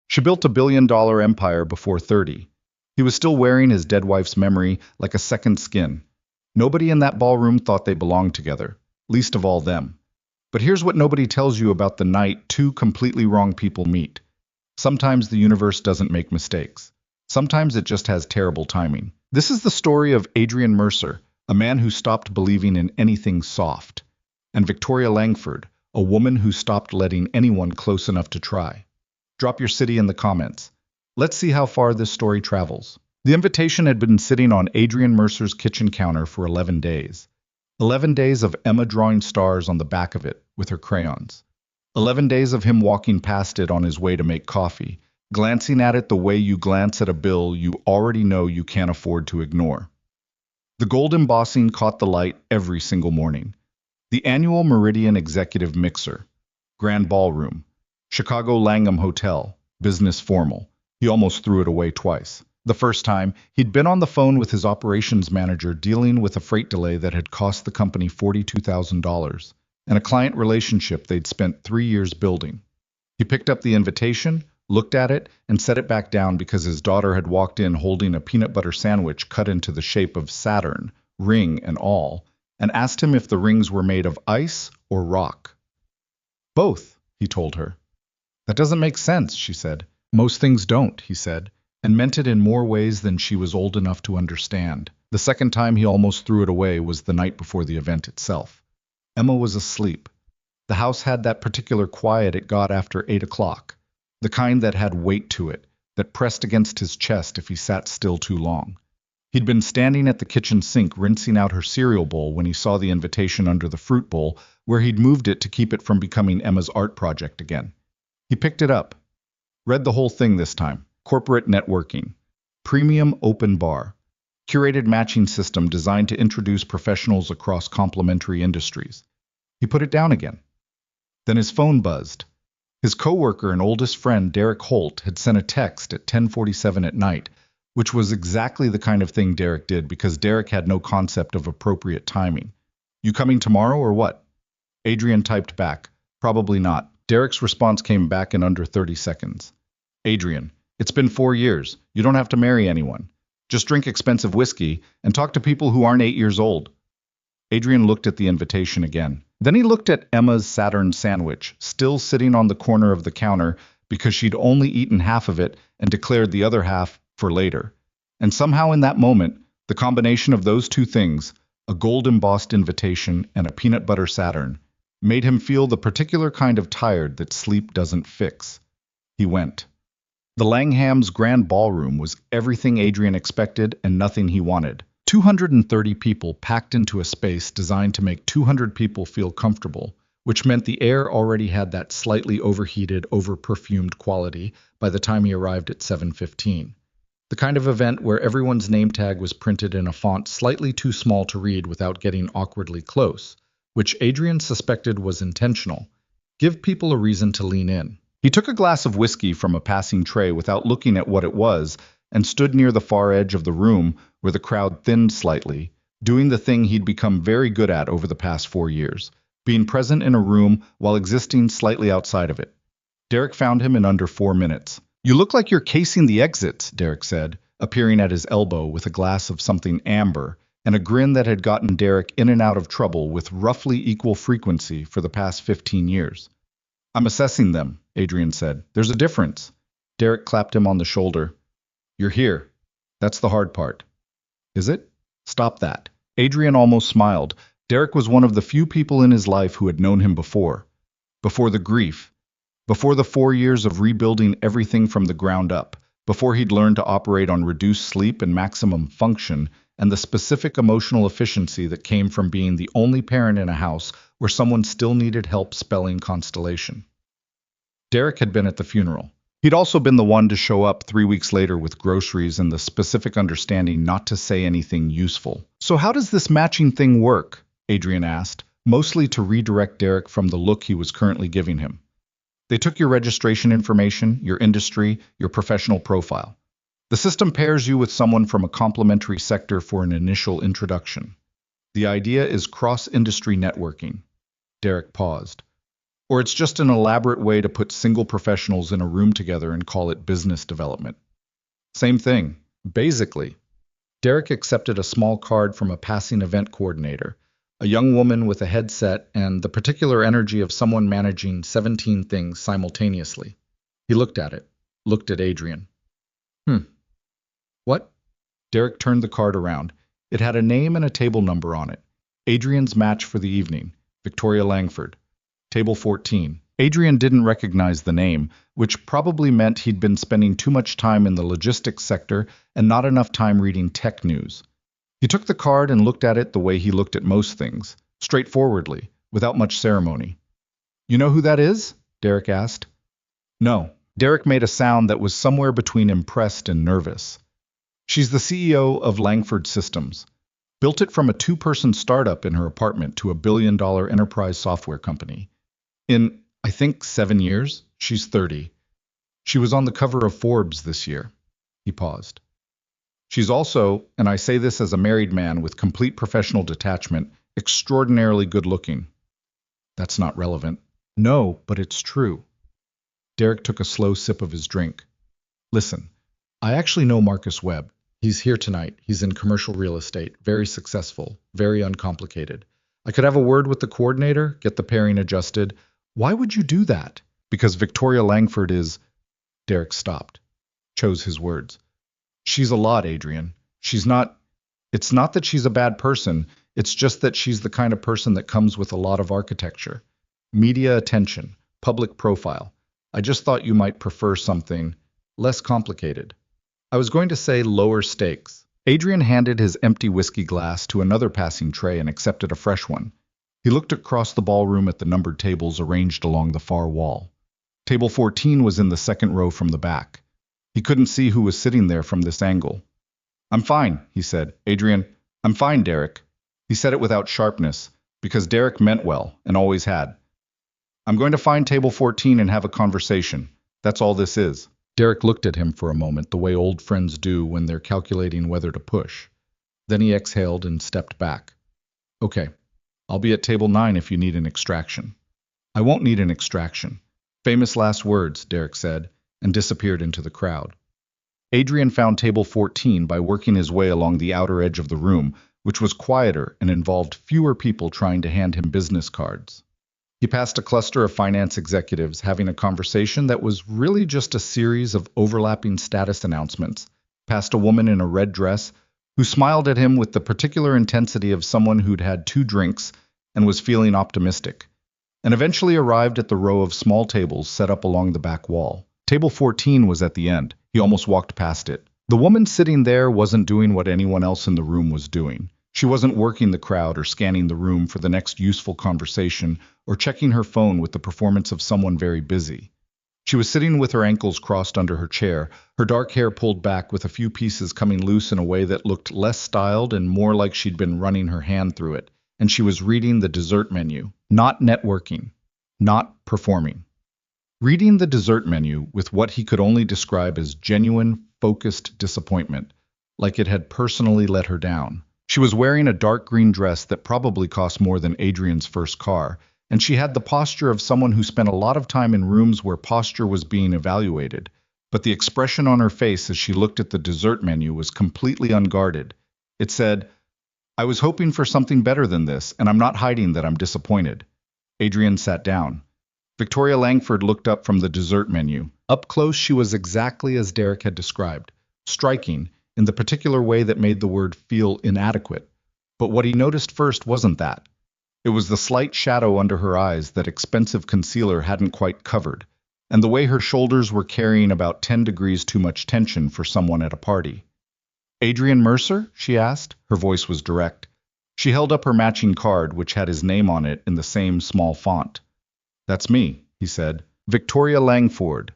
She built a $1 billion empire before 30. He was still wearing his dead wife's memory like a second skin. Nobody in that ballroom thought they belonged together, least of all them. But here's what nobody tells you about the night two completely wrong people meet. Sometimes the universe doesn't make mistakes. Sometimes it just has terrible timing. This is the story of Adrian Mercer, a man who stopped believing in anything soft, and Victoria Langford, a woman who stopped letting anyone close enough to try. Drop your city in the comments. Let's see how far this story travels. The invitation had been sitting on Adrian Mercer's kitchen counter for 11 days. 11 days of Emma drawing stars on the back of it with her crayons. 11 days of him walking past it on his way to make coffee, glancing at it the way you glance at a bill you already know you can't afford to ignore. The gold embossing caught the light every single morning. The annual Meridian Executive Mixer, Grand Ballroom, Chicago Langham Hotel, business formal. He almost threw it away twice. The first time, he'd been on the phone with his operations manager dealing with a freight delay that had cost the company $42,000, and a client relationship they'd spent 3 years building. He picked up the invitation, looked at it, and set it back down because his daughter had walked in holding a peanut butter sandwich cut into the shape of Saturn, ring and all, and asked him if the rings were made of ice or rock. Both, he told her. That doesn't make sense, she said. Most things don't, he said, and meant it in more ways than she was old enough to understand. The second time he almost threw it away was the night before the event itself. Emma was asleep. The house had that particular quiet it got after 8 o'clock, the kind that had weight to it, that pressed against his chest if he sat still too long. He'd been standing at the kitchen sink rinsing out her cereal bowl when he saw the invitation under the fruit bowl, where he'd moved it to keep it from becoming Emma's art project again. He picked it up. Read the whole thing this time. Corporate networking. Premium open bar. Curated matching system designed to introduce professionals across complementary industries. He put it down again. Then his phone buzzed. His coworker and oldest friend, Derek Holt, had sent a text at 10:47 at night, which was exactly the kind of thing Derek did because Derek had no concept of appropriate timing. You coming tomorrow or what? Adrian typed back, probably not. Derek's response came back in under 30 seconds. Adrian, it's been 4 years. You don't have to marry anyone. Just drink expensive whiskey and talk to people who aren't 8 years old. Adrian looked at the invitation again. Then he looked at Emma's Saturn sandwich, still sitting on the corner of the counter because she'd only eaten half of it and declared the other half for later. And somehow in that moment, the combination of those two things, a gold-embossed invitation and a peanut butter Saturn, made him feel the particular kind of tired that sleep doesn't fix. He went. The Langhams' Grand Ballroom was everything Adrian expected and nothing he wanted. 230 people packed into a space designed to make 200 people feel comfortable, which meant the air already had that slightly overheated, over-perfumed quality by the time he arrived at 7:15. The kind of event where everyone's name tag was printed in a font slightly too small to read without getting awkwardly close, which Adrian suspected was intentional. Give people a reason to lean in. He took a glass of whiskey from a passing tray without looking at what it was and stood near the far edge of the room where the crowd thinned slightly, doing the thing he'd become very good at over the past 4 years, being present in a room while existing slightly outside of it. Derek found him in under 4 minutes. You look like you're casing the exits, Derek said, appearing at his elbow with a glass of something amber and a grin that had gotten Derek in and out of trouble with roughly equal frequency for the past 15 years. I'm assessing them, Adrian said. There's a difference. Derek clapped him on the shoulder. You're here. That's the hard part. Is it? Stop that. Adrian almost smiled. Derek was one of the few people in his life who had known him before. Before the grief. Before the 4 years of rebuilding everything from the ground up. Before he'd learned to operate on reduced sleep and maximum function, and the specific emotional efficiency that came from being the only parent in a house where someone still needed help spelling constellation. Derek had been at the funeral. He'd also been the one to show up 3 weeks later with groceries and the specific understanding not to say anything useful. So how does this matching thing work? Adrian asked, mostly to redirect Derek from the look he was currently giving him. They took your registration information, your industry, your professional profile. The system pairs you with someone from a complementary sector for an initial introduction. The idea is cross-industry networking. Derek paused. Or it's just an elaborate way to put single professionals in a room together and call it business development. Same thing, basically. Derek accepted a small card from a passing event coordinator, a young woman with a headset and the particular energy of someone managing 17 things simultaneously. He looked at it, looked at Adrian. What? Derek turned the card around. It had a name and a table number on it. Adrian's match for the evening, Victoria Langford. Table 14. Adrian didn't recognize the name, which probably meant he'd been spending too much time in the logistics sector and not enough time reading tech news. He took the card and looked at it the way he looked at most things, straightforwardly, without much ceremony. You know who that is? Derek asked. No. Derek made a sound that was somewhere between impressed and nervous. She's the CEO of Langford Systems. Built it from a 2-person startup in her apartment to a billion-dollar enterprise software company. In, I think, 7 years, she's 30. She was on the cover of Forbes this year. He paused. She's also, and I say this as a married man with complete professional detachment, extraordinarily good-looking. That's not relevant. No, but it's true. Derek took a slow sip of his drink. Listen, I actually know Marcus Webb. He's here tonight. He's in commercial real estate, very successful, very uncomplicated. I could have a word with the coordinator, get the pairing adjusted. Why would you do that? Because Victoria Langford is... Derek stopped, chose his words. She's a lot, Adrian. She's not... It's not that she's a bad person. It's just that she's the kind of person that comes with a lot of architecture. Media attention, public profile. I just thought you might prefer something less complicated. I was going to say lower stakes. Adrian handed his empty whiskey glass to another passing tray and accepted a fresh one. He looked across the ballroom at the numbered tables arranged along the far wall. Table 14 was in the second row from the back. He couldn't see who was sitting there from this angle. I'm fine, he said. Adrian, I'm fine, Derek. He said it without sharpness, because Derek meant well, and always had. I'm going to find table 14 and have a conversation. That's all this is. Derek looked at him for a moment the way old friends do when they're calculating whether to push. Then he exhaled and stepped back. Okay, I'll be at table 9 if you need an extraction. I won't need an extraction. Famous last words, Derek said, and disappeared into the crowd. Adrian found table 14 by working his way along the outer edge of the room, which was quieter and involved fewer people trying to hand him business cards. He passed a cluster of finance executives having a conversation that was really just a series of overlapping status announcements, past a woman in a red dress who smiled at him with the particular intensity of someone who'd had 2 drinks and was feeling optimistic, and eventually arrived at the row of small tables set up along the back wall. Table 14 was at the end. He almost walked past it. The woman sitting there wasn't doing what anyone else in the room was doing. She wasn't working the crowd or scanning the room for the next useful conversation or checking her phone with the performance of someone very busy. She was sitting with her ankles crossed under her chair, her dark hair pulled back with a few pieces coming loose in a way that looked less styled and more like she'd been running her hand through it, and she was reading the dessert menu, not networking, not performing. Reading the dessert menu with what he could only describe as genuine, focused disappointment, like it had personally let her down. She was wearing a dark green dress that probably cost more than Adrian's first car, and she had the posture of someone who spent a lot of time in rooms where posture was being evaluated, but the expression on her face as she looked at the dessert menu was completely unguarded. It said, I was hoping for something better than this, and I'm not hiding that I'm disappointed. Adrian sat down. Victoria Langford looked up from the dessert menu. Up close, she was exactly as Derek had described, striking, in the particular way that made the word feel inadequate. But what he noticed first wasn't that. It was the slight shadow under her eyes that expensive concealer hadn't quite covered, and the way her shoulders were carrying about 10 degrees too much tension for someone at a party. Adrian Mercer? She asked. Her voice was direct. She held up her matching card, which had his name on it in the same small font. That's me, he said. Victoria Langford.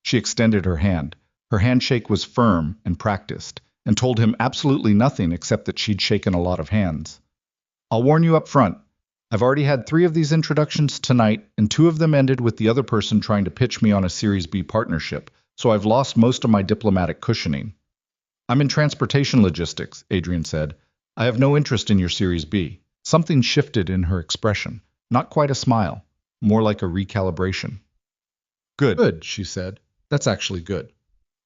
She extended her hand. Her handshake was firm and practiced, and told him absolutely nothing except that she'd shaken a lot of hands. I'll warn you up front. I've already had 3 of these introductions tonight, and 2 of them ended with the other person trying to pitch me on a Series B partnership, so I've lost most of my diplomatic cushioning. I'm in transportation logistics, Adrian said. I have no interest in your Series B. Something shifted in her expression. Not quite a smile. more like a recalibration. Good, she said. That's actually good.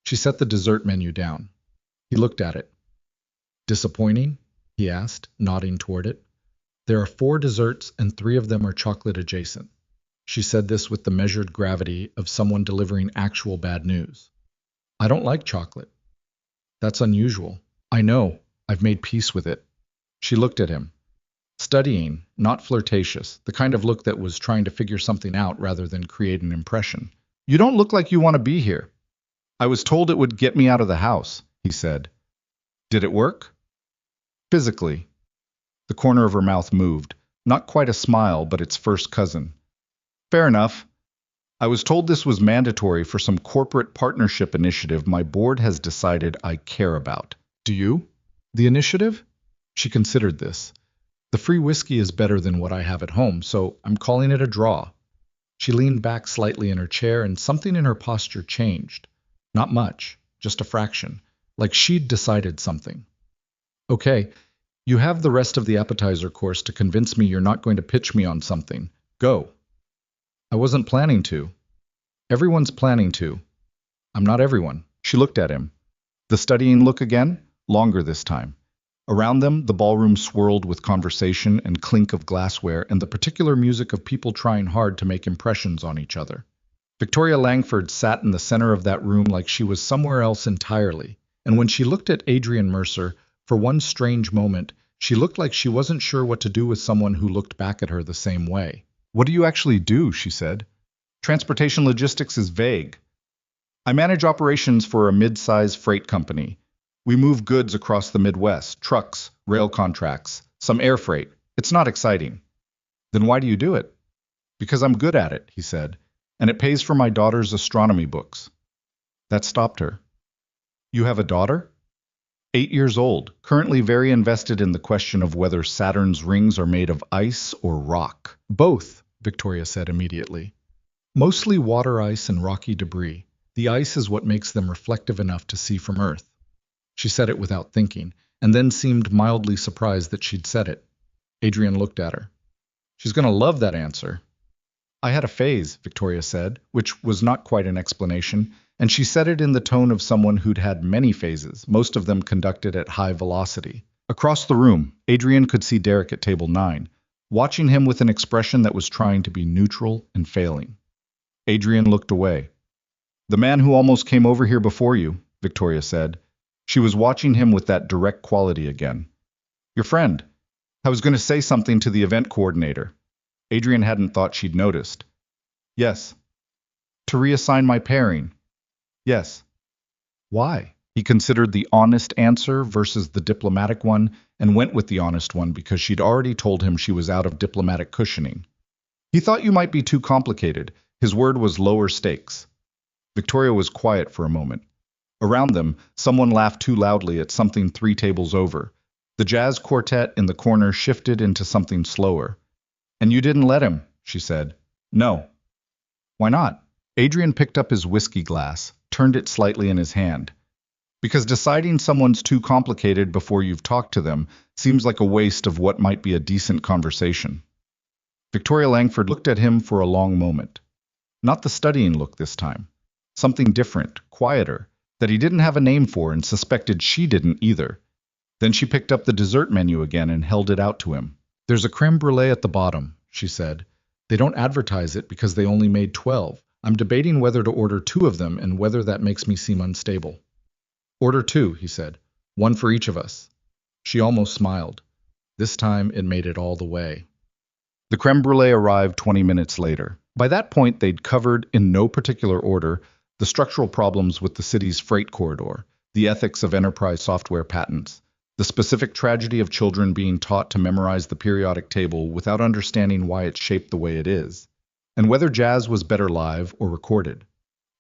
She set the dessert menu down. He looked at it. Disappointing? He asked, nodding toward it. There are 4 desserts and 3 of them are chocolate adjacent. She said this with the measured gravity of someone delivering actual bad news. I don't like chocolate. That's unusual. I know. I've made peace with it. She looked at him. Studying, not flirtatious, the kind of look that was trying to figure something out rather than create an impression. You don't look like you want to be here. I was told it would get me out of the house, he said. Did it work? Physically. The corner of her mouth moved. Not quite a smile, but its first cousin. Fair enough. I was told this was mandatory for some corporate partnership initiative my board has decided I care about. Do you? The initiative? She considered this. The free whiskey is better than what I have at home, so I'm calling it a draw. She leaned back slightly in her chair and something in her posture changed. Not much, just a fraction, like she'd decided something. Okay, you have the rest of the appetizer course to convince me you're not going to pitch me on something. Go. I wasn't planning to. Everyone's planning to. I'm not everyone. She looked at him. The studying look again, longer this time. Around them, the ballroom swirled with conversation and clink of glassware and the particular music of people trying hard to make impressions on each other. Victoria Langford sat in the center of that room like she was somewhere else entirely, and when she looked at Adrian Mercer, for one strange moment, she looked like she wasn't sure what to do with someone who looked back at her the same way. What do you actually do? She said. Transportation logistics is vague. I manage operations for a mid-size freight company. We move goods across the Midwest, trucks, rail contracts, some air freight. It's not exciting. Then why do you do it? Because I'm good at it, he said, and it pays for my daughter's astronomy books. That stopped her. You have a daughter? 8 years old, currently very invested in the question of whether Saturn's rings are made of ice or rock. Both, Victoria said immediately. Mostly water ice and rocky debris. The ice is what makes them reflective enough to see from Earth. She said it without thinking, and then seemed mildly surprised that she'd said it. Adrian looked at her. She's going to love that answer. I had a phase, Victoria said, which was not quite an explanation, and she said it in the tone of someone who'd had many phases, most of them conducted at high velocity. Across the room, Adrian could see Derek at table 9, watching him with an expression that was trying to be neutral and failing. Adrian looked away. The man who almost came over here before you, Victoria said. She was watching him with that direct quality again. Your friend. I was going to say something to the event coordinator. Adrian hadn't thought she'd noticed. Yes. To reassign my pairing. Yes. Why? He considered the honest answer versus the diplomatic one and went with the honest one because she'd already told him she was out of diplomatic cushioning. He thought you might be too complicated. His word was lower stakes. Victoria was quiet for a moment. Around them, someone laughed too loudly at something 3 tables over. The jazz quartet in the corner shifted into something slower. And you didn't let him, she said. No. Why not? Adrian picked up his whiskey glass, turned it slightly in his hand. Because deciding someone's too complicated before you've talked to them seems like a waste of what might be a decent conversation. Victoria Langford looked at him for a long moment. Not the studying look this time. Something different, quieter, that he didn't have a name for and suspected she didn't either. Then she picked up the dessert menu again and held it out to him. There's a creme brulee at the bottom, she said. They don't advertise it because they only made 12. I'm debating whether to order 2 of them and whether that makes me seem unstable. Order 2, he said. 1 for each of us. She almost smiled. This time it made it all the way. The creme brulee arrived 20 minutes later. By that point, they'd covered, in no particular order, the structural problems with the city's freight corridor, the ethics of enterprise software patents, the specific tragedy of children being taught to memorize the periodic table without understanding why it's shaped the way it is, and whether jazz was better live or recorded.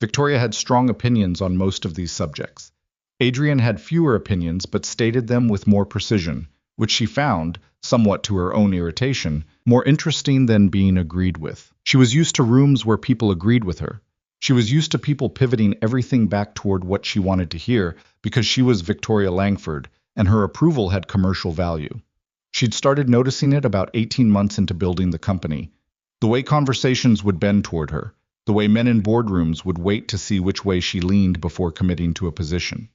Victoria had strong opinions on most of these subjects. Adrian had fewer opinions but stated them with more precision, which she found, somewhat to her own irritation, more interesting than being agreed with. She was used to rooms where people agreed with her. She was used to people pivoting everything back toward what she wanted to hear because she was Victoria Langford, and her approval had commercial value. She'd started noticing it about 18 months into building the company. The way conversations would bend toward her, the way men in boardrooms would wait to see which way she leaned before committing to a position.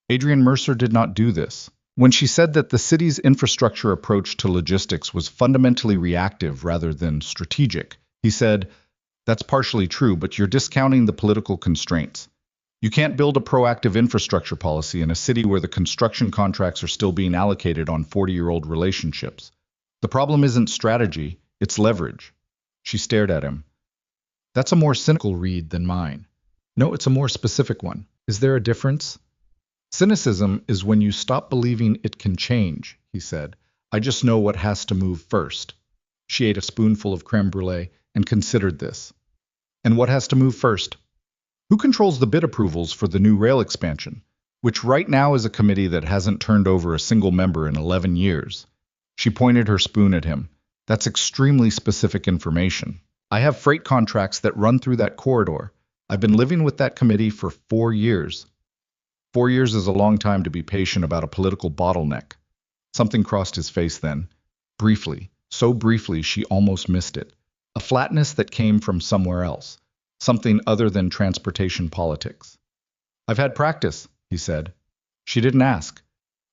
Adrian Mercer did not do this. When she said that the city's infrastructure approach to logistics was fundamentally reactive rather than strategic, he said, "That's partially true, but you're discounting the political constraints. You can't build a proactive infrastructure policy in a city where the construction contracts are still being allocated on 40-year-old relationships. The problem isn't strategy, it's leverage." She stared at him. That's a more cynical read than mine. No, it's a more specific one. Is there a difference? Cynicism is when you stop believing it can change, he said. I just know what has to move first. She ate a spoonful of creme brulee and considered this. And what has to move first? Who controls the bid approvals for the new rail expansion, which right now is a committee that hasn't turned over a single member in 11 years? She pointed her spoon at him. That's extremely specific information. I have freight contracts that run through that corridor. I've been living with that committee for 4 years. 4 years is a long time to be patient about a political bottleneck. Something crossed his face then. Briefly, so briefly she almost missed it. A flatness that came from somewhere else. Something other than transportation politics. I've had practice, he said. She didn't ask.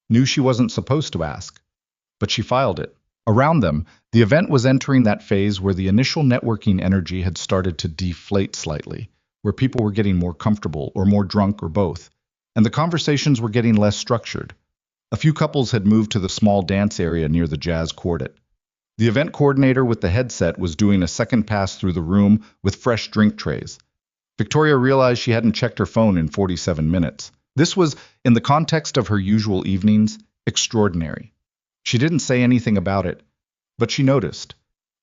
Knew she wasn't supposed to ask. But she filed it. Around them, the event was entering that phase where the initial networking energy had started to deflate slightly, where people were getting more comfortable or more drunk or both. And the conversations were getting less structured. A few couples had moved to the small dance area near the jazz quartet. The event coordinator with the headset was doing a second pass through the room with fresh drink trays. Victoria realized she hadn't checked her phone in 47 minutes. This was, in the context of her usual evenings, extraordinary. She didn't say anything about it, but she noticed.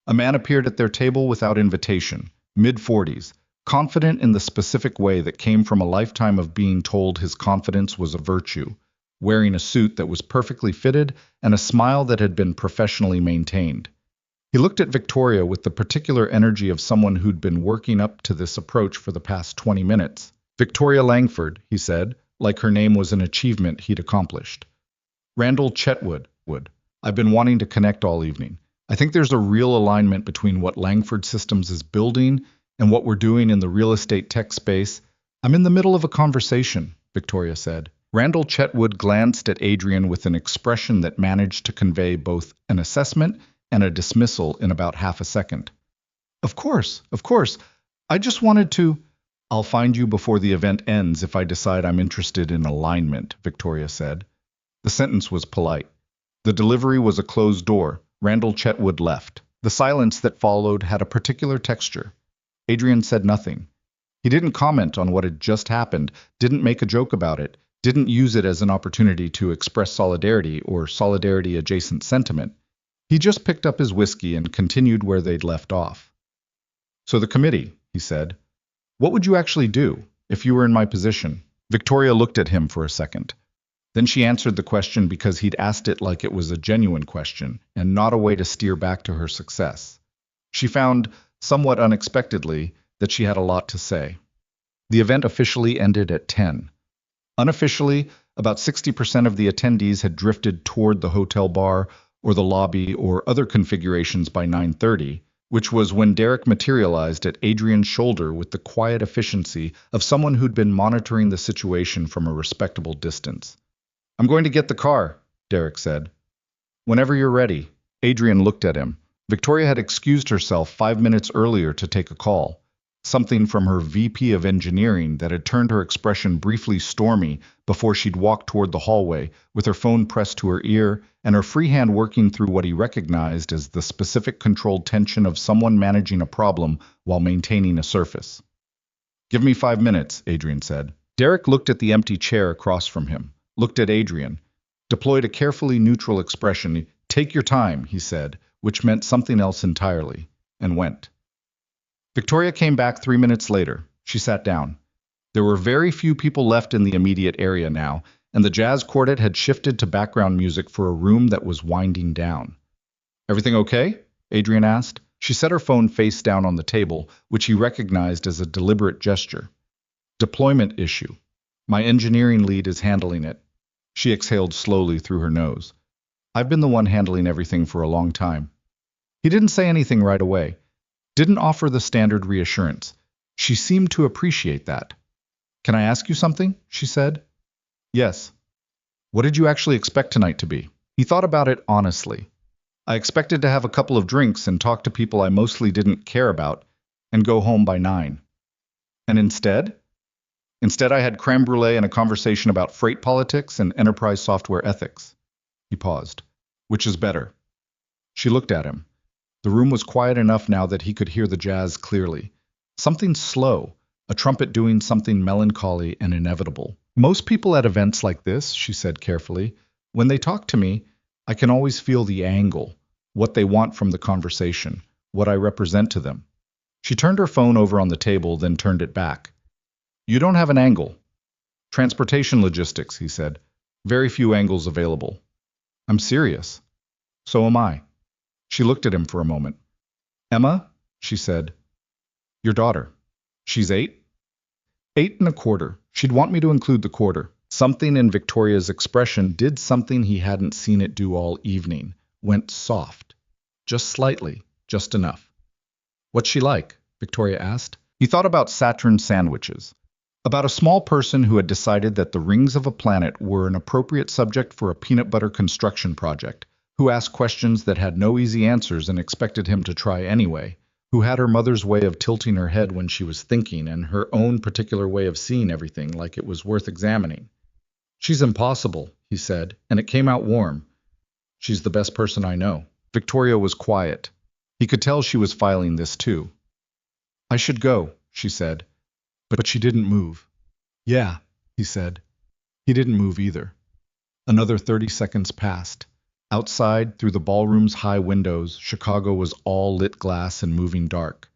A man appeared at their table without invitation, mid-40s, confident in the specific way that came from a lifetime of being told his confidence was a virtue, wearing a suit that was perfectly fitted and a smile that had been professionally maintained. He looked at Victoria with the particular energy of someone who'd been working up to this approach for the past 20 minutes. Victoria Langford, he said, like her name was an achievement he'd accomplished. Randall Chetwood. I've been wanting to connect all evening. I think there's a real alignment between what Langford Systems is building and what we're doing in the real estate tech space. I'm in the middle of a conversation, Victoria said. Randall Chetwood glanced at Adrian with an expression that managed to convey both an assessment and a dismissal in about half a second. Of course. I just wanted to... I'll find you before the event ends if I decide I'm interested in alignment, Victoria said. The sentence was polite. The delivery was a closed door. Randall Chetwood left. The silence that followed had a particular texture. Adrian said nothing. He didn't comment on what had just happened, didn't make a joke about it, didn't use it as an opportunity to express solidarity or solidarity-adjacent sentiment. He just picked up his whiskey and continued where they'd left off. So the committee, he said. What would you actually do if you were in my position? Victoria looked at him for a second. Then she answered the question because he'd asked it like it was a genuine question and not a way to steer back to her success. She found, somewhat unexpectedly, that she had a lot to say. The event officially ended at 10. Unofficially, about 60% of the attendees had drifted toward the hotel bar or the lobby or other configurations by 9:30, which was when Derek materialized at Adrian's shoulder with the quiet efficiency of someone who'd been monitoring the situation from a respectable distance. I'm going to get the car, Derek said. Whenever you're ready. Adrian looked at him. Victoria had excused herself 5 minutes earlier to take a call. Something from her VP of engineering that had turned her expression briefly stormy before she'd walked toward the hallway with her phone pressed to her ear and her free hand working through what he recognized as the specific controlled tension of someone managing a problem while maintaining a surface. Give me 5 minutes, Adrian said. Derek looked at the empty chair across from him, looked at Adrian, deployed a carefully neutral expression. Take your time, he said, which meant something else entirely, and went. Victoria came back 3 minutes later. She sat down. There were very few people left in the immediate area now, and the jazz quartet had shifted to background music for a room that was winding down. Everything okay? Adrian asked. She set her phone face down on the table, which he recognized as a deliberate gesture. Deployment issue. My engineering lead is handling it. She exhaled slowly through her nose. I've been the one handling everything for a long time. He didn't say anything right away. didn't offer the standard reassurance. She seemed to appreciate that. "Can I ask you something?" she said. "Yes." "What did you actually expect tonight to be?" He thought about it honestly. "I expected to have a couple of drinks and talk to people I mostly didn't care about, and go home by 9. And instead? Instead, I had creme brulee and a conversation about freight politics and enterprise software ethics." He paused. "Which is better?" She looked at him. The room was quiet enough now that he could hear the jazz clearly. Something slow, a trumpet doing something melancholy and inevitable. "Most people at events like this," she said carefully, "when they talk to me, I can always feel the angle, what they want from the conversation, what I represent to them." She turned her phone over on the table, then turned it back. "You don't have an angle." "Transportation logistics," he said. "Very few angles available." "I'm serious." "So am I." She looked at him for a moment. "Emma," she said. "Your daughter. She's 8? 8 and a quarter. She'd want me to include the quarter." Something in Victoria's expression did something he hadn't seen it do all evening. Went soft. Just slightly. Just enough. "What's she like?" Victoria asked. He thought about Saturn sandwiches. About a small person who had decided that the rings of a planet were an appropriate subject for a peanut butter construction project, who asked questions that had no easy answers and expected him to try anyway, who had her mother's way of tilting her head when she was thinking and her own particular way of seeing everything like it was worth examining. "She's impossible," he said, and it came out warm. "She's the best person I know." Victoria was quiet. He could tell she was filing this too. "I should go," she said, but she didn't move. "Yeah," he said. He didn't move either. Another 30 seconds passed. Outside, through the ballroom's high windows, Chicago was all lit glass and moving dark.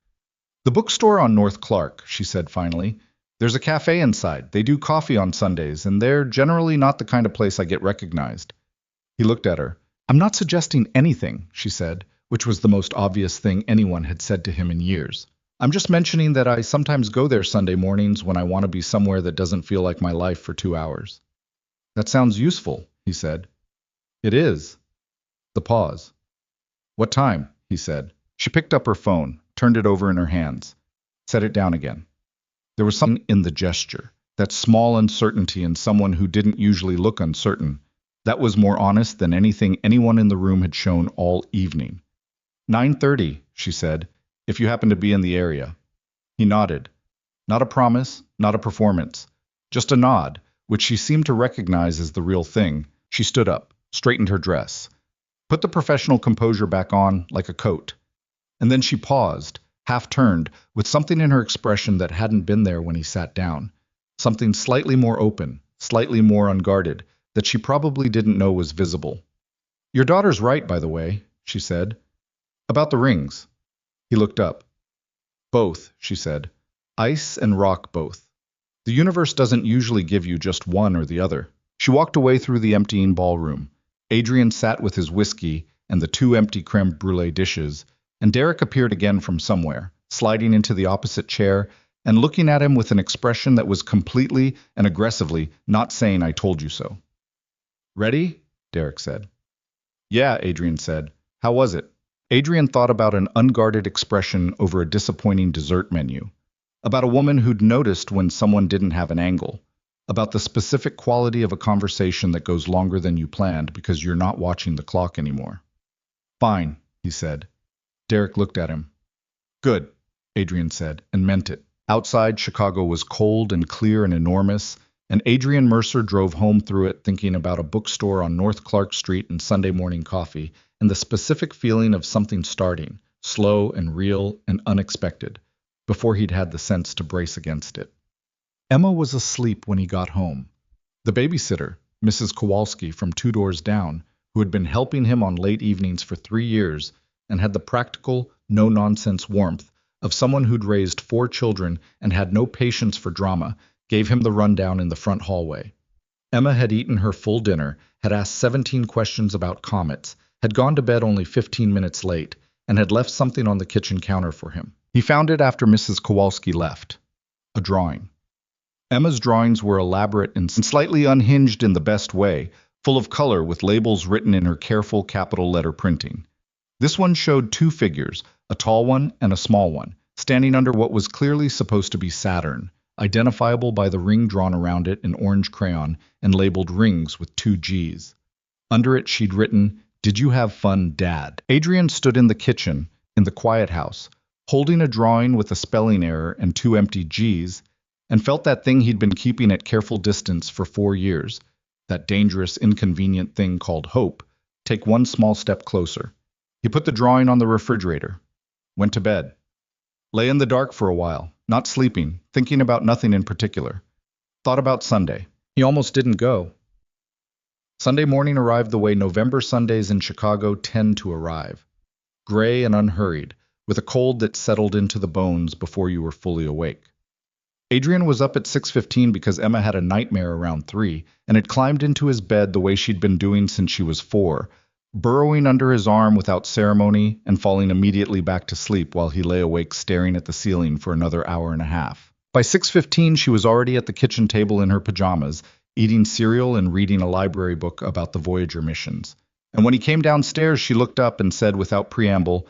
"The bookstore on North Clark," she said finally. "There's a cafe inside. They do coffee on Sundays, and they're generally not the kind of place I get recognized." He looked at her. "I'm not suggesting anything," she said, which was the most obvious thing anyone had said to him in years. "I'm just mentioning that I sometimes go there Sunday mornings when I want to be somewhere that doesn't feel like my life for 2 hours." "That sounds useful," he said. "It is." The pause. "What time?" he said. She picked up her phone, turned it over in her hands, set it down again. There was something in the gesture, that small uncertainty in someone who didn't usually look uncertain, that was more honest than anything anyone in the room had shown all evening. 9:30, she said, "if you happen to be in the area." He nodded. Not a promise, not a performance, just a nod, which she seemed to recognize as the real thing. She stood up, straightened her dress, put the professional composure back on like a coat. And then she paused, half-turned, with something in her expression that hadn't been there when he sat down. Something slightly more open, slightly more unguarded, that she probably didn't know was visible. "Your daughter's right, by the way," she said. "About the rings." He looked up. "Both," she said. "Ice and rock both. The universe doesn't usually give you just one or the other." She walked away through the emptying ballroom. Adrian sat with his whiskey and the 2 empty creme brulee dishes, and Derek appeared again from somewhere, sliding into the opposite chair and looking at him with an expression that was completely and aggressively not saying "I told you so." "Ready?" Derek said. "Yeah," Adrian said. "How was it?" Adrian thought about an unguarded expression over a disappointing dessert menu, about a woman who'd noticed when someone didn't have an angle, about the specific quality of a conversation that goes longer than you planned because you're not watching the clock anymore. "Fine," he said. Derek looked at him. "Good," Adrian said, and meant it. Outside, Chicago was cold and clear and enormous, and Adrian Mercer drove home through it thinking about a bookstore on North Clark Street and Sunday morning coffee, and the specific feeling of something starting, slow and real and unexpected, before he'd had the sense to brace against it. Emma was asleep when he got home. The babysitter, Mrs. Kowalski from 2 doors down, who had been helping him on late evenings for 3 years and had the practical, no-nonsense warmth of someone who'd raised 4 children and had no patience for drama, gave him the rundown in the front hallway. Emma had eaten her full dinner, had asked 17 questions about comets, had gone to bed only 15 minutes late, and had left something on the kitchen counter for him. He found it after Mrs. Kowalski left. A drawing. Emma's drawings were elaborate and slightly unhinged in the best way, full of color with labels written in her careful capital letter printing. This one showed two figures, a tall one and a small one, standing under what was clearly supposed to be Saturn, identifiable by the ring drawn around it in orange crayon and labeled Rings with two G's. Under it she'd written, "Did you have fun, Dad?" Adrian stood in the kitchen, in the quiet house, holding a drawing with a spelling error and two empty G's, and felt that thing he'd been keeping at careful distance for 4 years, that dangerous, inconvenient thing called hope, take one small step closer. He put the drawing on the refrigerator, went to bed, lay in the dark for a while, not sleeping, thinking about nothing in particular. Thought about Sunday. He almost didn't go. Sunday morning arrived the way November Sundays in Chicago tend to arrive, gray and unhurried, with a cold that settled into the bones before you were fully awake. Adrian was up at 6:15 because Emma had a nightmare around 3 and had climbed into his bed the way she'd been doing since she was 4, burrowing under his arm without ceremony and falling immediately back to sleep while he lay awake staring at the ceiling for another hour and a half. By 6:15 she was already at the kitchen table in her pajamas, eating cereal and reading a library book about the Voyager missions. And when he came downstairs she looked up and said without preamble,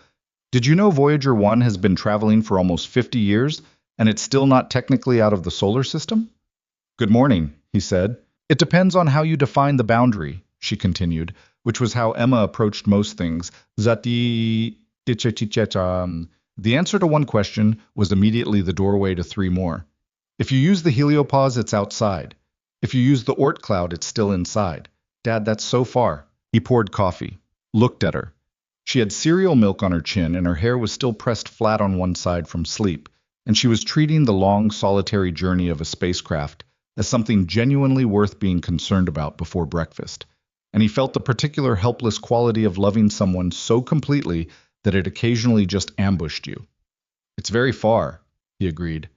"Did you know Voyager 1 has been traveling for almost 50 years and it's still not technically out of the solar system?" "Good morning," he said. "It depends on how you define the boundary," she continued, which was how Emma approached most things. The answer to one question was immediately the doorway to 3 more. If you use the heliopause, it's outside. If you use the Oort cloud, it's still inside. Dad, that's so far. He poured coffee, looked at her. She had cereal milk on her chin and her hair was still pressed flat on one side from sleep, and she was treating the long, solitary journey of a spacecraft as something genuinely worth being concerned about before breakfast. And he felt the particular helpless quality of loving someone so completely that it occasionally just ambushed you. "It's very far," he agreed.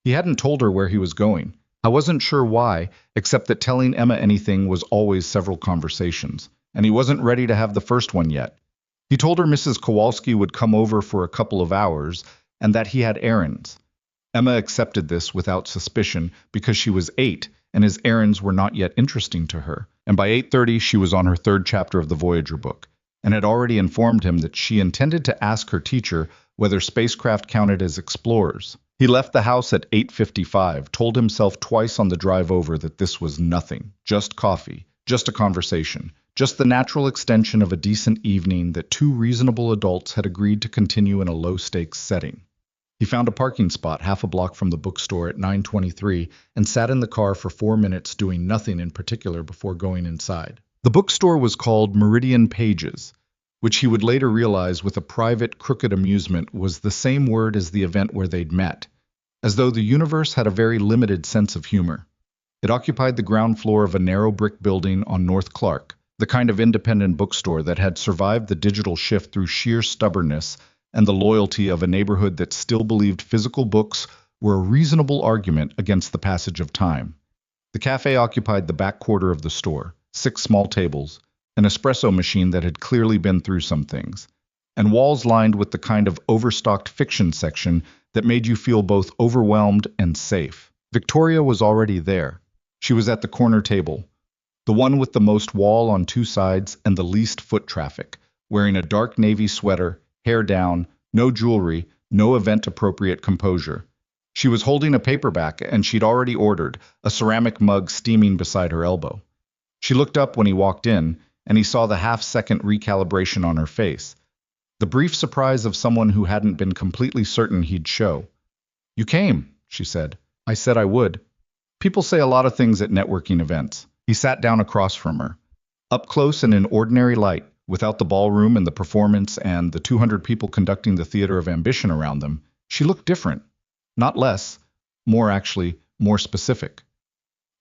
He hadn't told her where he was going. I wasn't sure why, except that telling Emma anything was always several conversations, and he wasn't ready to have the first one yet. He told her Mrs. Kowalski would come over for a couple of hours, and that he had errands. Emma accepted this without suspicion because she was 8, and his errands were not yet interesting to her, and by 8:30 she was on her 3rd chapter of the Voyager book, and had already informed him that she intended to ask her teacher whether spacecraft counted as explorers. He left the house at 8:55, told himself twice on the drive over that this was nothing, just coffee, just a conversation, just the natural extension of a decent evening that 2 reasonable adults had agreed to continue in a low-stakes setting. He found a parking spot half a block from the bookstore at 9:23 and sat in the car for 4 minutes doing nothing in particular before going inside. The bookstore was called Meridian Pages, which he would later realize with a private, crooked amusement was the same word as the event where they'd met, as though the universe had a very limited sense of humor. It occupied the ground floor of a narrow brick building on North Clark, the kind of independent bookstore that had survived the digital shift through sheer stubbornness and the loyalty of a neighborhood that still believed physical books were a reasonable argument against the passage of time. The cafe occupied the back quarter of the store, 6 small tables, an espresso machine that had clearly been through some things, and walls lined with the kind of overstocked fiction section that made you feel both overwhelmed and safe. Victoria was already there. She was at the corner table, the one with the most wall on 2 sides and the least foot traffic, wearing a dark navy sweater, hair down, no jewelry, no event-appropriate composure. She was holding a paperback, and she'd already ordered, a ceramic mug steaming beside her elbow. She looked up when he walked in, and he saw the half-second recalibration on her face, the brief surprise of someone who hadn't been completely certain he'd show. "You came," she said. "I said I would." People say a lot of things at networking events. He sat down across from her. Up close and in ordinary light, without the ballroom and the performance and the 200 people conducting the theater of ambition around them, she looked different. Not less, more actually, more specific.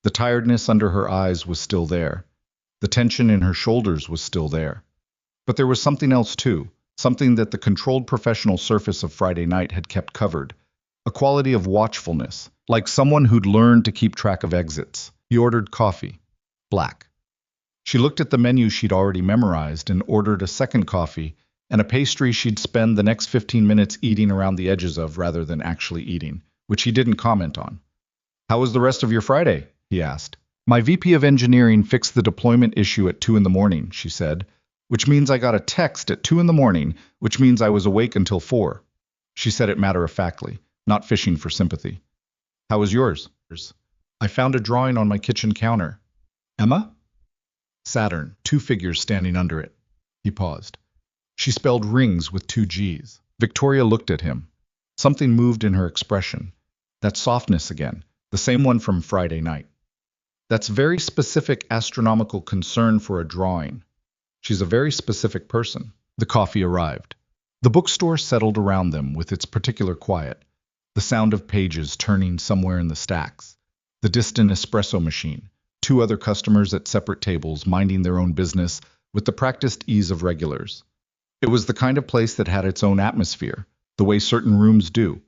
The tiredness under her eyes was still there. The tension in her shoulders was still there. But there was something else too, something that the controlled professional surface of Friday night had kept covered, a quality of watchfulness, like someone who'd learned to keep track of exits. He ordered coffee, black. She looked at the menu she'd already memorized and ordered a second coffee and a pastry she'd spend the next 15 minutes eating around the edges of rather than actually eating, which he didn't comment on. "How was the rest of your Friday?" he asked. "My VP of engineering fixed the deployment issue at 2 in the morning," she said. which means I got a text at 2 in the morning, which means I was awake until 4. She said it matter-of-factly, not fishing for sympathy. How was yours? I found a drawing on my kitchen counter. Emma? Saturn, 2 figures standing under it. He paused. She spelled rings with 2 G's. Victoria looked at him. Something moved in her expression. That softness again, the same one from Friday night. That's very specific astronomical concern for a drawing. She's a very specific person. The coffee arrived. The bookstore settled around them with its particular quiet, the sound of pages turning somewhere in the stacks, the distant espresso machine, 2 other customers at separate tables minding their own business with the practiced ease of regulars. It was the kind of place that had its own atmosphere, the way certain rooms do,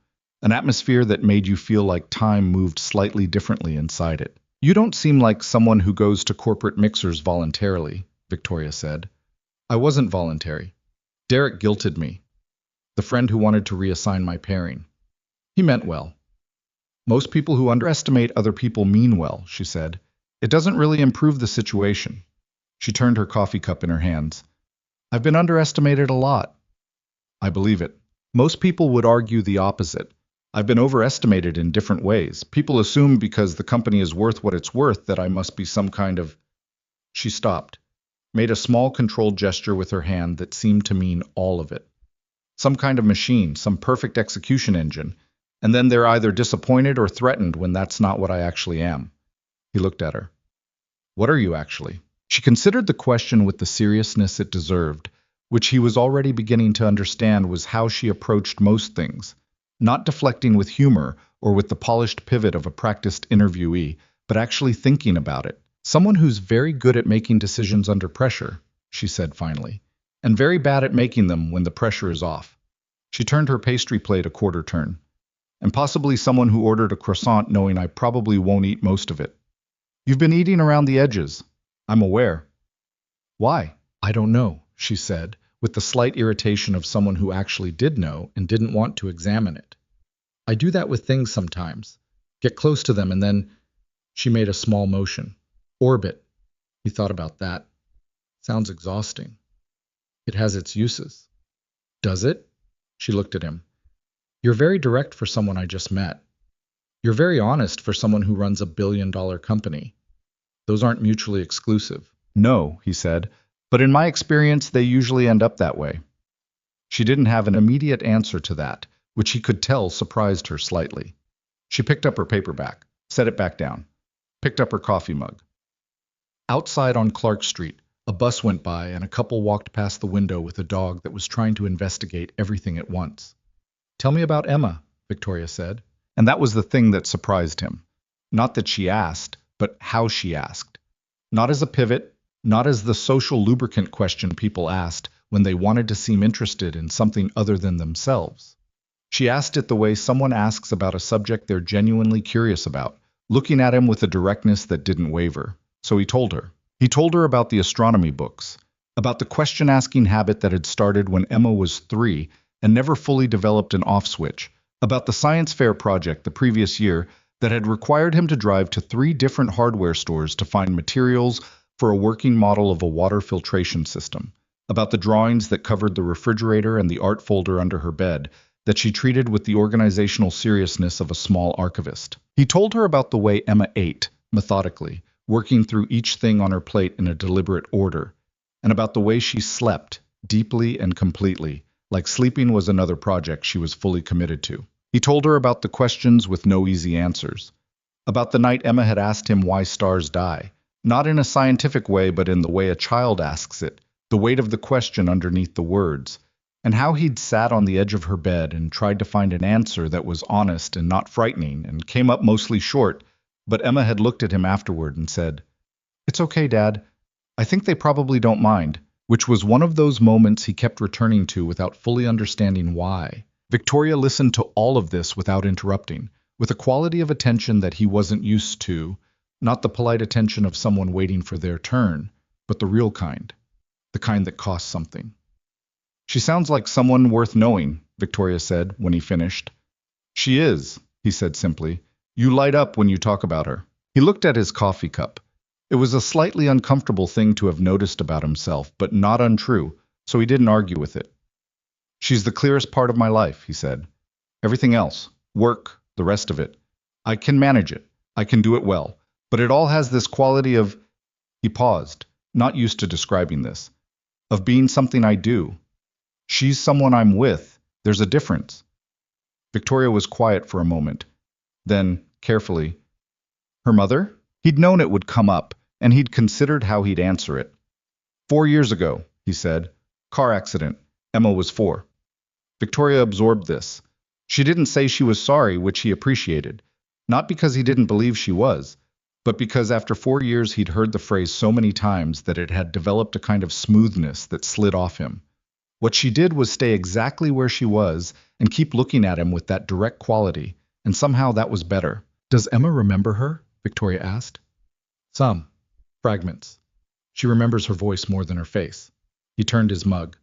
an atmosphere that made you feel like time moved slightly differently inside it. You don't seem like someone who goes to corporate mixers voluntarily, Victoria said. I wasn't voluntary. Derek guilted me. The friend who wanted to reassign my pairing. He meant well. Most people who underestimate other people mean well, she said. It doesn't really improve the situation. She turned her coffee cup in her hands. I've been underestimated a lot. I believe it. Most people would argue the opposite. I've been overestimated in different ways. People assume because the company is worth what it's worth that I must be some kind of... She stopped, made a small controlled gesture with her hand that seemed to mean all of it. Some kind of machine, some perfect execution engine, and then they're either disappointed or threatened when that's not what I actually am. He looked at her. What are you actually? She considered the question with the seriousness it deserved, which he was already beginning to understand was how she approached most things, not deflecting with humor or with the polished pivot of a practiced interviewee, but actually thinking about it. Someone who's very good at making decisions under pressure, she said finally, and very bad at making them when the pressure is off. She turned her pastry plate a quarter turn, and possibly someone who ordered a croissant knowing I probably won't eat most of it. You've been eating around the edges. I'm aware. Why? I don't know, she said, with the slight irritation of someone who actually did know and didn't want to examine it. I do that with things sometimes. Get close to them and then... She made a small motion. Orbit. He thought about that. Sounds exhausting. It has its uses. Does it? She looked at him. You're very direct for someone I just met. You're very honest for someone who runs a billion-dollar company. Those aren't mutually exclusive. No, he said, but in my experience, they usually end up that way. She didn't have an immediate answer to that, which he could tell surprised her slightly. She picked up her paperback, set it back down, picked up her coffee mug. Outside on Clark Street, a bus went by and a couple walked past the window with a dog that was trying to investigate everything at once. Tell me about Emma, Victoria said. And that was the thing that surprised him. Not that she asked, but how she asked. Not as a pivot, not as the social lubricant question people asked when they wanted to seem interested in something other than themselves. She asked it the way someone asks about a subject they're genuinely curious about, looking at him with a directness that didn't waver. So he told her. He told her about the astronomy books, about the question-asking habit that had started when Emma was 3 and never fully developed an off switch, about the science fair project the previous year that had required him to drive to 3 different hardware stores to find materials for a working model of a water filtration system, about the drawings that covered the refrigerator and the art folder under her bed that she treated with the organizational seriousness of a small archivist. He told her about the way Emma ate, methodically, working through each thing on her plate in a deliberate order, and about the way she slept, deeply and completely, like sleeping was another project she was fully committed to. He told her about the questions with no easy answers, about the night Emma had asked him why stars die, not in a scientific way but in the way a child asks it, the weight of the question underneath the words, and how he'd sat on the edge of her bed and tried to find an answer that was honest and not frightening and came up mostly short, but Emma had looked at him afterward and said, "It's okay, Dad. I think they probably don't mind," which was one of those moments he kept returning to without fully understanding why. Victoria listened to all of this without interrupting, with a quality of attention that he wasn't used to, not the polite attention of someone waiting for their turn, but the real kind, the kind that costs something. "She sounds like someone worth knowing," Victoria said when he finished. "She is," he said simply. "You light up when you talk about her." He looked at his coffee cup. It was a slightly uncomfortable thing to have noticed about himself, but not untrue, so he didn't argue with it. She's the clearest part of my life, he said. Everything else, work, the rest of it, I can manage it. I can do it well. But it all has this quality of, he paused, not used to describing this, of being something I do. She's someone I'm with. There's a difference. Victoria was quiet for a moment. Then, carefully, her mother? He'd known it would come up, and he'd considered how he'd answer it. 4 years ago, he said. Car accident. Emma was 4. Victoria absorbed this. She didn't say she was sorry, which he appreciated. Not because he didn't believe she was, but because after 4 years he'd heard the phrase so many times that it had developed a kind of smoothness that slid off him. What she did was stay exactly where she was and keep looking at him with that direct quality, and somehow that was better. Does Emma remember her? Victoria asked. Some. Fragments. She remembers her voice more than her face. He turned his mug.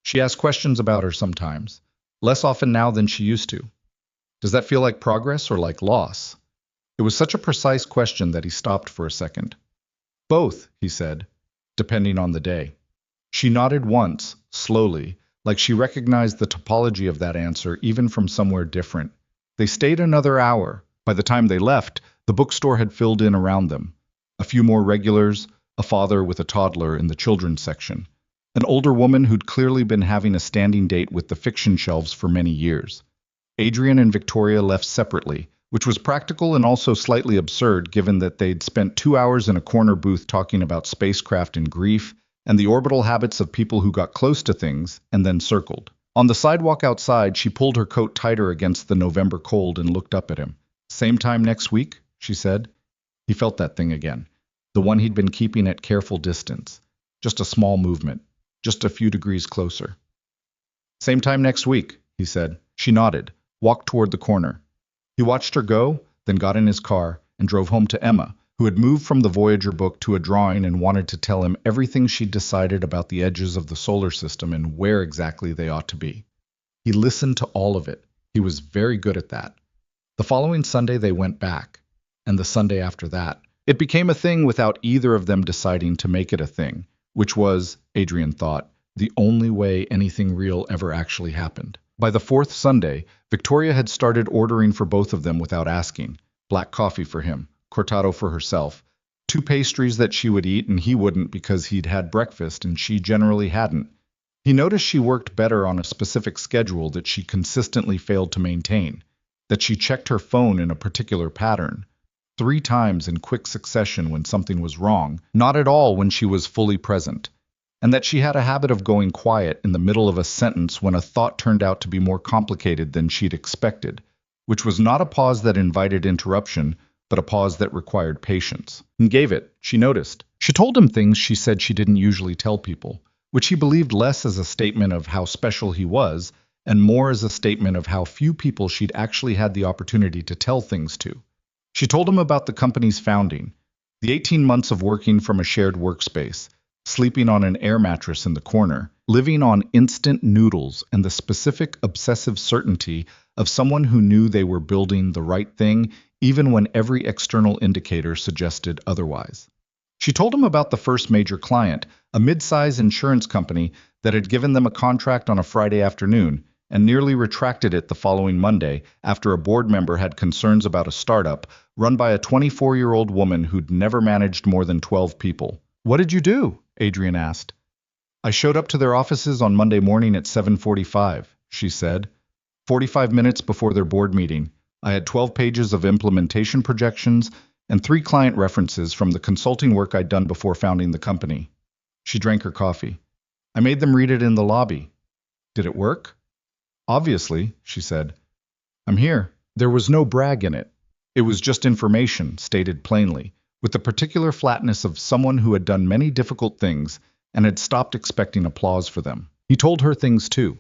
She asks questions about her sometimes, less often now than she used to. Does that feel like progress or like loss? It was such a precise question that he stopped for a second. Both, he said, depending on the day. She nodded once, slowly, like she recognized the topology of that answer even from somewhere different. They stayed another hour. By the time they left, the bookstore had filled in around them. A few more regulars, a father with a toddler in the children's section, an older woman who'd clearly been having a standing date with the fiction shelves for many years. Adrian and Victoria left separately, which was practical and also slightly absurd given that they'd spent 2 hours in a corner booth talking about spacecraft and grief and the orbital habits of people who got close to things and then circled. On the sidewalk outside, she pulled her coat tighter against the November cold and looked up at him. Same time next week, she said. He felt that thing again, the one he'd been keeping at careful distance. Just a small movement, just a few degrees closer. Same time next week, he said. She nodded, walked toward the corner. He watched her go, then got in his car and drove home to Emma, who had moved from the Voyager book to a drawing and wanted to tell him everything she'd decided about the edges of the solar system and where exactly they ought to be. He listened to all of it. He was very good at that. The following Sunday they went back, and the Sunday after that. It became a thing without either of them deciding to make it a thing, which was, Adrian thought, the only way anything real ever actually happened. By the 4th Sunday, Victoria had started ordering for both of them without asking. Black coffee for him, cortado for herself, 2 pastries that she would eat and he wouldn't because he'd had breakfast and she generally hadn't. He noticed she worked better on a specific schedule that she consistently failed to maintain, that she checked her phone in a particular pattern, 3 times in quick succession when something was wrong, not at all when she was fully present, and that she had a habit of going quiet in the middle of a sentence when a thought turned out to be more complicated than she'd expected, which was not a pause that invited interruption, but a pause that required patience. And gave it, she noticed. She told him things she said she didn't usually tell people, which he believed less as a statement of how special he was, and more as a statement of how few people she'd actually had the opportunity to tell things to. She told him about the company's founding, the 18 months of working from a shared workspace, sleeping on an air mattress in the corner, living on instant noodles, and the specific obsessive certainty of someone who knew they were building the right thing even when every external indicator suggested otherwise. She told him about the first major client, a mid-size insurance company that had given them a contract on a Friday afternoon and nearly retracted it the following Monday after a board member had concerns about a startup run by a 24-year-old woman who'd never managed more than 12 people. "What did you do?" Adrian asked. "I showed up to their offices on Monday morning at 7:45, she said. 45 minutes before their board meeting. I had 12 pages of implementation projections and 3 client references from the consulting work I'd done before founding the company." She drank her coffee. "I made them read it in the lobby. Did it work?" "Obviously," she said. "I'm here." There was no brag in it. It was just information, stated plainly, with the particular flatness of someone who had done many difficult things and had stopped expecting applause for them. He told her things too.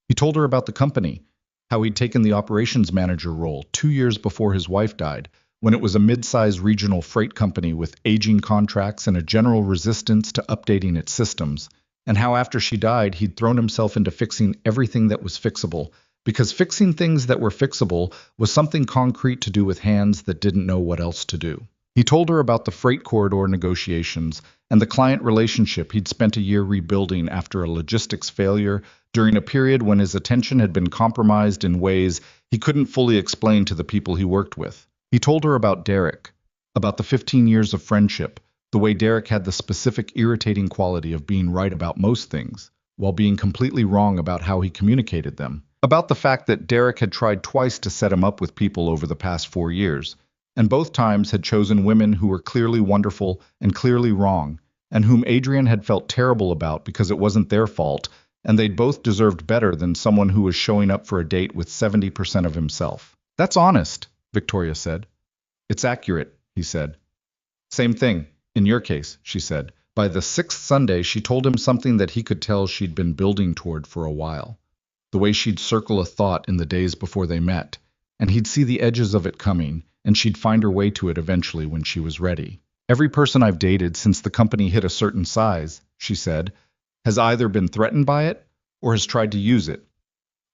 He told her about the company, how he'd taken the operations manager role 2 years before his wife died, when it was a mid-sized regional freight company with aging contracts and a general resistance to updating its systems, and how after she died he'd thrown himself into fixing everything that was fixable, because fixing things that were fixable was something concrete to do with hands that didn't know what else to do. He told her about the freight corridor negotiations and the client relationship he'd spent a year rebuilding after a logistics failure during a period when his attention had been compromised in ways he couldn't fully explain to the people he worked with. He told her about Derek, about the 15 years of friendship, the way Derek had the specific irritating quality of being right about most things, while being completely wrong about how he communicated them, about the fact that Derek had tried twice to set him up with people over the past 4 years, and both times had chosen women who were clearly wonderful and clearly wrong, and whom Adrian had felt terrible about because it wasn't their fault, and they'd both deserved better than someone who was showing up for a date with 70% of himself. "That's honest," Victoria said. "It's accurate," he said. "Same thing, in your case," she said. By the 6th Sunday, she told him something that he could tell she'd been building toward for a while. The way she'd circle a thought in the days before they met, and he'd see the edges of it coming, and she'd find her way to it eventually when she was ready. "Every person I've dated since the company hit a certain size," she said, "has either been threatened by it or has tried to use it."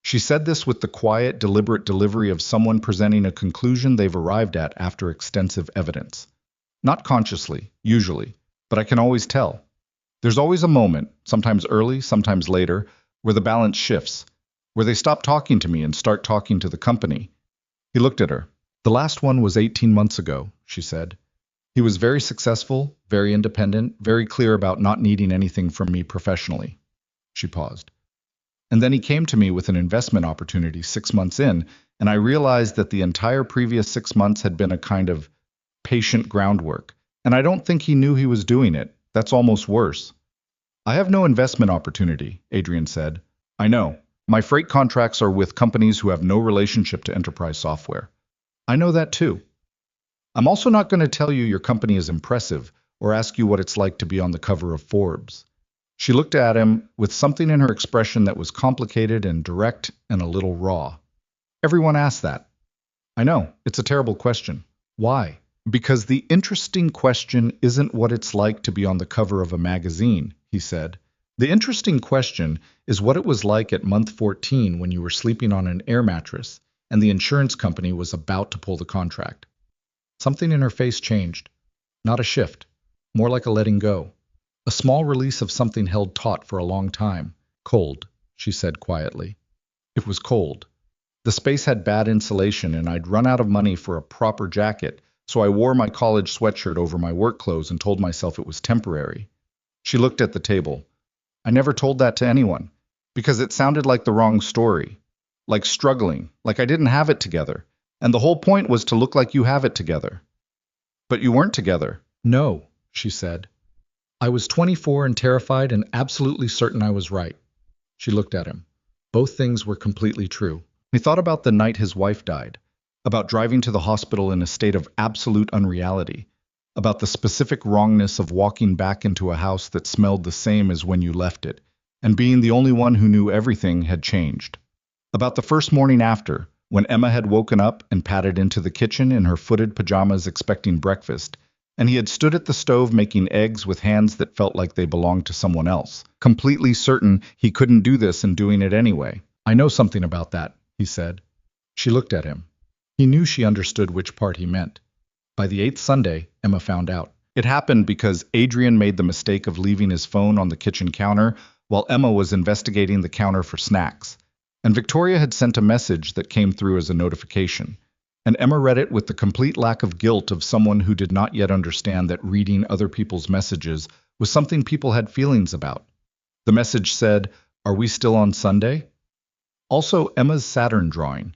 She said this with the quiet, deliberate delivery of someone presenting a conclusion they've arrived at after extensive evidence. Not consciously, usually, but I can always tell. There's always a moment, sometimes early, sometimes later, where the balance shifts, where they stop talking to me and start talking to the company. He looked at her. "The last one was 18 months ago," she said. "He was very successful, very independent, very clear about not needing anything from me professionally." She paused. "And then he came to me with an investment opportunity 6 months in, and I realized that the entire previous 6 months had been a kind of patient groundwork. And I don't think he knew he was doing it. That's almost worse." "I have no investment opportunity," Adrian said. "I know. My freight contracts are with companies who have no relationship to enterprise software. I know that too. I'm also not going to tell you your company is impressive or ask you what it's like to be on the cover of Forbes." She looked at him with something in her expression that was complicated and direct and a little raw. "Everyone asks that." "I know. It's a terrible question." "Why?" "Because the interesting question isn't what it's like to be on the cover of a magazine," he said. "The interesting question is what it was like at month 14 when you were sleeping on an air mattress and the insurance company was about to pull the contract." Something in her face changed. Not a shift, more like a letting go. A small release of something held taut for a long time. "Cold," she said quietly. It was cold. The space had bad insulation and I'd run out of money for a proper jacket, so I wore my college sweatshirt over my work clothes and told myself it was temporary. She looked at the table. "I never told that to anyone, because it sounded like the wrong story. Like struggling, like I didn't have it together. And the whole point was to look like you have it together." "But you weren't together." "No," she said. "I was 24 and terrified and absolutely certain I was right." She looked at him. Both things were completely true. He thought about the night his wife died, about driving to the hospital in a state of absolute unreality, about the specific wrongness of walking back into a house that smelled the same as when you left it, and being the only one who knew everything had changed. About the first morning after, when Emma had woken up and padded into the kitchen in her footed pajamas expecting breakfast, and he had stood at the stove making eggs with hands that felt like they belonged to someone else, completely certain he couldn't do this and doing it anyway. "I know something about that," he said. She looked at him. He knew she understood which part he meant. By the 8th Sunday, Emma found out. It happened because Adrian made the mistake of leaving his phone on the kitchen counter while Emma was investigating the counter for snacks. And Victoria had sent a message that came through as a notification. And Emma read it with the complete lack of guilt of someone who did not yet understand that reading other people's messages was something people had feelings about. The message said, "Are we still on Sunday?" Also, Emma's Saturn drawing.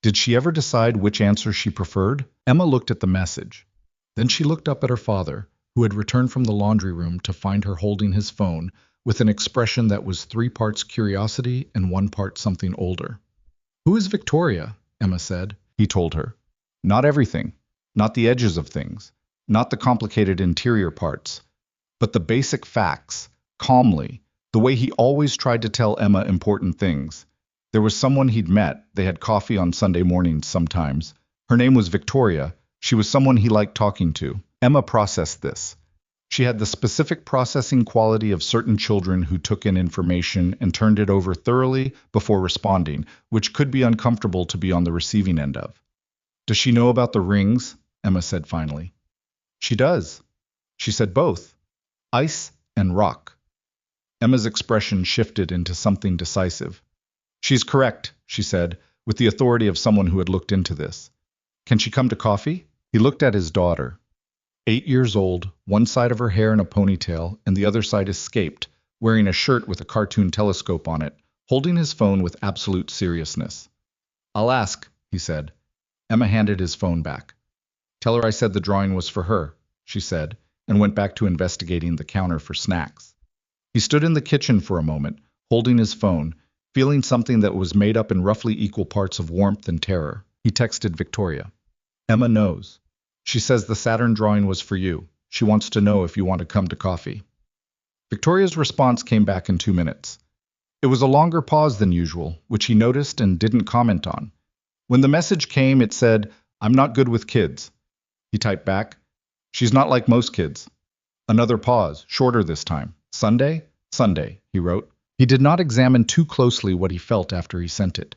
Did she ever decide which answer she preferred? Emma looked at the message. Then she looked up at her father, who had returned from the laundry room to find her holding his phone with an expression that was 3 parts curiosity and 1 part something older. "Who is Victoria?" Emma said. He told her. "Not everything, not the edges of things, not the complicated interior parts, but the basic facts, calmly, the way he always tried to tell Emma important things. There was someone he'd met, they had coffee on Sunday mornings sometimes. Her name was Victoria, she was someone he liked talking to." Emma processed this. She had the specific processing quality of certain children who took in information and turned it over thoroughly before responding, which could be uncomfortable to be on the receiving end of. "Does she know about the rings?" Emma said finally. She does. She said both. Ice and rock. Emma's expression shifted into something decisive. She's correct, she said, with the authority of someone who had looked into this. Can she come to coffee? He looked at his daughter. 8 years old, one side of her hair in a ponytail and the other side escaped, wearing a shirt with a cartoon telescope on it, holding his phone with absolute seriousness. I'll ask, he said. Emma handed his phone back. Tell her I said the drawing was for her, she said, and went back to investigating the counter for snacks. He stood in the kitchen for a moment, holding his phone, feeling something that was made up in roughly equal parts of warmth and terror. He texted Victoria. Emma knows. She says the Saturn drawing was for you. She wants to know if you want to come to coffee. Victoria's response came back in 2 minutes. It was a longer pause than usual, which he noticed and didn't comment on. When the message came, it said, I'm not good with kids. He typed back, she's not like most kids. Another pause, shorter this time. Sunday? Sunday, he wrote. He did not examine too closely what he felt after he sent it.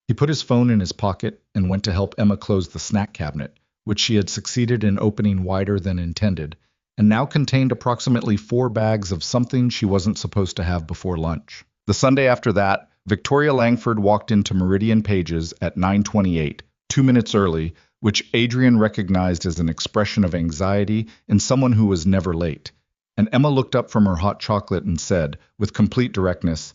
He put his phone in his pocket and went to help Emma close the snack cabinet, which she had succeeded in opening wider than intended, and now contained approximately 4 bags of something she wasn't supposed to have before lunch. The Sunday after that, Victoria Langford walked into Meridian Pages at 9:28, 2 minutes early, which Adrian recognized as an expression of anxiety in someone who was never late. And Emma looked up from her hot chocolate and said, with complete directness,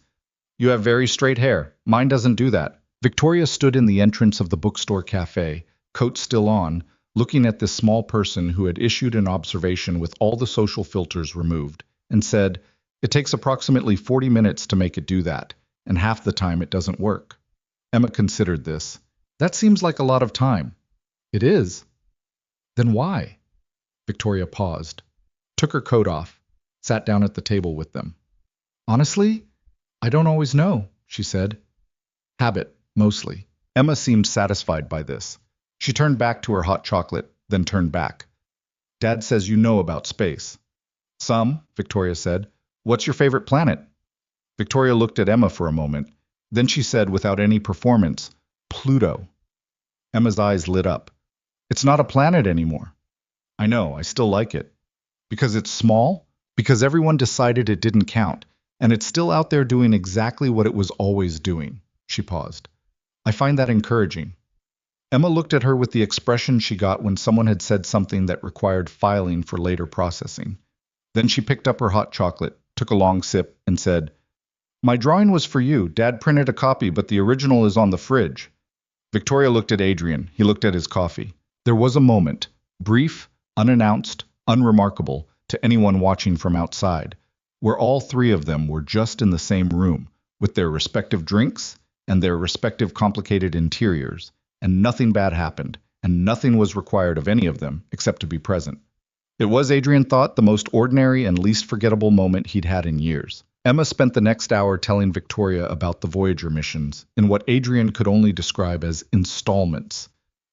You have very straight hair. Mine doesn't do that. Victoria stood in the entrance of the bookstore cafe, coat still on, looking at this small person who had issued an observation with all the social filters removed, and said, It takes approximately 40 minutes to make it do that, and half the time it doesn't work. Emma considered this. That seems like a lot of time. It is. Then why? Victoria paused, took her coat off, sat down at the table with them. Honestly, I don't always know, she said. Habit, mostly. Emma seemed satisfied by this. She turned back to her hot chocolate, then turned back. Dad says you know about space. Some, Victoria said. What's your favorite planet? Victoria looked at Emma for a moment. Then she said without any performance, Pluto. Emma's eyes lit up. It's not a planet anymore. I know, I still like it. Because it's small? Because everyone decided it didn't count, and it's still out there doing exactly what it was always doing. She paused. I find that encouraging. Emma looked at her with the expression she got when someone had said something that required filing for later processing. Then she picked up her hot chocolate, took a long sip, and said, My drawing was for you. Dad printed a copy, but the original is on the fridge. Victoria looked at Adrian. He looked at his coffee. There was a moment, brief, unannounced, unremarkable to anyone watching from outside, where all 3 of them were just in the same room, with their respective drinks and their respective complicated interiors, and nothing bad happened, and nothing was required of any of them except to be present. It was, Adrian thought, the most ordinary and least forgettable moment he'd had in years. Emma spent the next hour telling Victoria about the Voyager missions in what Adrian could only describe as installments,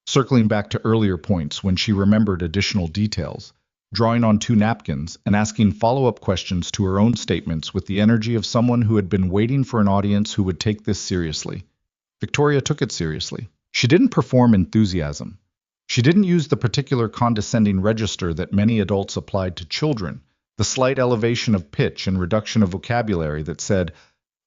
circling back to earlier points when she remembered additional details, drawing on 2 napkins and asking follow-up questions to her own statements with the energy of someone who had been waiting for an audience who would take this seriously. Victoria took it seriously. She didn't perform enthusiasm. She didn't use the particular condescending register that many adults applied to children, the slight elevation of pitch and reduction of vocabulary that said,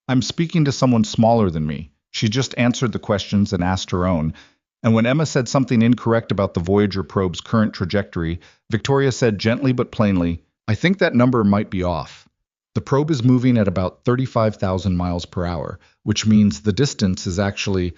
I'm speaking to someone smaller than me. She just answered the questions and asked her own, and when Emma said something incorrect about the Voyager probe's current trajectory, Victoria said gently but plainly, I think that number might be off. The probe is moving at about 35,000 miles per hour, which means the distance is actually...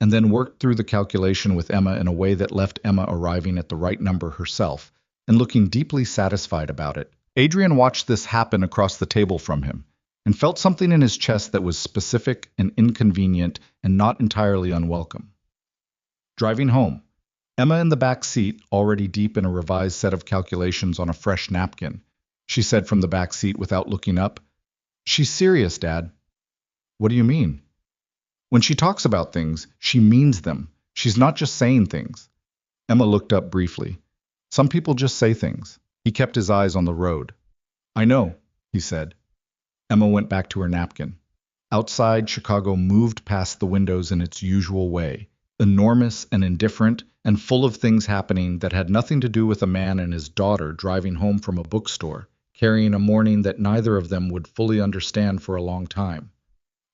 and then worked through the calculation with Emma in a way that left Emma arriving at the right number herself, and looking deeply satisfied about it. Adrian watched this happen across the table from him, and felt something in his chest that was specific and inconvenient and not entirely unwelcome. Driving home, Emma in the back seat, already deep in a revised set of calculations on a fresh napkin, she said from the back seat without looking up, She's serious, Dad. What do you mean? When she talks about things, she means them. She's not just saying things. Emma looked up briefly. Some people just say things. He kept his eyes on the road. I know, he said. Emma went back to her napkin. Outside, Chicago moved past the windows in its usual way, enormous and indifferent, and full of things happening that had nothing to do with a man and his daughter driving home from a bookstore, carrying a morning that neither of them would fully understand for a long time.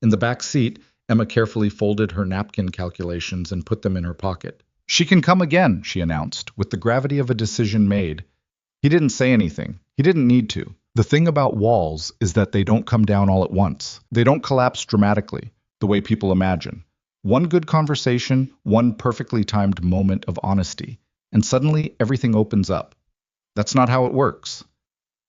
In the back seat, Emma carefully folded her napkin calculations and put them in her pocket. "She can come again," she announced, with the gravity of a decision made. He didn't say anything. He didn't need to. The thing about walls is that they don't come down all at once. They don't collapse dramatically, the way people imagine. One good conversation, one perfectly timed moment of honesty, and suddenly everything opens up. That's not how it works.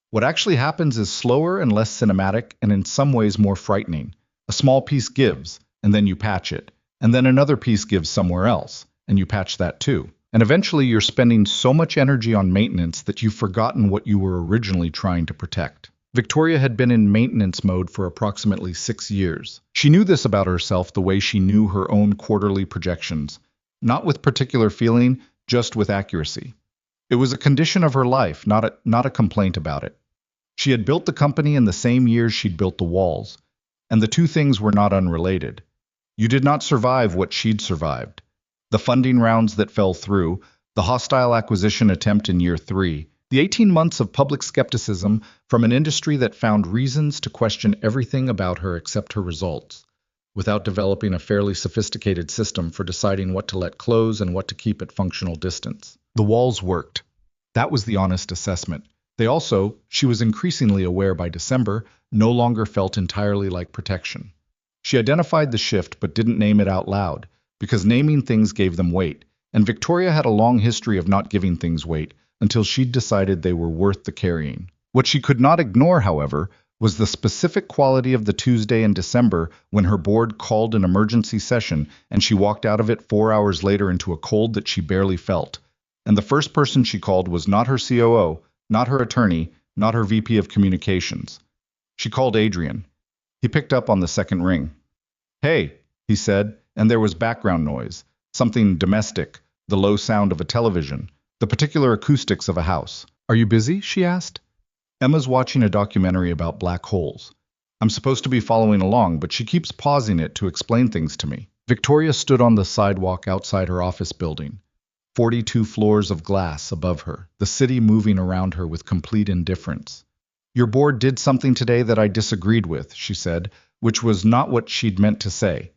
What actually happens is slower and less cinematic, and in some ways more frightening. A small piece gives, and then you patch it. And then another piece gives somewhere else, and you patch that too. And eventually you're spending so much energy on maintenance that you've forgotten what you were originally trying to protect. Victoria had been in maintenance mode for approximately 6 years. She knew this about herself the way she knew her own quarterly projections, not with particular feeling, just with accuracy. It was a condition of her life, not a complaint about it. She had built the company in the same years she'd built the walls, and the two things were not unrelated. You did not survive what she'd survived. The funding rounds that fell through, the hostile acquisition attempt in year 3, the 18 months of public skepticism from an industry that found reasons to question everything about her except her results, without developing a fairly sophisticated system for deciding what to let close and what to keep at functional distance. The walls worked. That was the honest assessment. They also, she was increasingly aware by December, no longer felt entirely like protection. She identified the shift but didn't name it out loud, because naming things gave them weight, and Victoria had a long history of not giving things weight until she'd decided they were worth the carrying. What she could not ignore, however, was the specific quality of the Tuesday in December when her board called an emergency session and she walked out of it 4 hours later into a cold that she barely felt. And the first person she called was not her COO, not her attorney, not her VP of communications. She called Adrian. He picked up on the second ring. "Hey," he said, and there was background noise, something domestic, the low sound of a television, the particular acoustics of a house. "Are you busy?" she asked. "Emma's watching a documentary about black holes. I'm supposed to be following along, but she keeps pausing it to explain things to me." Victoria stood on the sidewalk outside her office building, 42 floors of glass above her, the city moving around her with complete indifference. "Your board did something today that I disagreed with," she said, which was not what she'd meant to say.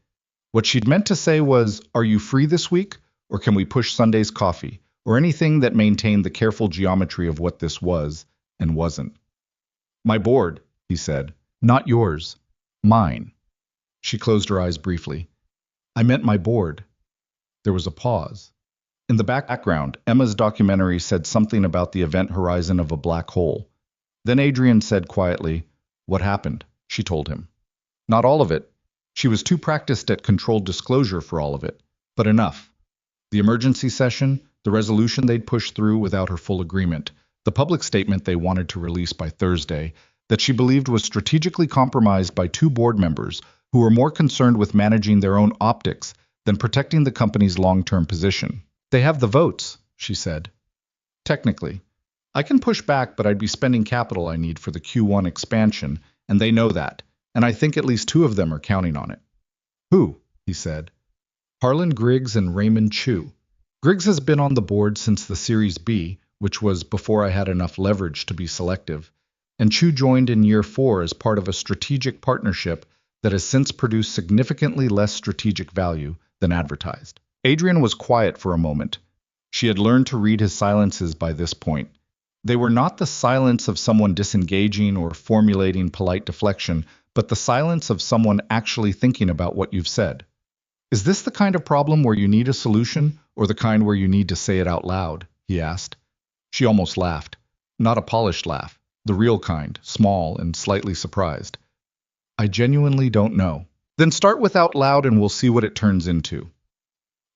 What she'd meant to say was, "Are you free this week? Or can we push Sunday's coffee?" Or anything that maintained the careful geometry of what this was and wasn't. "My board," he said. "Not yours. Mine." She closed her eyes briefly. "I meant my board." There was a pause. In the background, Emma's documentary said something about the event horizon of a black hole. Then Adrian said quietly, "What happened?" She told him. Not all of it. She was too practiced at controlled disclosure for all of it, but enough. The emergency session, the resolution they'd pushed through without her full agreement, the public statement they wanted to release by Thursday, that she believed was strategically compromised by 2 board members who were more concerned with managing their own optics than protecting the company's long-term position. "They have the votes," she said. "Technically. I can push back, but I'd be spending capital I need for the Q1 expansion, and they know that, and I think at least 2 of them are counting on it." "Who?" he said. "Harlan Griggs and Raymond Chu. Griggs has been on the board since the Series B, which was before I had enough leverage to be selective, and Chu joined in year 4 as part of a strategic partnership that has since produced significantly less strategic value than advertised." Adrian was quiet for a moment. She had learned to read his silences by this point. They were not the silence of someone disengaging or formulating polite deflection, but the silence of someone actually thinking about what you've said. "Is this the kind of problem where you need a solution, or the kind where you need to say it out loud?" he asked. She almost laughed. Not a polished laugh, the real kind, small and slightly surprised. "I genuinely don't know." "Then start with out loud and we'll see what it turns into."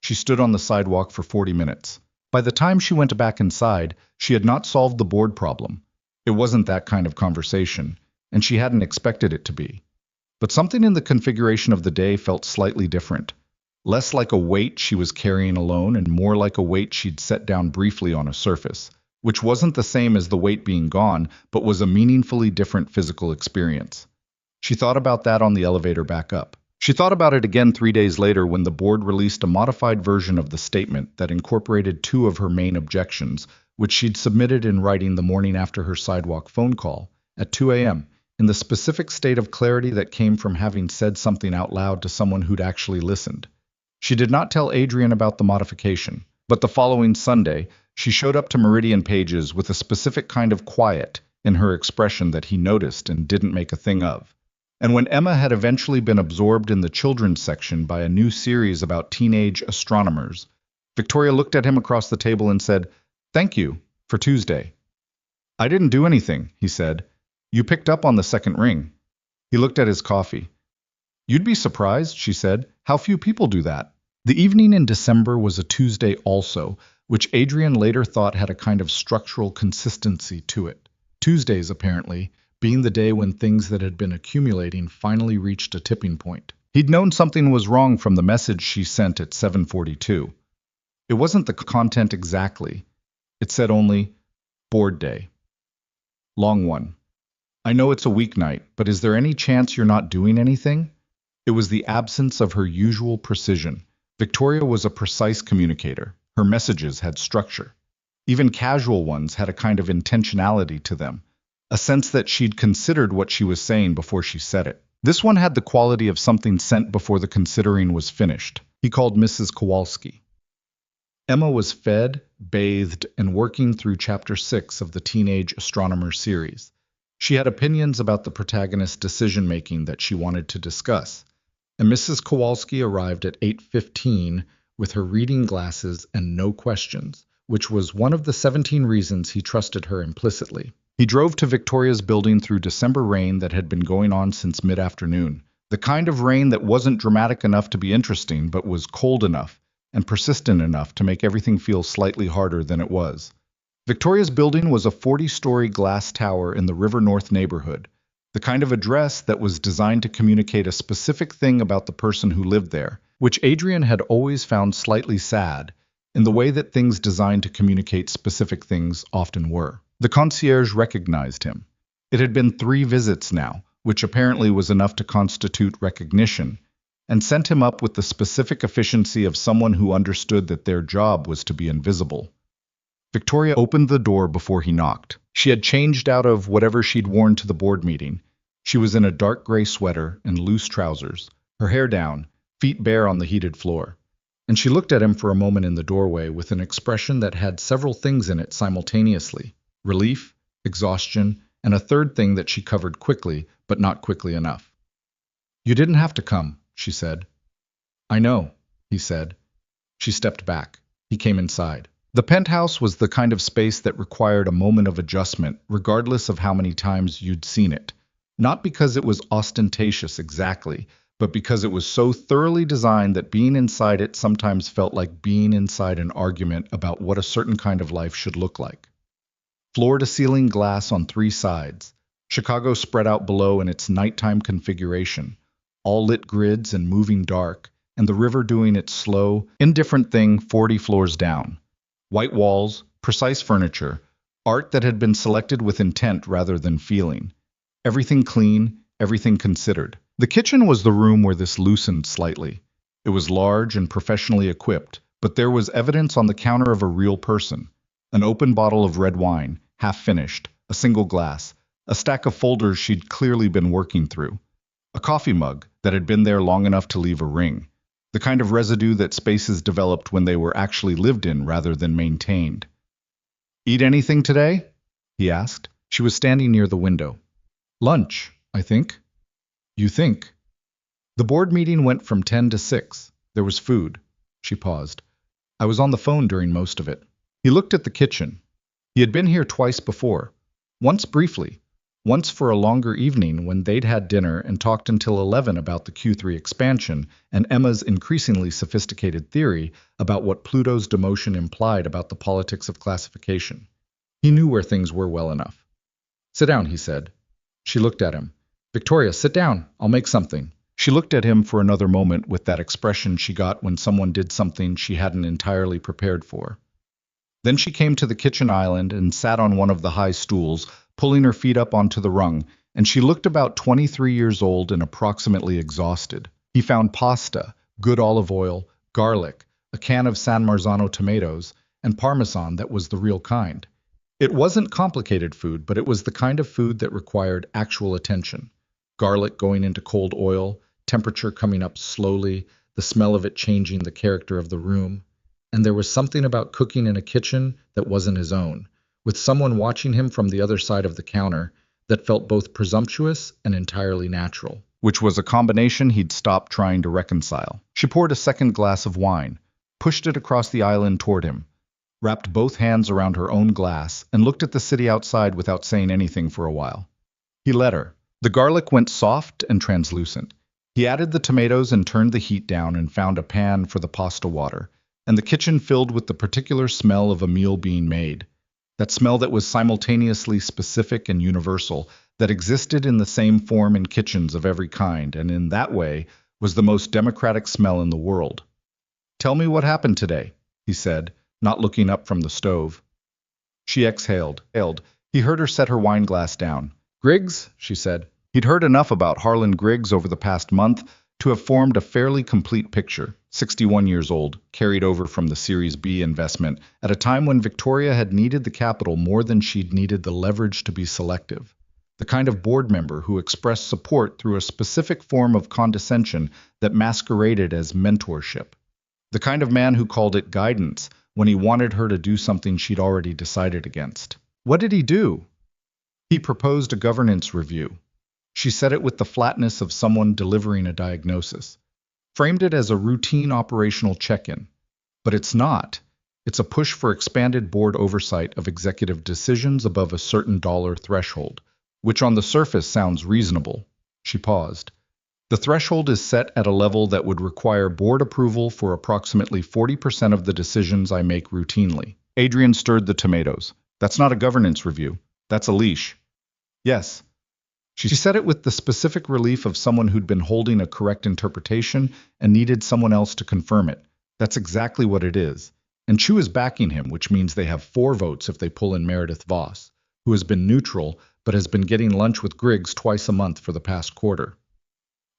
She stood on the sidewalk for 40 minutes. By the time she went back inside, she had not solved the board problem. It wasn't that kind of conversation, and she hadn't expected it to be. But something in the configuration of the day felt slightly different. Less like a weight she was carrying alone and more like a weight she'd set down briefly on a surface, which wasn't the same as the weight being gone, but was a meaningfully different physical experience. She thought about that on the elevator back up. She thought about it again 3 days later when the board released a modified version of the statement that incorporated two of her main objections, which she'd submitted in writing the morning after her sidewalk phone call, at 2 a.m., in the specific state of clarity that came from having said something out loud to someone who'd actually listened. She did not tell Adrian about the modification, but the following Sunday, she showed up to Meridian Pages with a specific kind of quiet in her expression that he noticed and didn't make a thing of. And when Emma had eventually been absorbed in the children's section by a new series about teenage astronomers, Victoria looked at him across the table and said, "Thank you, for Tuesday." "I didn't do anything," he said. "You picked up on the second ring." He looked at his coffee. "You'd be surprised," she said, "how few people do that." The evening in December was a Tuesday also, which Adrian later thought had a kind of structural consistency to it. Tuesdays, apparently, being the day when things that had been accumulating finally reached a tipping point. He'd known something was wrong from the message she sent at 7:42. It wasn't the content exactly. It said only, "Board day. Long one. I know it's a weeknight, but is there any chance you're not doing anything?" It was the absence of her usual precision. Victoria was a precise communicator. Her messages had structure. Even casual ones had a kind of intentionality to them, a sense that she'd considered what she was saying before she said it. This one had the quality of something sent before the considering was finished. He called Mrs. Kowalski. Emma was fed, bathed, and working through Chapter 6 of the Teenage Astronomer series. She had opinions about the protagonist's decision-making that she wanted to discuss, and Mrs. Kowalski arrived at 8:15 with her reading glasses and no questions, which was one of the 17 reasons he trusted her implicitly. He drove to Victoria's building through December rain that had been going on since mid-afternoon, the kind of rain that wasn't dramatic enough to be interesting but was cold enough and persistent enough to make everything feel slightly harder than it was. Victoria's building was a 40-story glass tower in the River North neighborhood, the kind of address that was designed to communicate a specific thing about the person who lived there, which Adrian had always found slightly sad, in the way that things designed to communicate specific things often were. The concierge recognized him. It had been 3 visits now, which apparently was enough to constitute recognition, and sent him up with the specific efficiency of someone who understood that their job was to be invisible. Victoria opened the door before he knocked. She had changed out of whatever she'd worn to the board meeting. She was in a dark gray sweater and loose trousers, her hair down, feet bare on the heated floor. And she looked at him for a moment in the doorway with an expression that had several things in it simultaneously: relief, exhaustion, and a third thing that she covered quickly, but not quickly enough. "You didn't have to come," she said. "I know," he said. She stepped back. He came inside. The penthouse was the kind of space that required a moment of adjustment, regardless of how many times you'd seen it. Not because it was ostentatious exactly, but because it was so thoroughly designed that being inside it sometimes felt like being inside an argument about what a certain kind of life should look like. Floor-to-ceiling glass on 3 sides, Chicago spread out below in its nighttime configuration, all lit grids and moving dark, and the river doing its slow, indifferent thing 40 floors down. White walls, precise furniture, art that had been selected with intent rather than feeling. Everything clean, everything considered. The kitchen was the room where this loosened slightly. It was large and professionally equipped, but there was evidence on the counter of a real person. An open bottle of red wine, half-finished, a single glass, a stack of folders she'd clearly been working through. A coffee mug that had been there long enough to leave a ring. The kind of residue that spaces developed when they were actually lived in rather than maintained. "Eat anything today?" he asked. She was standing near the window. "Lunch, I think." "You think?" "The board meeting went from 10 to 6. There was food." She paused. "I was on the phone during most of it." He looked at the kitchen. He had been here twice before. Once briefly. Once for a longer evening when they'd had dinner and talked until 11 about the Q3 expansion and Emma's increasingly sophisticated theory about what Pluto's demotion implied about the politics of classification. He knew where things were well enough. "Sit down," he said. She looked at him. "Victoria, sit down. I'll make something." She looked at him for another moment with that expression she got when someone did something she hadn't entirely prepared for. Then she came to the kitchen island and sat on one of the high stools, pulling her feet up onto the rung, and she looked about 23 years old and approximately exhausted. He found pasta, good olive oil, garlic, a can of San Marzano tomatoes, and Parmesan that was the real kind. It wasn't complicated food, but it was the kind of food that required actual attention. Garlic going into cold oil, temperature coming up slowly, the smell of it changing the character of the room. And there was something about cooking in a kitchen that wasn't his own, with someone watching him from the other side of the counter, that felt both presumptuous and entirely natural. Which was a combination he'd stopped trying to reconcile. She poured a second glass of wine, pushed it across the island toward him, wrapped both hands around her own glass, and looked at the city outside without saying anything for a while. He let her. The garlic went soft and translucent. He added the tomatoes and turned the heat down and found a pan for the pasta water, and the kitchen filled with the particular smell of a meal being made. That smell that was simultaneously specific and universal, that existed in the same form in kitchens of every kind, and in that way was the most democratic smell in the world. "Tell me what happened today," he said, not looking up from the stove. She exhaled. He heard her set her wine glass down. "Griggs," she said. He'd heard enough about Harlan Griggs over the past month to have formed a fairly complete picture. 61 years old, carried over from the Series B investment, at a time when Victoria had needed the capital more than she'd needed the leverage to be selective. The kind of board member who expressed support through a specific form of condescension that masqueraded as mentorship. The kind of man who called it guidance when he wanted her to do something she'd already decided against. What did he do? He proposed a governance review. She said it with the flatness of someone delivering a diagnosis. Framed it as a routine operational check-in. But it's not. It's a push for expanded board oversight of executive decisions above a certain dollar threshold, which on the surface sounds reasonable. She paused. The threshold is set at a level that would require board approval for approximately 40% of the decisions I make routinely. Adrian stirred the tomatoes. That's not a governance review. That's a leash. Yes. She said it with the specific relief of someone who'd been holding a correct interpretation and needed someone else to confirm it. That's exactly what it is. And Chu is backing him, which means they have 4 votes if they pull in Meredith Voss, who has been neutral but has been getting lunch with Griggs twice a month for the past quarter.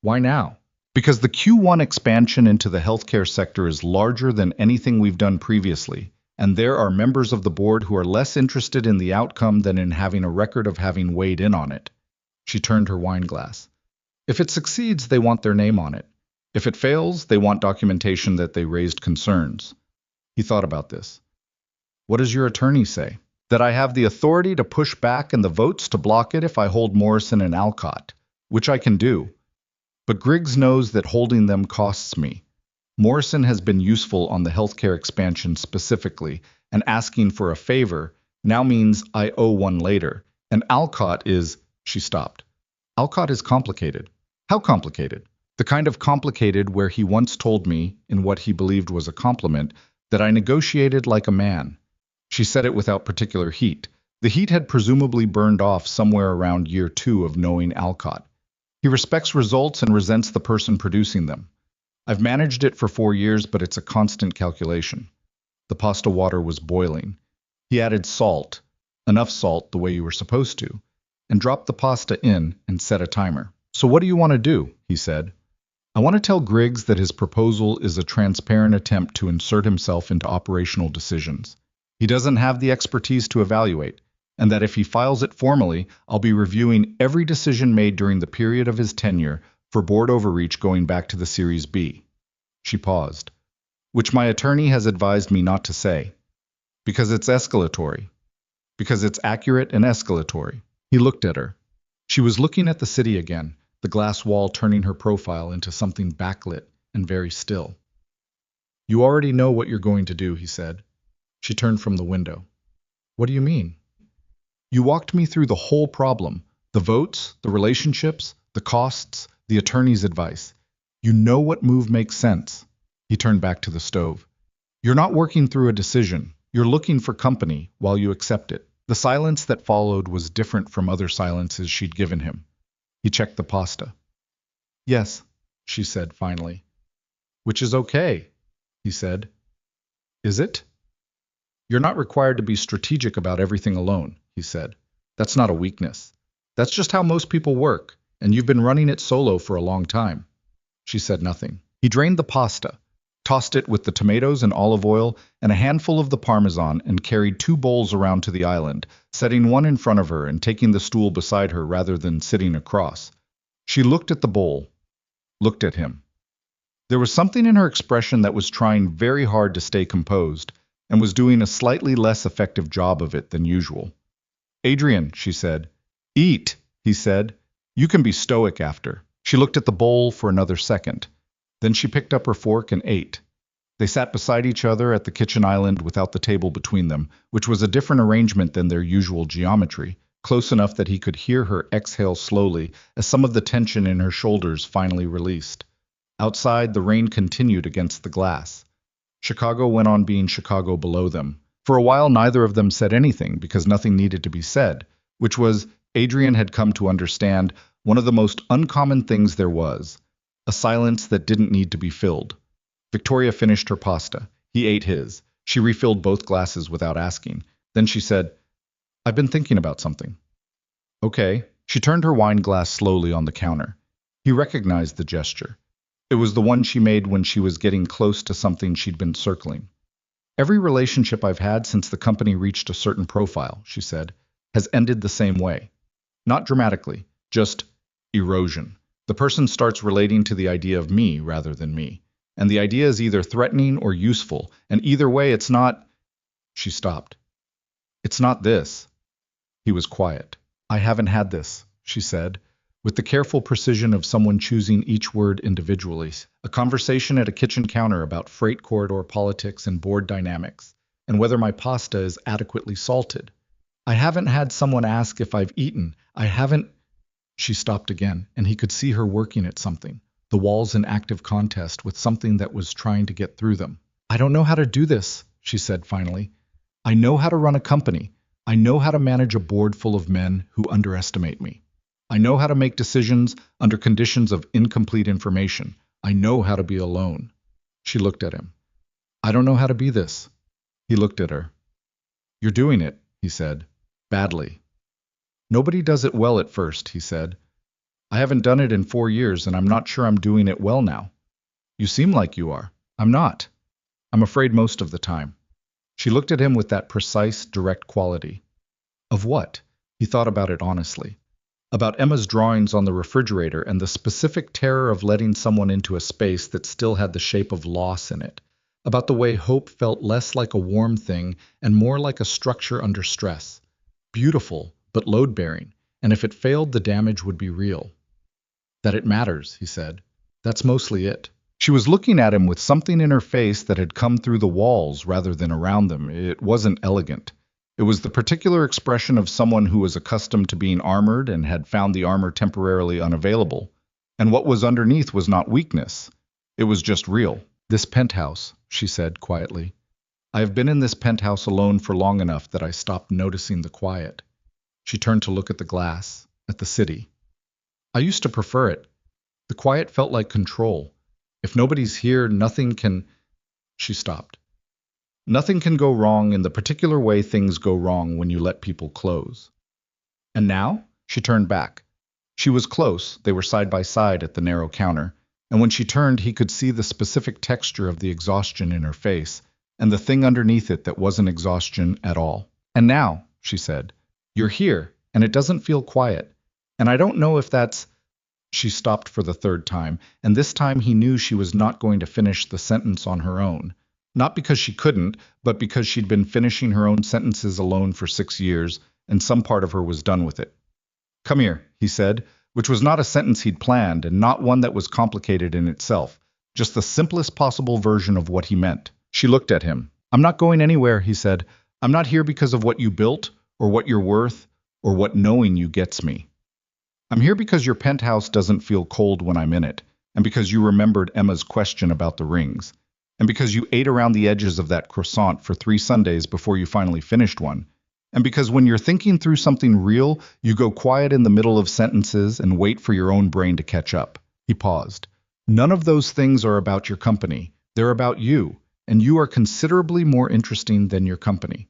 Why now? Because the Q1 expansion into the healthcare sector is larger than anything we've done previously, and there are members of the board who are less interested in the outcome than in having a record of having weighed in on it. She turned her wine glass. If it succeeds, they want their name on it. If it fails, they want documentation that they raised concerns. He thought about this. What does your attorney say? That I have the authority to push back and the votes to block it if I hold Morrison and Alcott, which I can do. But Griggs knows that holding them costs me. Morrison has been useful on the healthcare expansion specifically, and asking for a favor now means I owe one later. And Alcott is... She stopped. Alcott is complicated. How complicated? The kind of complicated where he once told me, in what he believed was a compliment, that I negotiated like a man. She said it without particular heat. The heat had presumably burned off somewhere around year 2 of knowing Alcott. He respects results and resents the person producing them. I've managed it for 4 years, but it's a constant calculation. The pasta water was boiling. He added salt, enough salt the way you were supposed to, and dropped the pasta in and set a timer. So what do you want to do? He said. I want to tell Griggs that his proposal is a transparent attempt to insert himself into operational decisions. He doesn't have the expertise to evaluate, and that if he files it formally, I'll be reviewing every decision made during the period of his tenure for board overreach going back to the Series B. She paused. Which my attorney has advised me not to say. Because it's escalatory. Because it's accurate and escalatory. He looked at her. She was looking at the city again, the glass wall turning her profile into something backlit and very still. You already know what you're going to do, he said. She turned from the window. What do you mean? You walked me through the whole problem, the votes, the relationships, the costs, the attorney's advice. You know what move makes sense. He turned back to the stove. You're not working through a decision. You're looking for company while you accept it. The silence that followed was different from other silences she'd given him. He checked the pasta. Yes, she said finally. Which is okay, he said. Is it? You're not required to be strategic about everything alone, he said. That's not a weakness. That's just how most people work, and you've been running it solo for a long time. She said nothing. He drained the pasta, tossed it with the tomatoes and olive oil and a handful of the parmesan, and carried 2 bowls around to the island, setting one in front of her and taking the stool beside her rather than sitting across. She looked at the bowl, looked at him. There was something in her expression that was trying very hard to stay composed, and was doing a slightly less effective job of it than usual. "Adrian," she said. "Eat," he said. "You can be stoic after." She looked at the bowl for another second. Then she picked up her fork and ate. They sat beside each other at the kitchen island without the table between them, which was a different arrangement than their usual geometry, close enough that he could hear her exhale slowly as some of the tension in her shoulders finally released. Outside, the rain continued against the glass. Chicago went on being Chicago below them. For a while, neither of them said anything because nothing needed to be said, which was, Adrian had come to understand, one of the most uncommon things there was, a silence that didn't need to be filled. Victoria finished her pasta. He ate his. She refilled both glasses without asking. Then she said, "I've been thinking about something." "Okay." She turned her wine glass slowly on the counter. He recognized the gesture. It was the one she made when she was getting close to something she'd been circling. "Every relationship I've had since the company reached a certain profile," she said, "has ended the same way. Not dramatically, just erosion. The person starts relating to the idea of me rather than me. And the idea is either threatening or useful, and either way it's not—" She stopped. "It's not this." He was quiet. "I haven't had this," she said, with the careful precision of someone choosing each word individually. A conversation at a kitchen counter about freight corridor politics and board dynamics, and whether my pasta is adequately salted. "I haven't had someone ask if I've eaten. I haven't—" She stopped again, and he could see her working at something, the walls in active contest with something that was trying to get through them. "I don't know how to do this," she said finally. "I know how to run a company. I know how to manage a board full of men who underestimate me. I know how to make decisions under conditions of incomplete information. I know how to be alone." She looked at him. "I don't know how to be this." He looked at her. "You're doing it," he said. "Badly." "Nobody does it well at first," he said. "I haven't done it in 4 years, and I'm not sure I'm doing it well now." "You seem like you are." "I'm not. I'm afraid most of the time." She looked at him with that precise, direct quality. Of what? He thought about it honestly. About Emma's drawings on the refrigerator and the specific terror of letting someone into a space that still had the shape of loss in it. About the way hope felt less like a warm thing and more like a structure under stress. Beautiful, but load-bearing, and if it failed, the damage would be real. "That it matters," he said. "That's mostly it." She was looking at him with something in her face that had come through the walls rather than around them. It wasn't elegant. It was the particular expression of someone who was accustomed to being armored and had found the armor temporarily unavailable. And what was underneath was not weakness. It was just real. "This penthouse," she said quietly. "I have been in this penthouse alone for long enough that I stopped noticing the quiet." She turned to look at the glass, at the city. "I used to prefer it. The quiet felt like control. If nobody's here, nothing can—" She stopped. "Nothing can go wrong in the particular way things go wrong when you let people close." "And now?" She turned back. She was close. They were side by side at the narrow counter, and when she turned, he could see the specific texture of the exhaustion in her face, and the thing underneath it that wasn't exhaustion at all. "And now," she said, "you're here, and it doesn't feel quiet. And I don't know if that's—" She stopped for the 3rd time, and this time he knew she was not going to finish the sentence on her own. Not because she couldn't, but because she'd been finishing her own sentences alone for 6 years, and some part of her was done with it. "Come here," he said, which was not a sentence he'd planned, and not one that was complicated in itself, just the simplest possible version of what he meant. She looked at him. "I'm not going anywhere," he said. "I'm not here because of what you built, or what you're worth, or what knowing you gets me. I'm here because your penthouse doesn't feel cold when I'm in it, and because you remembered Emma's question about the rings, and because you ate around the edges of that croissant for 3 Sundays before you finally finished one, and because when you're thinking through something real, you go quiet in the middle of sentences and wait for your own brain to catch up." He paused. "None of those things are about your company. They're about you, and you are considerably more interesting than your company."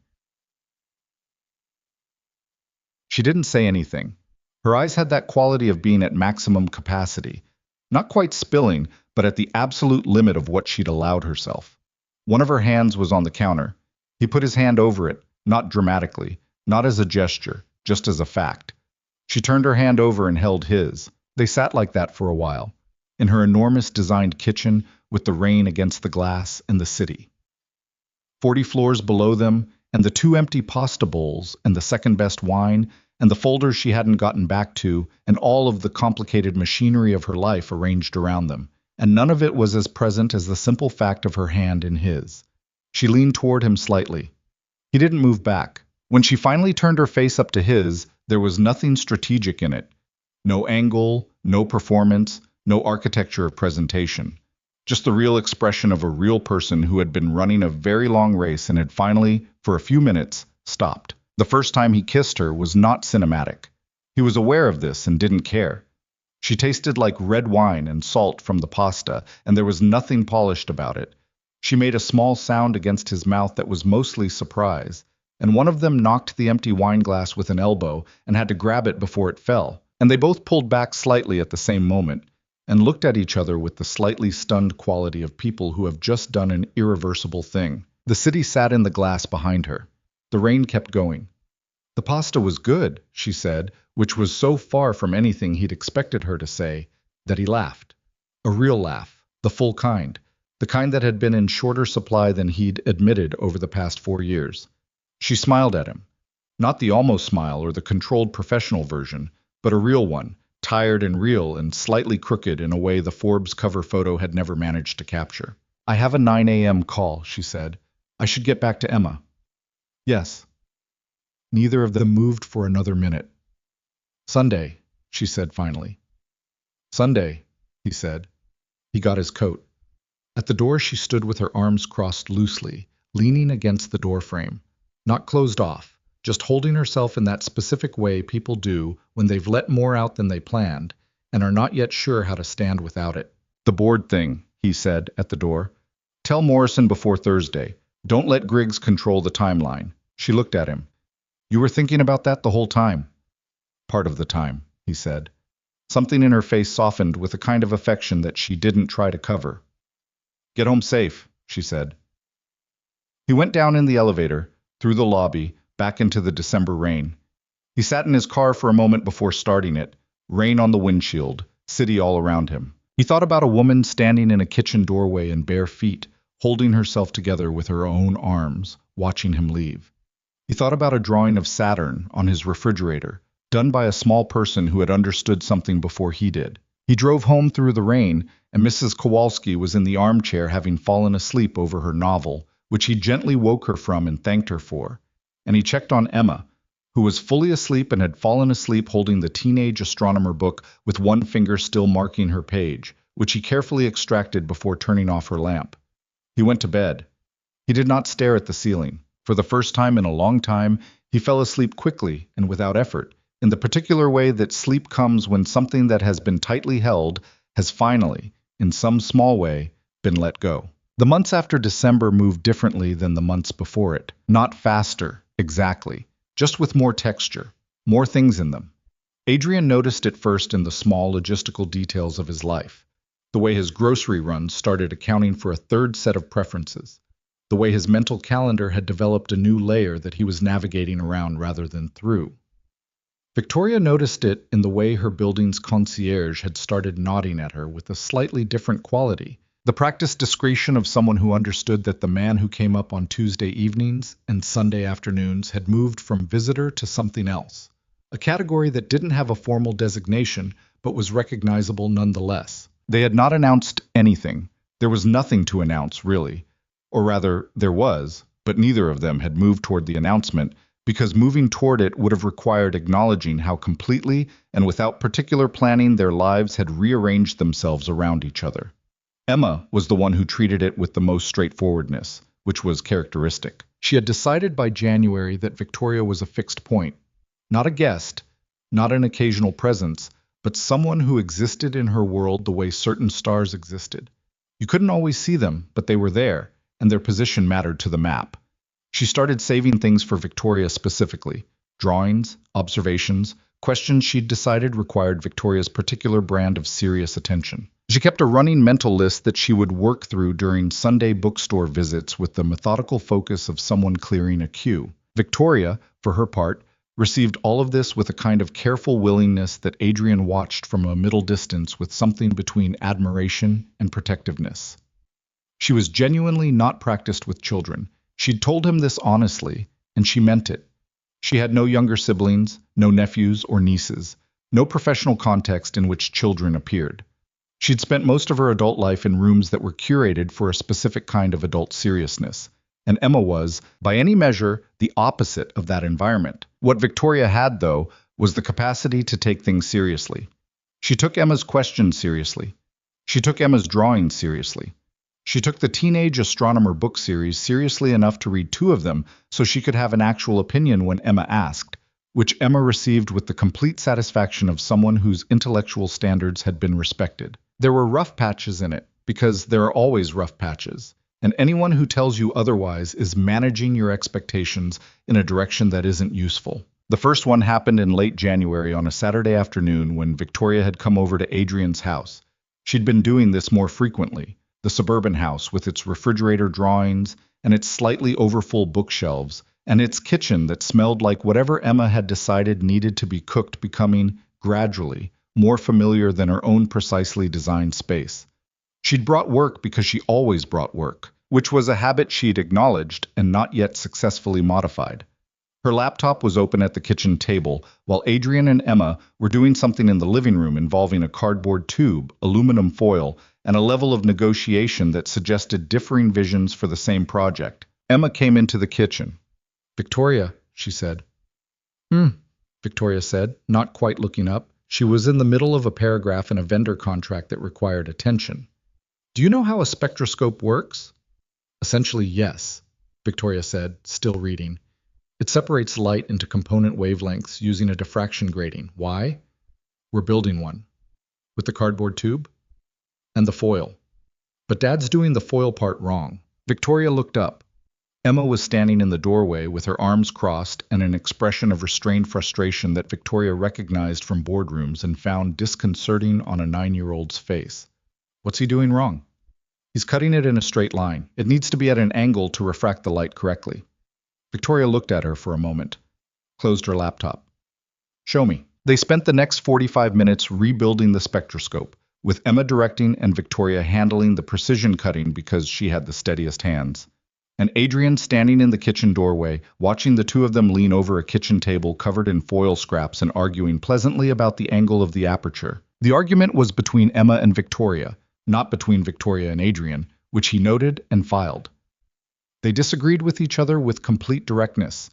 She didn't say anything. Her eyes had that quality of being at maximum capacity. Not quite spilling, but at the absolute limit of what she'd allowed herself. One of her hands was on the counter. He put his hand over it, not dramatically, not as a gesture, just as a fact. She turned her hand over and held his. They sat like that for a while, in her enormous designed kitchen with the rain against the glass and the city. 40 floors below them, and the 2 empty pasta bowls, and the second-best wine, and the folders she hadn't gotten back to, and all of the complicated machinery of her life arranged around them. And none of it was as present as the simple fact of her hand in his. She leaned toward him slightly. He didn't move back. When she finally turned her face up to his, there was nothing strategic in it. No angle, no performance, no architecture of presentation. Just the real expression of a real person who had been running a very long race and had finally, for a few minutes, stopped. The first time he kissed her was not cinematic. He was aware of this and didn't care. She tasted like red wine and salt from the pasta, and there was nothing polished about it. She made a small sound against his mouth that was mostly surprise, and one of them knocked the empty wine glass with an elbow and had to grab it before it fell, and they both pulled back slightly at the same moment, and looked at each other with the slightly stunned quality of people who have just done an irreversible thing. The city sat in the glass behind her. The rain kept going. The pasta was good, she said, which was so far from anything he'd expected her to say, that he laughed. A real laugh, the full kind, the kind that had been in shorter supply than he'd admitted over the past 4 years. She smiled at him. Not the almost smile or the controlled professional version, but a real one, tired and real and slightly crooked in a way the Forbes cover photo had never managed to capture. "I have a 9 a.m. call," she said. "I should get back to Emma." "Yes." Neither of them moved for another minute. "Sunday," she said finally. "Sunday," he said. He got his coat. At the door she stood with her arms crossed loosely, leaning against the doorframe, not closed off, just holding herself in that specific way people do when they've let more out than they planned and are not yet sure how to stand without it. "The board thing," he said at the door. "Tell Morrison before Thursday. Don't let Griggs control the timeline." She looked at him. "You were thinking about that the whole time?" "Part of the time," he said. Something in her face softened with a kind of affection that she didn't try to cover. "Get home safe," she said. He went down in the elevator, through the lobby, back into the December rain. He sat in his car for a moment before starting it, rain on the windshield, city all around him. He thought about a woman standing in a kitchen doorway in bare feet, holding herself together with her own arms, watching him leave. He thought about a drawing of Saturn on his refrigerator, done by a small person who had understood something before he did. He drove home through the rain, and Mrs. Kowalski was in the armchair having fallen asleep over her novel, which he gently woke her from and thanked her for. And he checked on Emma, who was fully asleep and had fallen asleep holding the teenage astronomer book with one finger still marking her page, which he carefully extracted before turning off her lamp. He went to bed. He did not stare at the ceiling. For the first time in a long time, he fell asleep quickly and without effort, in the particular way that sleep comes when something that has been tightly held has finally, in some small way, been let go. The months after December moved differently than the months before it. Not faster, exactly, just with more texture, more things in them. Adrian noticed it first in the small logistical details of his life. The way his grocery runs started accounting for a third set of preferences. The way his mental calendar had developed a new layer that he was navigating around rather than through. Victoria noticed it in the way her building's concierge had started nodding at her with a slightly different quality. The practiced discretion of someone who understood that the man who came up on Tuesday evenings and Sunday afternoons had moved from visitor to something else. A category that didn't have a formal designation, but was recognizable nonetheless. They had not announced anything. There was nothing to announce, really. Or rather, there was, but neither of them had moved toward the announcement, because moving toward it would have required acknowledging how completely and without particular planning their lives had rearranged themselves around each other. Emma was the one who treated it with the most straightforwardness, which was characteristic. She had decided by January that Victoria was a fixed point, not a guest, not an occasional presence, but someone who existed in her world the way certain stars existed. You couldn't always see them, but they were there, and their position mattered to the map. She started saving things for Victoria specifically, drawings, observations, questions she'd decided required Victoria's particular brand of serious attention. She kept a running mental list that she would work through during Sunday bookstore visits with the methodical focus of someone clearing a queue. Victoria, for her part, received all of this with a kind of careful willingness that Adrian watched from a middle distance with something between admiration and protectiveness. She was genuinely not practiced with children. She'd told him this honestly, and she meant it. She had no younger siblings, no nephews or nieces, no professional context in which children appeared. She'd spent most of her adult life in rooms that were curated for a specific kind of adult seriousness, and Emma was, by any measure, the opposite of that environment. What Victoria had, though, was the capacity to take things seriously. She took Emma's questions seriously. She took Emma's drawings seriously. She took the Teenage Astronomer book series seriously enough to read 2 of them so she could have an actual opinion when Emma asked, which Emma received with the complete satisfaction of someone whose intellectual standards had been respected. There were rough patches in it, because there are always rough patches, and anyone who tells you otherwise is managing your expectations in a direction that isn't useful. The first one happened in late January on a Saturday afternoon when Victoria had come over to Adrian's house. She'd been doing this more frequently. The suburban house with its refrigerator drawings and its slightly overfull bookshelves, and its kitchen that smelled like whatever Emma had decided needed to be cooked, becoming, gradually, more familiar than her own precisely designed space. She'd brought work because she always brought work, which was a habit she'd acknowledged and not yet successfully modified. Her laptop was open at the kitchen table, while Adrian and Emma were doing something in the living room involving a cardboard tube, aluminum foil, and a level of negotiation that suggested differing visions for the same project. Emma came into the kitchen. "Victoria," she said. Victoria said, not quite looking up. She was in the middle of a paragraph in a vendor contract that required attention. "Do you know how a spectroscope works?" "Essentially, yes," Victoria said, still reading. "It separates light into component wavelengths using a diffraction grating. Why?" "We're building one." "With the cardboard tube?" "And the foil." "But Dad's doing the foil part wrong." Victoria looked up. Emma was standing in the doorway with her arms crossed and an expression of restrained frustration that Victoria recognized from boardrooms and found disconcerting on a 9-year-old's face. "What's he doing wrong?" "He's cutting it in a straight line. It needs to be at an angle to refract the light correctly." Victoria looked at her for a moment, closed her laptop. "Show me." They spent the next 45 minutes rebuilding the spectroscope, with Emma directing and Victoria handling the precision cutting because she had the steadiest hands. And Adrian standing in the kitchen doorway, watching the 2 of them lean over a kitchen table covered in foil scraps and arguing pleasantly about the angle of the aperture. The argument was between Emma and Victoria, not between Victoria and Adrian, which he noted and filed. They disagreed with each other with complete directness.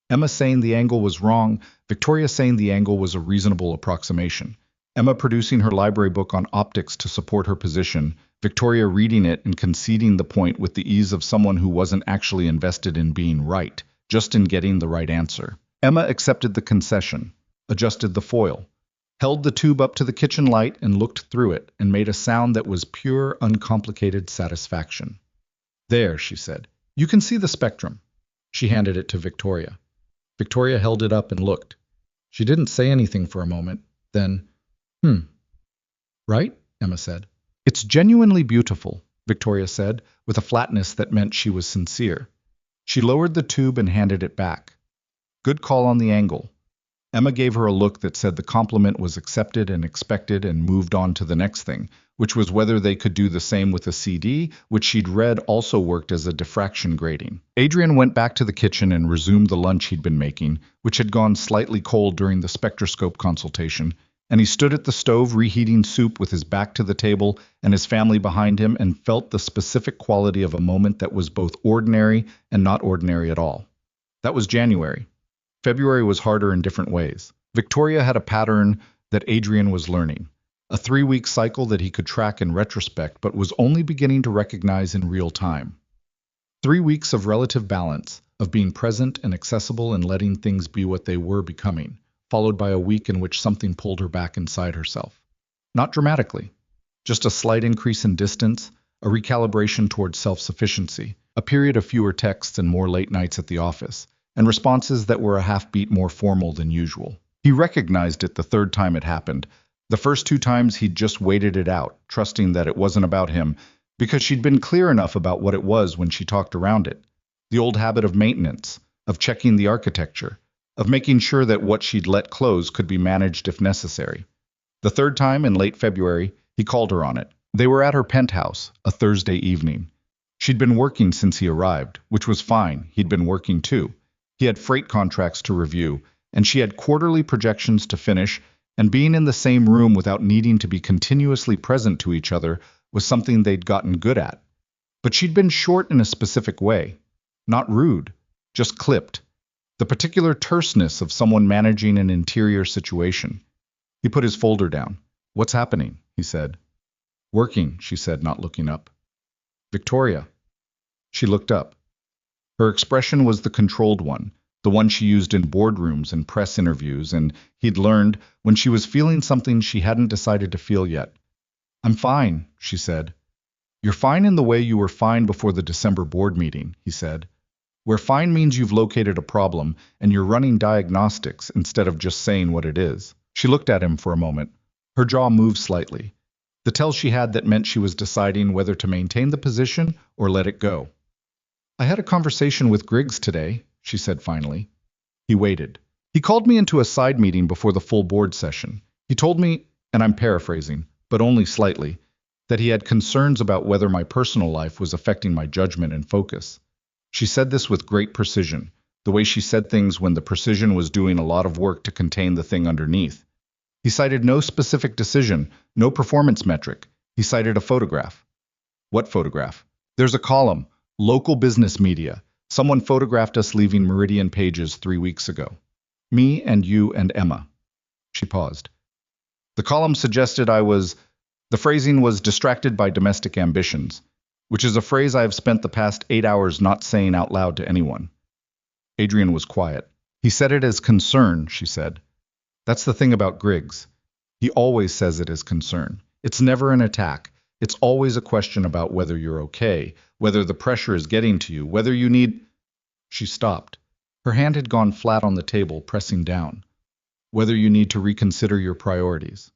Emma saying the angle was wrong, Victoria saying the angle was a reasonable approximation. Emma producing her library book on optics to support her position, Victoria reading it and conceding the point with the ease of someone who wasn't actually invested in being right, just in getting the right answer. Emma accepted the concession, adjusted the foil, held the tube up to the kitchen light and looked through it, and made a sound that was pure, uncomplicated satisfaction. "There," she said. "You can see the spectrum." She handed it to Victoria. Victoria held it up and looked. She didn't say anything for a moment. Then, "Right?" Emma said. "It's genuinely beautiful," Victoria said, with a flatness that meant she was sincere. She lowered the tube and handed it back. "Good call on the angle." Emma gave her a look that said the compliment was accepted and expected and moved on to the next thing, which was whether they could do the same with a CD, which she'd read also worked as a diffraction grating. Adrian went back to the kitchen and resumed the lunch he'd been making, which had gone slightly cold during the spectroscope consultation, and he stood at the stove reheating soup with his back to the table and his family behind him and felt the specific quality of a moment that was both ordinary and not ordinary at all. That was January. February was harder in different ways. Victoria had a pattern that Adrian was learning, a 3-week cycle that he could track in retrospect but was only beginning to recognize in real time. 3 weeks of relative balance, of being present and accessible and letting things be what they were becoming, followed by a week in which something pulled her back inside herself. Not dramatically, just a slight increase in distance, a recalibration towards self-sufficiency, a period of fewer texts and more late nights at the office, and responses that were a half-beat more formal than usual. He recognized it the 3rd time it happened, The first 2 times he'd just waited it out, trusting that it wasn't about him, because she'd been clear enough about what it was when she talked around it. The old habit of maintenance, of checking the architecture, of making sure that what she'd let close could be managed if necessary. The third time, in late February, he called her on it. They were at her penthouse, a Thursday evening. She'd been working since he arrived, which was fine. He'd been working too. He had freight contracts to review, and she had quarterly projections to finish, and being in the same room without needing to be continuously present to each other was something they'd gotten good at. But she'd been short in a specific way. Not rude, just clipped. The particular terseness of someone managing an interior situation. He put his folder down. "What's happening?" he said. "Working," she said, not looking up. "Victoria." She looked up. Her expression was the controlled one, the one she used in boardrooms and press interviews, and he'd learned when she was feeling something she hadn't decided to feel yet. "I'm fine," she said. "You're fine in the way you were fine before the December board meeting," he said. "Where fine means you've located a problem and you're running diagnostics instead of just saying what it is." She looked at him for a moment. Her jaw moved slightly. The tell she had that meant she was deciding whether to maintain the position or let it go. "I had a conversation with Griggs today," she said finally. He waited. "He called me into a side meeting before the full board session. He told me, and I'm paraphrasing, but only slightly, that he had concerns about whether my personal life was affecting my judgment and focus." She said this with great precision, the way she said things when the precision was doing a lot of work to contain the thing underneath. He cited no specific decision, no performance metric. He cited a photograph. "What photograph?" "There's a column, local business media. Someone photographed us leaving Meridian Pages 3 weeks ago. Me and you and Emma." She paused. "The column suggested the phrasing was distracted by domestic ambitions, which is a phrase I have spent the past 8 hours not saying out loud to anyone." Adrian was quiet. "He said it as concern," she said. "That's the thing about Griggs. He always says it as concern. It's never an attack. It's always a question about whether you're okay, whether the pressure is getting to you, whether you need—" She stopped. Her hand had gone flat on the table, pressing down. "Whether you need to reconsider your priorities."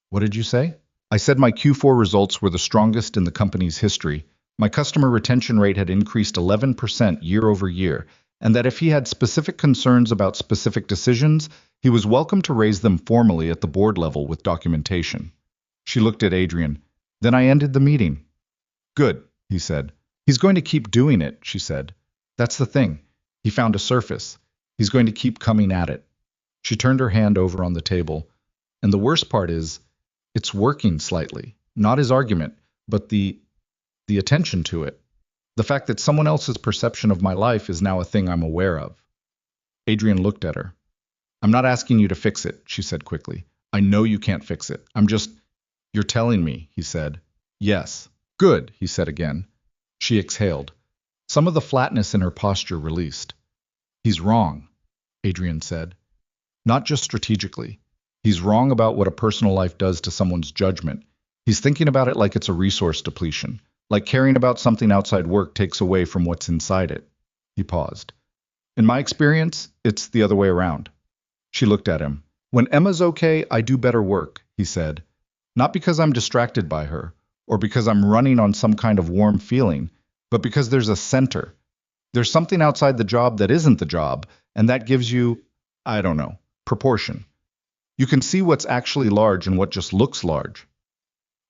"What did you say?" "I said my Q4 results were the strongest in the company's history. My customer retention rate had increased 11% year over year, and that if he had specific concerns about specific decisions, he was welcome to raise them formally at the board level with documentation." She looked at Adrian. "Then I ended the meeting." "Good," he said. "He's going to keep doing it," she said. "That's the thing. He found a surface. He's going to keep coming at it." She turned her hand over on the table. "And the worst part is, it's working slightly. Not his argument, but the attention to it. The fact that someone else's perception of my life is now a thing I'm aware of." Adrian looked at her. "I'm not asking you to fix it," she said quickly. "I know you can't fix it. You're telling me," he said. "Yes." "Good," he said again. She exhaled. Some of the flatness in her posture released. "He's wrong," Adrian said. "Not just strategically. He's wrong about what a personal life does to someone's judgment. He's thinking about it like it's a resource depletion, like caring about something outside work takes away from what's inside it." He paused. "In my experience, it's the other way around." She looked at him. "When Emma's okay, I do better work," he said. "Not because I'm distracted by her, or because I'm running on some kind of warm feeling, but because there's a center. There's something outside the job that isn't the job, and that gives you, I don't know, proportion. You can see what's actually large and what just looks large."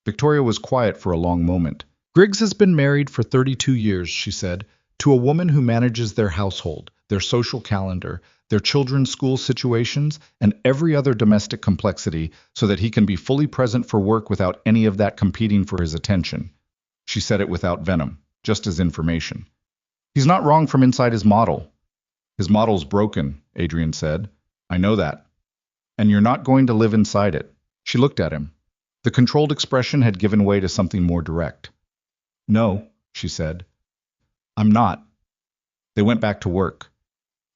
Victoria was quiet for a long moment. "Griggs has been married for 32 years, she said, to a woman who manages their household, their social calendar, their children's school situations, and every other domestic complexity so that he can be fully present for work without any of that competing for his attention." She said it without venom, just as information. "He's not wrong from inside his model." "His model's broken," Adrian said. "I know that. And you're not going to live inside it." She looked at him. The controlled expression had given way to something more direct. "No," she said. "I'm not." They went back to work.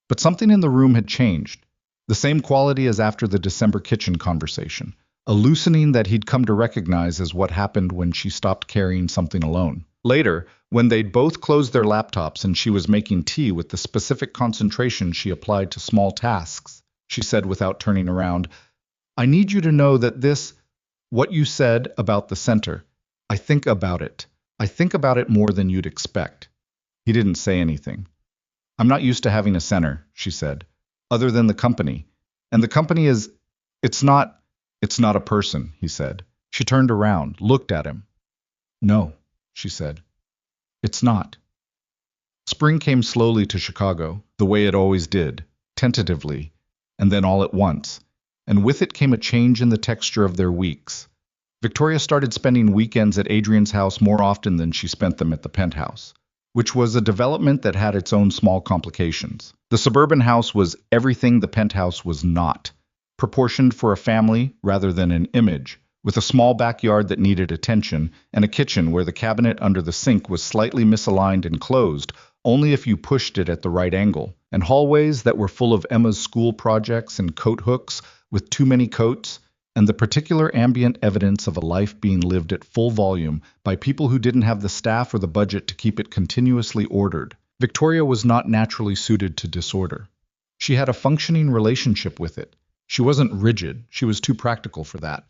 But something in the room had changed. The same quality as after the December kitchen conversation. A loosening that he'd come to recognize as what happened when she stopped carrying something alone. Later, when they'd both closed their laptops and she was making tea with the specific concentration she applied to small tasks, she said without turning around, "I need you to know that this, What you said about the center. I think about it. I think about it more than you'd expect. He didn't say anything. I'm not used to having a center, she said, other than the company. And the company is, it's not a person, he said. She turned around, looked at him. No, she said. It's not. Spring came slowly to Chicago, the way it always did, tentatively, and then all at once, and with it came a change in the texture of their weeks. Victoria started spending weekends at Adrian's house more often than she spent them at the penthouse, which was a development that had its own small complications. The suburban house was everything the penthouse was not, proportioned for a family rather than an image, with a small backyard that needed attention and a kitchen where the cabinet under the sink was slightly misaligned and closed only if you pushed it at the right angle, and hallways that were full of Emma's school projects and coat hooks with too many coats, and the particular ambient evidence of a life being lived at full volume by people who didn't have the staff or the budget to keep it continuously ordered. Victoria was not naturally suited to disorder. She had a functioning relationship with it. She wasn't rigid, she was too practical for that.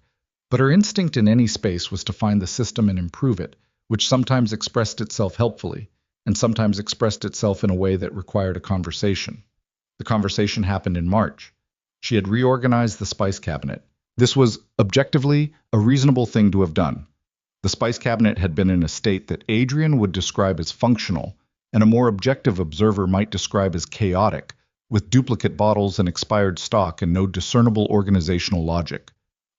But her instinct in any space was to find the system and improve it, which sometimes expressed itself helpfully, and sometimes expressed itself in a way that required a conversation. The conversation happened in March. She had reorganized the spice cabinet. This was, objectively, a reasonable thing to have done. The spice cabinet had been in a state that Adrian would describe as functional, and a more objective observer might describe as chaotic, with duplicate bottles and expired stock and no discernible organizational logic.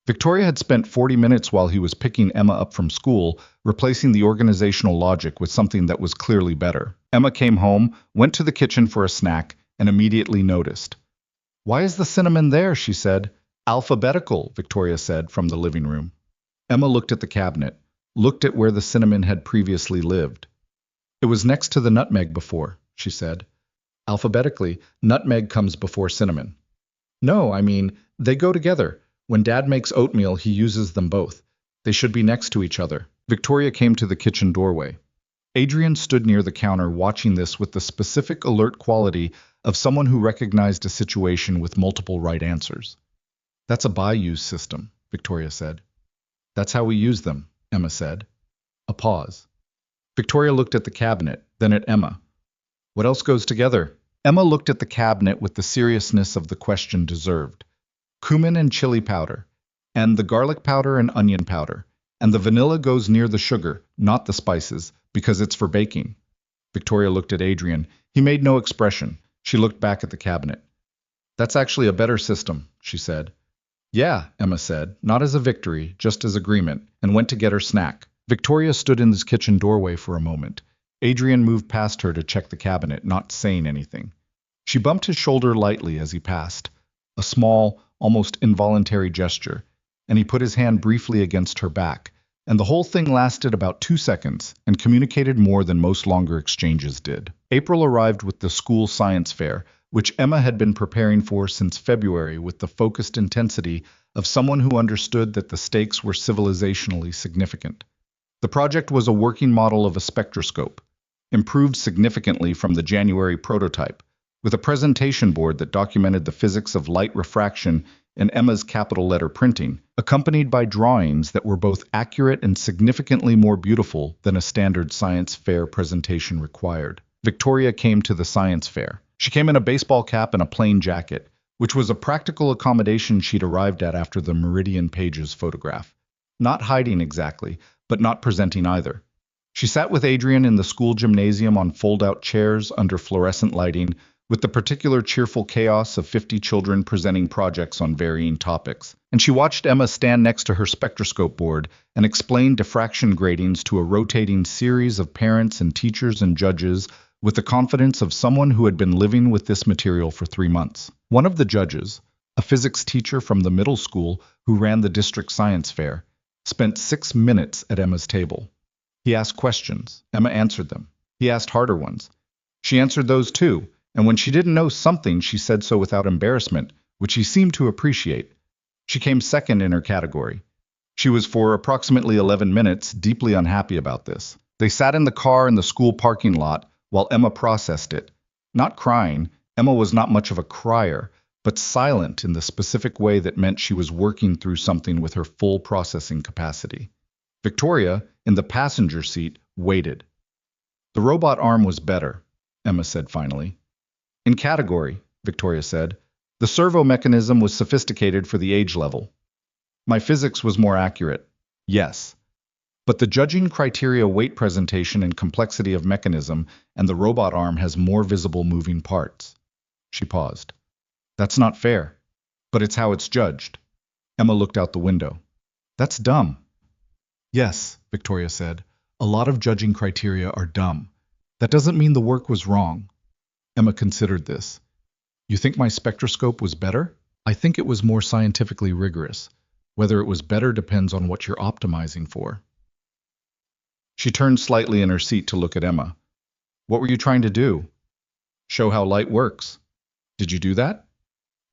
Victoria had spent 40 minutes while he was picking Emma up from school, replacing the organizational logic with something that was clearly better. Emma came home, went to the kitchen for a snack, and immediately noticed. "Why is the cinnamon there?" she said. "Alphabetical," Victoria said from the living room. Emma looked at the cabinet, looked at where the cinnamon had previously lived. "It was next to the nutmeg before," she said. "Alphabetically, nutmeg comes before cinnamon." "No, I mean, they go together. When Dad makes oatmeal, he uses them both. They should be next to each other." Victoria came to the kitchen doorway. Adrian stood near the counter watching this with the specific alert quality of someone who recognized a situation with multiple right answers. "That's a buy-use system," Victoria said. "That's how we use them," Emma said. A pause. Victoria looked at the cabinet, then at Emma. "What else goes together?" Emma looked at the cabinet with the seriousness of the question deserved. "Cumin and chili powder, and the garlic powder and onion powder, and the vanilla goes near the sugar, not the spices, because it's for baking." Victoria looked at Adrian. He made no expression. She looked back at the cabinet. "That's actually a better system," she said. "Yeah," Emma said, not as a victory, just as agreement, and went to get her snack. Victoria stood in the kitchen doorway for a moment. Adrian moved past her to check the cabinet, not saying anything. She bumped his shoulder lightly as he passed, a small, almost involuntary gesture, and he put his hand briefly against her back, and the whole thing lasted about 2 seconds and communicated more than most longer exchanges did. April arrived with the school science fair, which Emma had been preparing for since February with the focused intensity of someone who understood that the stakes were civilizationally significant. The project was a working model of a spectroscope, improved significantly from the January prototype, with a presentation board that documented the physics of light refraction and Emma's capital letter printing, accompanied by drawings that were both accurate and significantly more beautiful than a standard science fair presentation required. Victoria came to the science fair. She came in a baseball cap and a plain jacket, which was a practical accommodation she'd arrived at after the Meridian Pages photograph. Not hiding exactly, but not presenting either. She sat with Adrian in the school gymnasium on fold-out chairs under fluorescent lighting, with the particular cheerful chaos of 50 children presenting projects on varying topics. And she watched Emma stand next to her spectroscope board and explain diffraction gratings to a rotating series of parents and teachers and judges with the confidence of someone who had been living with this material for 3 months. One of the judges, a physics teacher from the middle school who ran the district science fair, spent 6 minutes at Emma's table. He asked questions. Emma answered them. He asked harder ones. She answered those too, and when she didn't know something, she said so without embarrassment, which he seemed to appreciate. She came second in her category. She was for approximately 11 minutes deeply unhappy about this. They sat in the car in the school parking lot while Emma processed it. Not crying, Emma was not much of a crier, but silent in the specific way that meant she was working through something with her full processing capacity. Victoria, in the passenger seat, waited. The robot arm was better, Emma said finally. In category, Victoria said. The servo mechanism was sophisticated for the age level. My physics was more accurate. Yes. But the judging criteria weight presentation and complexity of mechanism and the robot arm has more visible moving parts. She paused. That's not fair. But it's how it's judged. Emma looked out the window. That's dumb. Yes, Victoria said. A lot of judging criteria are dumb. That doesn't mean the work was wrong. Emma considered this. You think my spectroscope was better? I think it was more scientifically rigorous. Whether it was better depends on what you're optimizing for. She turned slightly in her seat to look at Emma. What were you trying to do? Show how light works. Did you do that?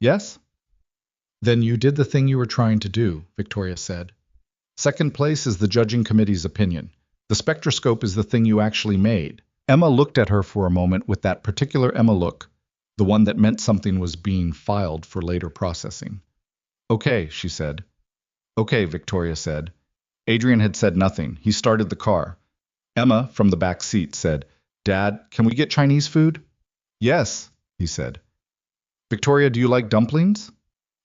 Yes? Then you did the thing you were trying to do, Victoria said. Second place is the judging committee's opinion. The spectroscope is the thing you actually made. Emma looked at her for a moment with that particular Emma look, the one that meant something was being filed for later processing. Okay, she said. Okay, Victoria said. Adrian had said nothing. He started the car. Emma, from the back seat, said, Dad, can we get Chinese food? Yes, he said. Victoria, do you like dumplings?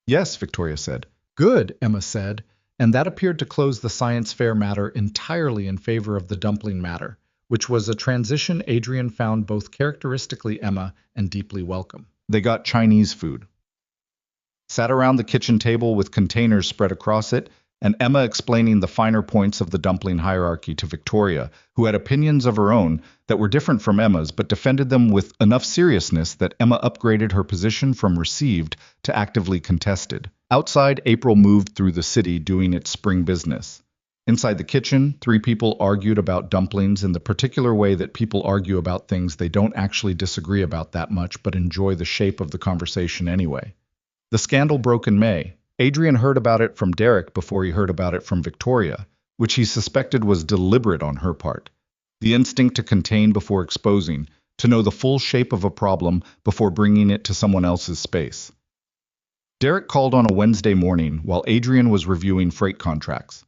Yes, Victoria said. Good, Emma said, and that appeared to close the science fair matter entirely in favor of the dumpling matter, which was a transition Adrian found both characteristically Emma and deeply welcome. They got Chinese food. Sat around the kitchen table with containers spread across it, and Emma explaining the finer points of the dumpling hierarchy to Victoria, who had opinions of her own that were different from Emma's but defended them with enough seriousness that Emma upgraded her position from received to actively contested. Outside, April moved through the city doing its spring business. Inside the kitchen, 3 people argued about dumplings in the particular way that people argue about things they don't actually disagree about that much but enjoy the shape of the conversation anyway. The scandal broke in May. Adrian heard about it from Derek before he heard about it from Victoria, which he suspected was deliberate on her part. The instinct to contain before exposing, to know the full shape of a problem before bringing it to someone else's space. Derek called on a Wednesday morning while Adrian was reviewing freight contracts.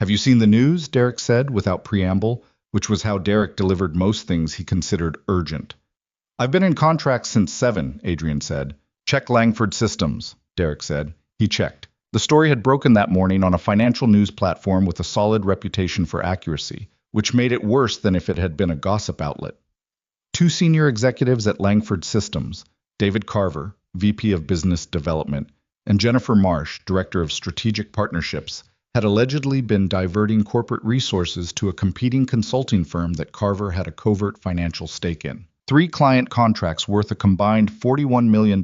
Have you seen the news? Derek said, without preamble, which was how Derek delivered most things he considered urgent. I've been in contracts since 7, Adrian said. Check Langford Systems, Derek said. He checked. The story had broken that morning on a financial news platform with a solid reputation for accuracy, which made it worse than if it had been a gossip outlet. 2 senior executives at Langford Systems, David Carver, VP of Business Development, and Jennifer Marsh, Director of Strategic Partnerships, had allegedly been diverting corporate resources to a competing consulting firm that Carver had a covert financial stake in. 3 client contracts worth a combined $41 million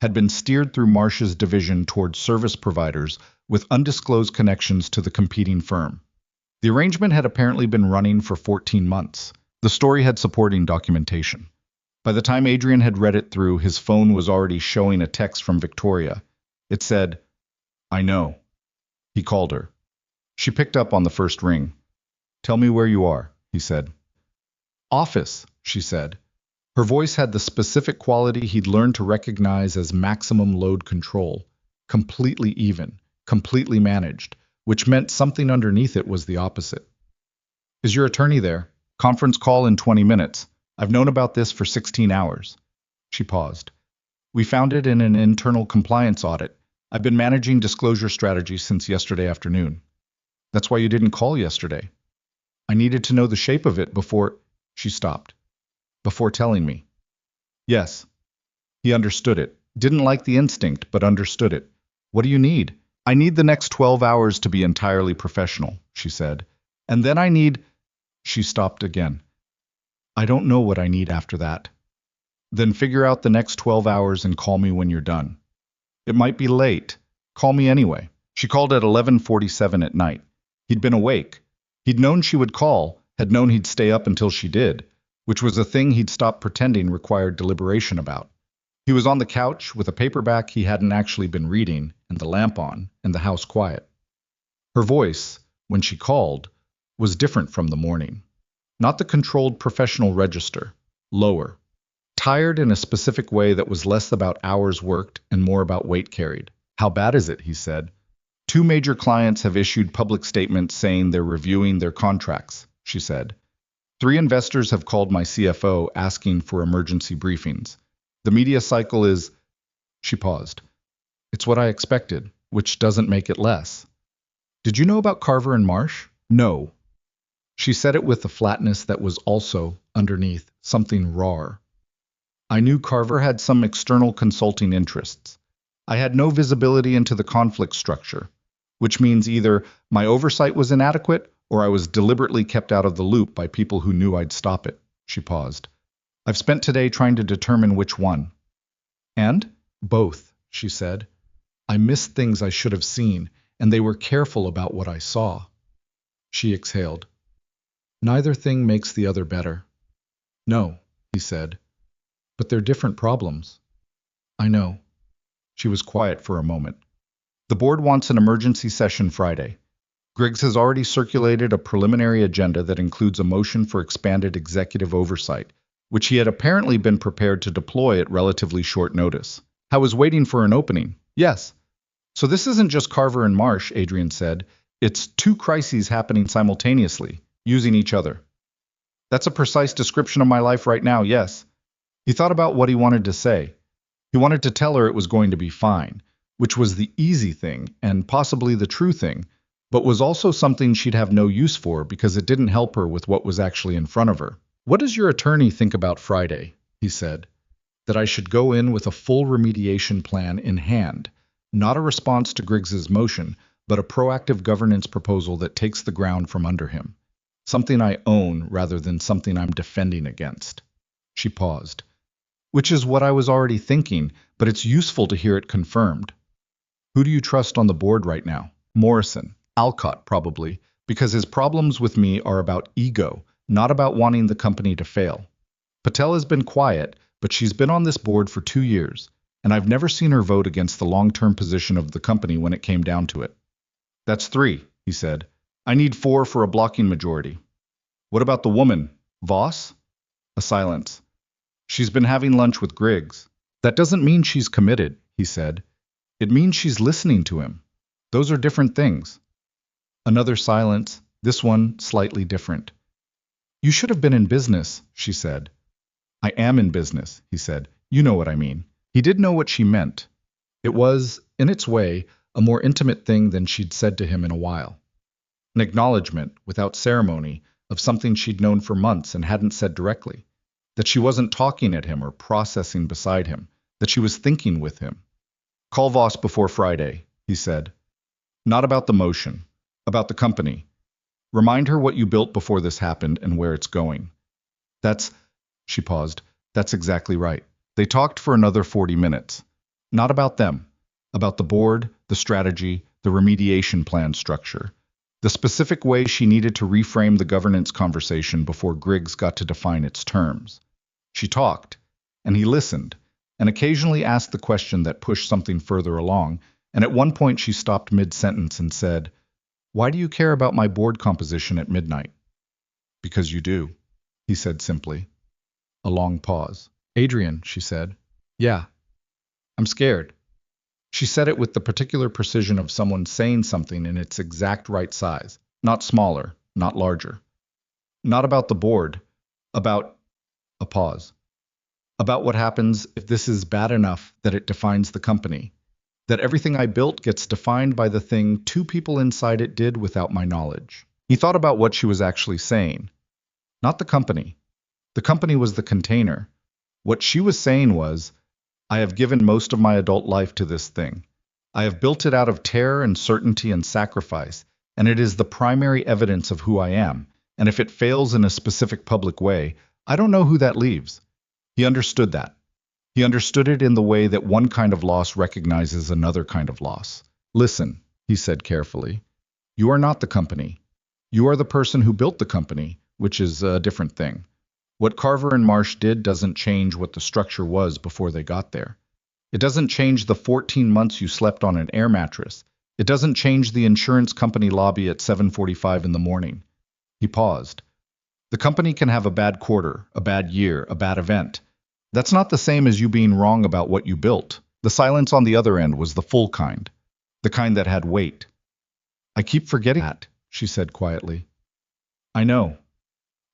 had been steered through Marsh's division towards service providers with undisclosed connections to the competing firm. The arrangement had apparently been running for 14 months. The story had supporting documentation. By the time Adrian had read it through, his phone was already showing a text from Victoria. It said, I know. He called her. She picked up on the first ring. Tell me where you are, he said. Office, she said. Her voice had the specific quality he'd learned to recognize as maximum load control, completely even, completely managed, which meant something underneath it was the opposite. Is your attorney there? Conference call in 20 minutes. I've known about this for 16 hours. She paused. We found it in an internal compliance audit. I've been managing disclosure strategy since yesterday afternoon. That's why you didn't call yesterday. I needed to know the shape of it before... She stopped. Before telling me. Yes. He understood it. Didn't like the instinct, but understood it. What do you need? I need the next 12 hours to be entirely professional, she said. And then I need... She stopped again. I don't know what I need after that. Then figure out the next 12 hours and call me when you're done. It might be late. Call me anyway. She called at 11:47 at night. He'd been awake. He'd known she would call, had known he'd stay up until she did, which was a thing he'd stopped pretending required deliberation about. He was on the couch with a paperback he hadn't actually been reading, and the lamp on, and the house quiet. Her voice, when she called, was different from the morning. Not the controlled professional register. Lower. Tired in a specific way that was less about hours worked and more about weight carried. How bad is it? He said. Two major clients have issued public statements saying they're reviewing their contracts, she said. Three investors have called my CFO asking for emergency briefings. The media cycle is... She paused. It's what I expected, which doesn't make it less. Did you know about Carver and Marsh? No. She said it with a flatness that was also, underneath, something raw. I knew Carver had some external consulting interests. I had no visibility into the conflict structure, which means either my oversight was inadequate or I was deliberately kept out of the loop by people who knew I'd stop it. She paused. I've spent today trying to determine which one. And? Both, she said. I missed things I should have seen, and they were careful about what I saw. She exhaled. Neither thing makes the other better. No, he said. But they're different problems. I know. She was quiet for a moment. The board wants an emergency session Friday. Griggs has already circulated a preliminary agenda that includes a motion for expanded executive oversight, which he had apparently been prepared to deploy at relatively short notice. I was waiting for an opening. Yes. So this isn't just Carver and Marsh, Adrian said. It's two crises happening simultaneously, using each other. That's a precise description of my life right now, yes. He thought about what he wanted to say. He wanted to tell her it was going to be fine, which was the easy thing and possibly the true thing, but was also something she'd have no use for because it didn't help her with what was actually in front of her. What does your attorney think about Friday? He said. That I should go in with a full remediation plan in hand, not a response to Griggs's motion, but a proactive governance proposal that takes the ground from under him. Something I own rather than something I'm defending against. She paused. Which is what I was already thinking, but it's useful to hear it confirmed. Who do you trust on the board right now? Morrison. Alcott, probably, because his problems with me are about ego, not about wanting the company to fail. Patel has been quiet, but she's been on this board for 2 years, and I've never seen her vote against the long-term position of the company when it came down to it. That's 3, he said. I need 4 for a blocking majority. What about the woman? Voss? A silence. She's been having lunch with Griggs. That doesn't mean she's committed, he said. It means she's listening to him. Those are different things. Another silence, this one slightly different. You should have been in business, she said. I am in business, he said. You know what I mean. He did know what she meant. It was, in its way, a more intimate thing than she'd said to him in a while. An acknowledgement, without ceremony, of something she'd known for months and hadn't said directly. That she wasn't talking at him or processing beside him, that she was thinking with him. Call Voss before Friday, he said. Not about the motion, about the company. Remind her what you built before this happened and where it's going. She paused. That's exactly right. They talked for another 40 minutes. Not about them, about the board, the strategy, the remediation plan structure, the specific way she needed to reframe the governance conversation before Griggs got to define its terms. She talked, and he listened, and occasionally asked the question that pushed something further along, and at one point she stopped mid-sentence and said, Why do you care about my board composition at midnight? Because you do, he said simply. A long pause. Adrian, she said. Yeah. I'm scared. She said it with the particular precision of someone saying something in its exact right size, not smaller, not larger. Not about the board, about... A pause. About what happens if this is bad enough that it defines the company, that everything I built gets defined by the thing 2 people inside it did without my knowledge. He thought about what she was actually saying. Not the company. The company was the container. What she was saying was, I have given most of my adult life to this thing. I have built it out of terror and certainty and sacrifice, and it is the primary evidence of who I am, and if it fails in a specific public way, I don't know who that leaves. He understood that. He understood it in the way that one kind of loss recognizes another kind of loss. Listen, he said carefully. You are not the company. You are the person who built the company, which is a different thing. What Carver and Marsh did doesn't change what the structure was before they got there. It doesn't change the 14 months you slept on an air mattress. It doesn't change the insurance company lobby at 7:45 in the morning. He paused. The company can have a bad quarter, a bad year, a bad event, That's not the same as you being wrong about what you built. The silence on the other end was the full kind, the kind that had weight. I keep forgetting that, she said quietly. I know.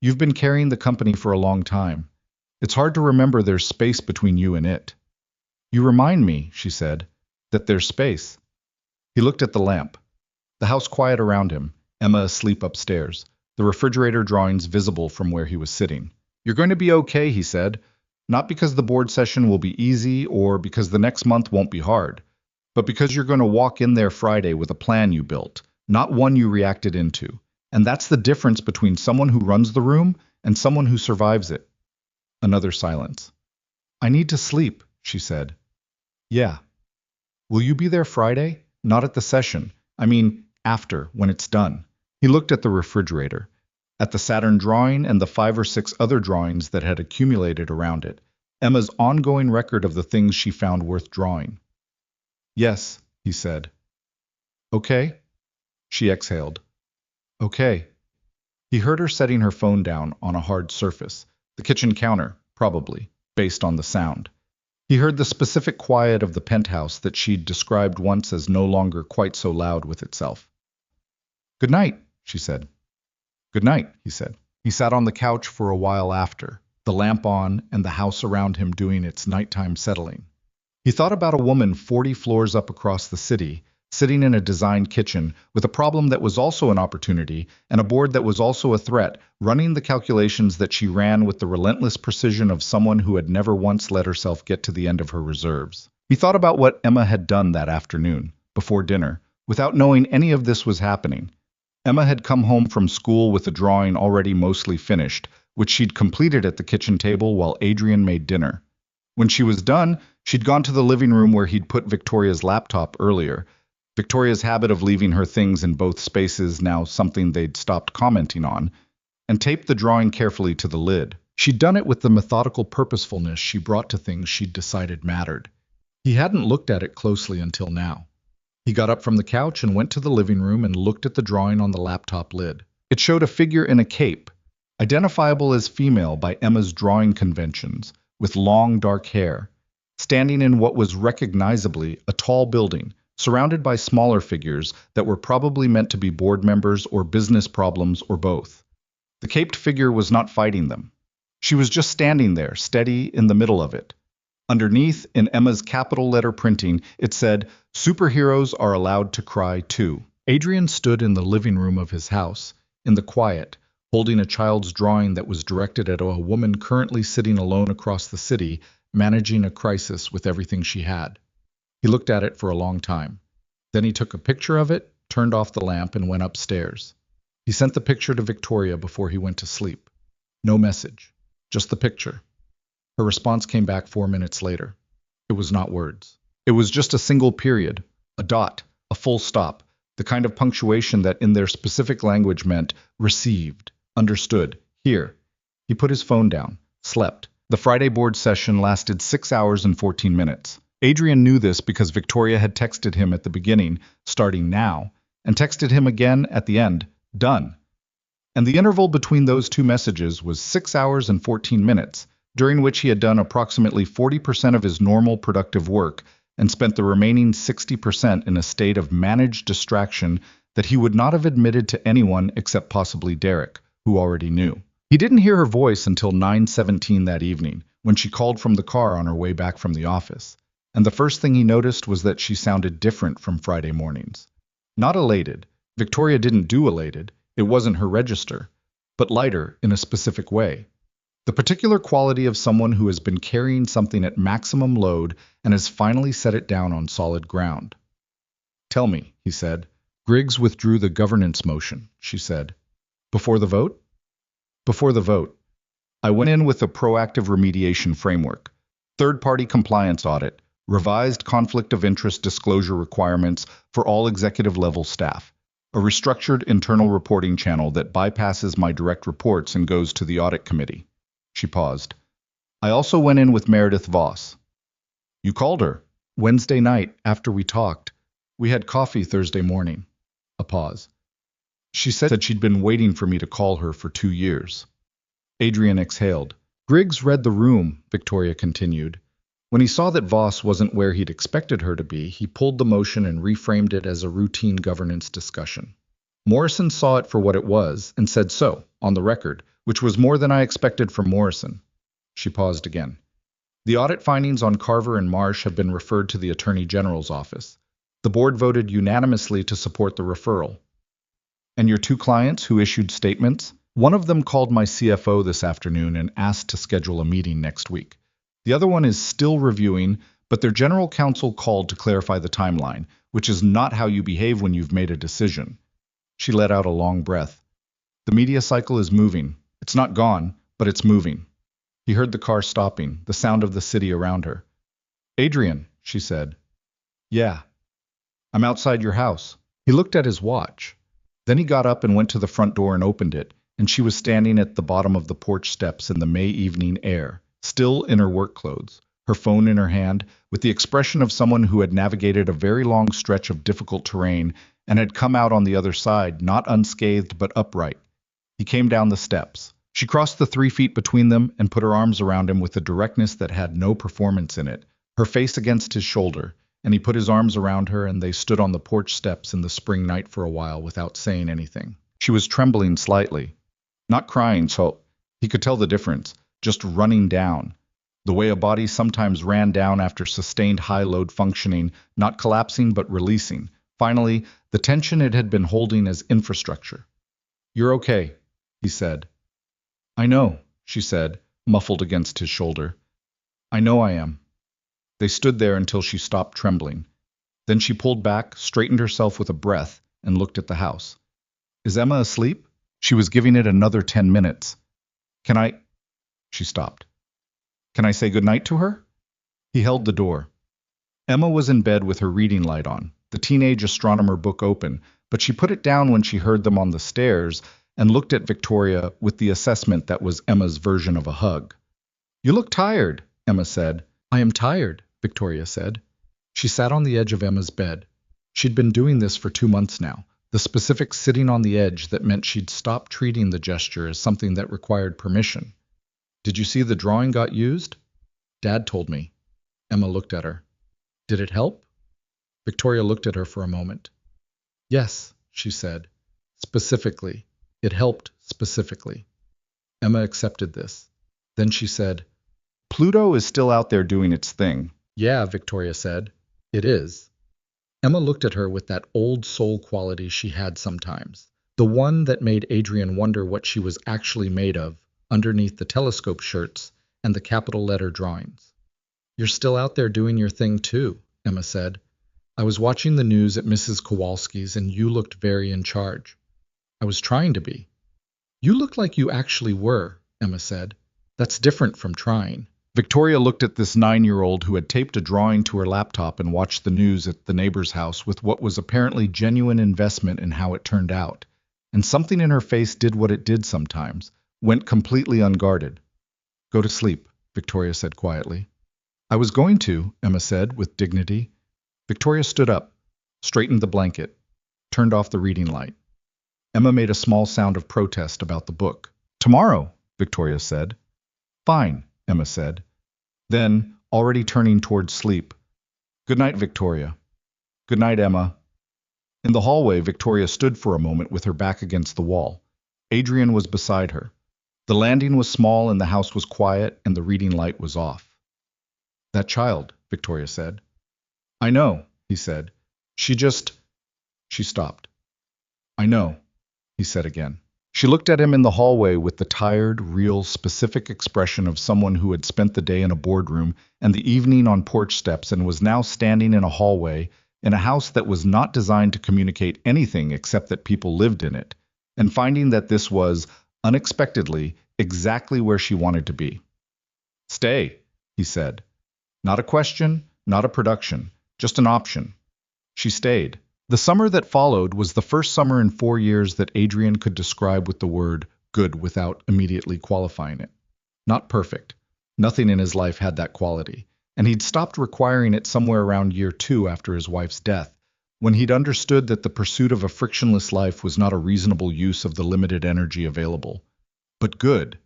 You've been carrying the company for a long time. It's hard to remember there's space between you and it. You remind me, she said, that there's space. He looked at the lamp. The house quiet around him, Emma asleep upstairs, the refrigerator drawings visible from where he was sitting. You're going to be okay, he said. Not because the board session will be easy or because the next month won't be hard, but because you're going to walk in there Friday with a plan you built, not one you reacted into. And that's the difference between someone who runs the room and someone who survives it. Another silence. I need to sleep, she said. Yeah. Will you be there Friday? Not at the session. I mean, after, when it's done. He looked at the refrigerator, at the Saturn drawing and the 5 or 6 other drawings that had accumulated around it, Emma's ongoing record of the things she found worth drawing. Yes, he said. Okay? She exhaled. Okay. He heard her setting her phone down on a hard surface, the kitchen counter, probably, based on the sound. He heard the specific quiet of the penthouse that she'd described once as no longer quite so loud with itself. Good night, she said. Good night, he said. He sat on the couch for a while after, the lamp on and the house around him doing its nighttime settling. He thought about a woman 40 floors up across the city, sitting in a designed kitchen with a problem that was also an opportunity and a board that was also a threat, running the calculations that she ran with the relentless precision of someone who had never once let herself get to the end of her reserves. He thought about what Emma had done that afternoon, before dinner, without knowing any of this was happening. Emma had come home from school with a drawing already mostly finished, which she'd completed at the kitchen table while Adrian made dinner. When she was done, she'd gone to the living room where he'd put Victoria's laptop earlier. Victoria's habit of leaving her things in both spaces, now something they'd stopped commenting on, and taped the drawing carefully to the lid. She'd done it with the methodical purposefulness she brought to things she'd decided mattered. He hadn't looked at it closely until now. He got up from the couch and went to the living room and looked at the drawing on the laptop lid. It showed a figure in a cape, identifiable as female by Emma's drawing conventions, with long dark hair, standing in what was recognizably a tall building, surrounded by smaller figures that were probably meant to be board members or business problems or both. The caped figure was not fighting them. She was just standing there, steady in the middle of it. Underneath, in Emma's capital letter printing, it said, "Superheroes are allowed to cry too." Adrian stood in the living room of his house, in the quiet, holding a child's drawing that was directed at a woman currently sitting alone across the city, managing a crisis with everything she had. He looked at it for a long time. Then he took a picture of it, turned off the lamp, and went upstairs. He sent the picture to Victoria before he went to sleep. No message, just the picture. Her response came back 4 minutes later. It was not words. It was just a single period, a dot, a full stop, the kind of punctuation that in their specific language meant received, understood, here. He put his phone down, slept. The Friday board session lasted 6 hours and 14 minutes. Adrian knew this because Victoria had texted him at the beginning, starting now, and texted him again at the end, done. And the interval between those two messages was 6 hours and 14 minutes, during which he had done approximately 40% of his normal productive work and spent the remaining 60% in a state of managed distraction that he would not have admitted to anyone except possibly Derek, who already knew. He didn't hear her voice until 9:17 that evening, when she called from the car on her way back from the office. And the first thing he noticed was that she sounded different from Friday mornings. Not elated. Victoria didn't do elated. It wasn't her register. But lighter in a specific way. The particular quality of someone who has been carrying something at maximum load and has finally set it down on solid ground. Tell me, he said. Griggs withdrew the governance motion, she said. Before the vote? Before the vote. I went in with a proactive remediation framework, third-party compliance audit, revised conflict of interest disclosure requirements for all executive-level staff, a restructured internal reporting channel that bypasses my direct reports and goes to the audit committee. She paused. I also went in with Meredith Voss. You called her. Wednesday night, after we talked. We had coffee Thursday morning. A pause. She said she'd been waiting for me to call her for 2 years. Adrian exhaled. Griggs read the room, Victoria continued. When he saw that Voss wasn't where he'd expected her to be, he pulled the motion and reframed it as a routine governance discussion. Morrison saw it for what it was and said so, on the record, which was more than I expected from Morrison. She paused again. The audit findings on Carver and Marsh have been referred to the Attorney General's office. The board voted unanimously to support the referral. And your two clients who issued statements? One of them called my CFO this afternoon and asked to schedule a meeting next week. The other one is still reviewing, but their general counsel called to clarify the timeline, which is not how you behave when you've made a decision. She let out a long breath. The media cycle is moving. It's not gone, but it's moving. He heard the car stopping, the sound of the city around her. Adrian, she said. Yeah. I'm outside your house. He looked at his watch. Then he got up and went to the front door and opened it, and she was standing at the bottom of the porch steps in the May evening air, still in her work clothes, her phone in her hand, with the expression of someone who had navigated a very long stretch of difficult terrain and had come out on the other side, not unscathed but upright. He came down the steps. She crossed the 3 feet between them and put her arms around him with a directness that had no performance in it, her face against his shoulder, and he put his arms around her and they stood on the porch steps in the spring night for a while without saying anything. She was trembling slightly. Not crying, so he could tell the difference. Just running down, the way a body sometimes ran down after sustained high-load functioning, not collapsing but releasing. Finally, the tension it had been holding as infrastructure. You're okay, he said. I know, she said, muffled against his shoulder. I know I am. They stood there until she stopped trembling. Then she pulled back, straightened herself with a breath, and looked at the house. Is Emma asleep? She was giving it another 10 minutes. Can I... She stopped. Can I say goodnight to her? He held the door. Emma was in bed with her reading light on, the teenage astronomer book open, but she put it down when she heard them on the stairs and looked at Victoria with the assessment that was Emma's version of a hug. You look tired, Emma said. I am tired, Victoria said. She sat on the edge of Emma's bed. She'd been doing this for 2 months now, the specific sitting on the edge that meant she'd stopped treating the gesture as something that required permission. Did you see the drawing got used? Dad told me. Emma looked at her. Did it help? Victoria looked at her for a moment. Yes, she said. Specifically. It helped specifically. Emma accepted this. Then she said, Pluto is still out there doing its thing. Yeah, Victoria said. It is. Emma looked at her with that old soul quality she had sometimes, the one that made Adrian wonder what she was actually made of, underneath the telescope shirts and the capital letter drawings. You're still out there doing your thing too, Emma said. I was watching the news at Mrs. Kowalski's and you looked very in charge. I was trying to be. You looked like you actually were, Emma said. That's different from trying. Victoria looked at this 9-year-old who had taped a drawing to her laptop and watched the news at the neighbor's house with what was apparently genuine investment in how it turned out. And something in her face did what it did sometimes. Went completely unguarded. Go to sleep, Victoria said quietly. I was going to, Emma said with dignity. Victoria stood up, straightened the blanket, turned off the reading light. Emma made a small sound of protest about the book. Tomorrow, Victoria said. Fine, Emma said. Then, already turning toward sleep, Good night, Victoria. Good night, Emma. In the hallway, Victoria stood for a moment with her back against the wall. Adrian was beside her. The landing was small and the house was quiet and the reading light was off. That child, Victoria said. I know, he said. She stopped. I know, he said again. She looked at him in the hallway with the tired, real, specific expression of someone who had spent the day in a boardroom and the evening on porch steps and was now standing in a hallway in a house that was not designed to communicate anything except that people lived in it, and finding that this was, unexpectedly, exactly where she wanted to be. Stay, he said. Not a question, not a production, just an option. She stayed. The summer that followed was the first summer in 4 years that Adrian could describe with the word good without immediately qualifying it. Not perfect. Nothing in his life had that quality, and he'd stopped requiring it somewhere around year 2 after his wife's death, when he'd understood that the pursuit of a frictionless life was not a reasonable use of the limited energy available. But good,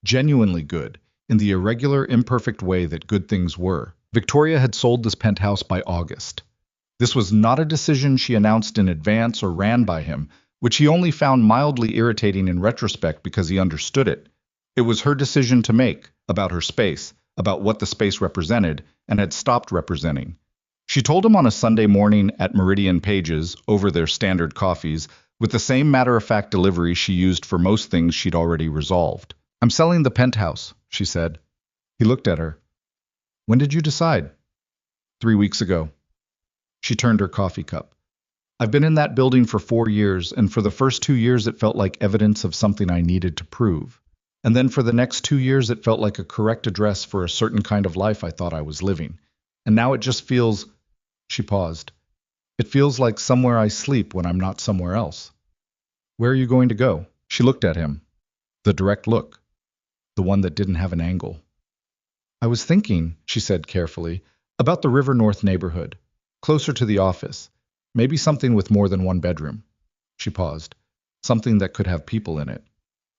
genuinely good, in the irregular, imperfect way that good things were. Victoria had sold this penthouse by August. This was not a decision she announced in advance or ran by him, which he only found mildly irritating in retrospect because he understood it. It was her decision to make, about her space, about what the space represented, and had stopped representing. She told him on a Sunday morning at Meridian Pages, over their standard coffees, with the same matter-of-fact delivery she used for most things she'd already resolved. "I'm selling the penthouse," she said. He looked at her. "When did you decide?" 3 weeks ago." She turned her coffee cup. "I've been in that building for 4 years, and for the first 2 years it felt like evidence of something I needed to prove. And then for the next 2 years it felt like a correct address for a certain kind of life I thought I was living. And now it just feels—" She paused. "It feels like somewhere I sleep when I'm not somewhere else." "Where are you going to go?" She looked at him. The direct look. The one that didn't have an angle. "I was thinking," she said carefully, "about the River North neighborhood. Closer to the office. Maybe something with more than one bedroom." She paused. "Something that could have people in it."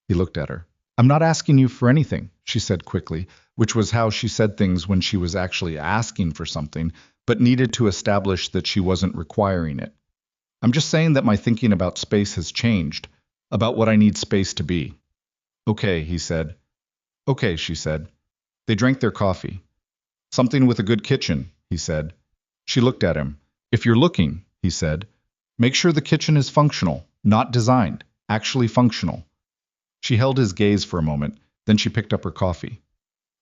He looked at her. "I'm not asking you for anything," she said quickly, which was how she said things when she was actually asking for something, but needed to establish that she wasn't requiring it. "I'm just saying that my thinking about space has changed, about what I need space to be." "Okay," he said. "Okay," she said. They drank their coffee. "Something with a good kitchen," he said. She looked at him. "If you're looking," he said, "make sure the kitchen is functional, not designed, actually functional." She held his gaze for a moment, then she picked up her coffee.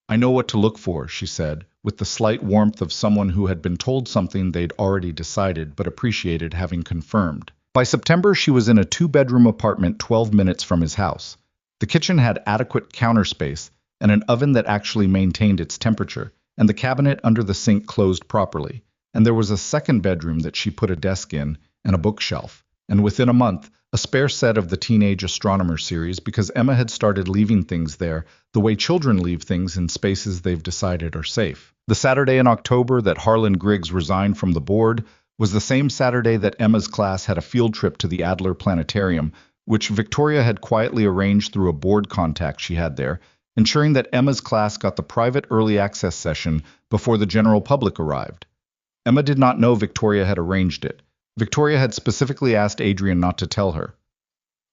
"I know what to look for," she said, with the slight warmth of someone who had been told something they'd already decided but appreciated having confirmed. By September, she was in a 2-bedroom apartment 12 minutes from his house. The kitchen had adequate counter space and an oven that actually maintained its temperature, and the cabinet under the sink closed properly. And there was a second bedroom that she put a desk in and a bookshelf. And within a month, a spare set of the Teenage Astronomer series because Emma had started leaving things there the way children leave things in spaces they've decided are safe. The Saturday in October that Harlan Griggs resigned from the board was the same Saturday that Emma's class had a field trip to the Adler Planetarium, which Victoria had quietly arranged through a board contact she had there, ensuring that Emma's class got the private early access session before the general public arrived. Emma did not know Victoria had arranged it. Victoria had specifically asked Adrian not to tell her.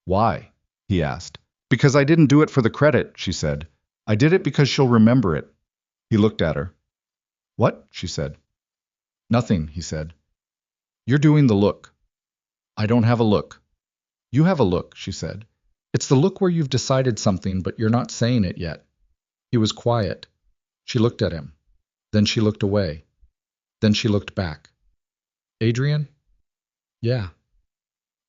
"Why?" he asked. "Because I didn't do it for the credit," she said. "I did it because she'll remember it." He looked at her. "What?" she said. "Nothing," he said. "You're doing the look." "I don't have a look." "You have a look," she said. "It's the look where you've decided something but you're not saying it yet." He was quiet. She looked at him. Then she looked away. Then she looked back. "Adrian?" "Yeah."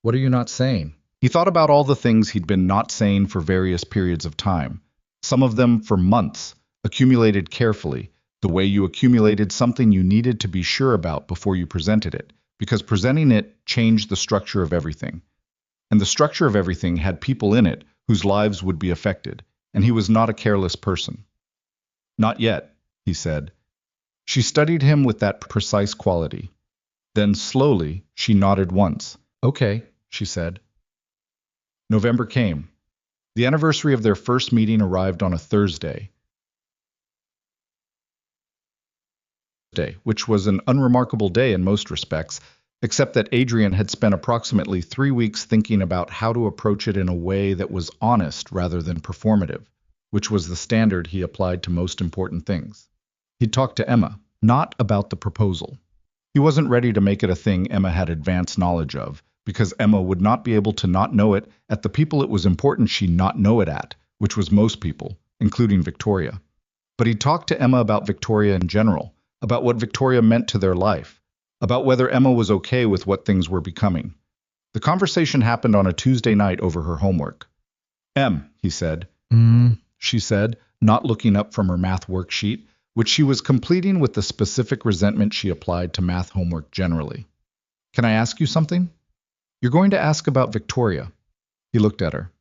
"What are you not saying?" He thought about all the things he'd been not saying for various periods of time, some of them for months, accumulated carefully, the way you accumulated something you needed to be sure about before you presented it, because presenting it changed the structure of everything. And the structure of everything had people in it whose lives would be affected, and he was not a careless person. "Not yet," he said. She studied him with that precise quality. Then, slowly, she nodded once. "Okay," she said. November came. The anniversary of their first meeting arrived on a Thursday, which was an unremarkable day in most respects, except that Adrian had spent approximately 3 weeks thinking about how to approach it in a way that was honest rather than performative, which was the standard he applied to most important things. He'd talked to Emma, not about the proposal. He wasn't ready to make it a thing Emma had advanced knowledge of, because Emma would not be able to not know it at the people it was important she not know it at, which was most people, including Victoria. But he talked to Emma about Victoria in general, about what Victoria meant to their life, about whether Emma was okay with what things were becoming. The conversation happened on a Tuesday night over her homework. "Em," he said. She said, not looking up from her math worksheet, which she was completing with the specific resentment she applied to math homework generally. "Can I ask you something?" "You're going to ask about Victoria." He looked at her.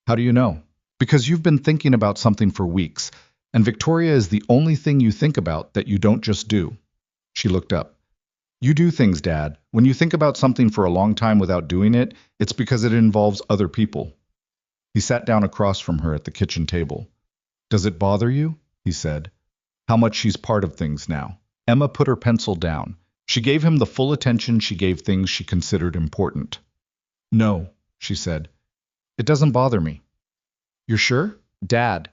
"How do you know?" "Because you've been thinking about something for weeks, and Victoria is the only thing you think about that you don't just do." She looked up. "You do things, Dad. When you think about something for a long time without doing it, it's because it involves other people." He sat down across from her at the kitchen table. Does it bother you? He said. How much she's part of things now. Emma put her pencil down. She gave him the full attention she gave things she considered important. No, she said. It doesn't bother me. You're sure? Dad.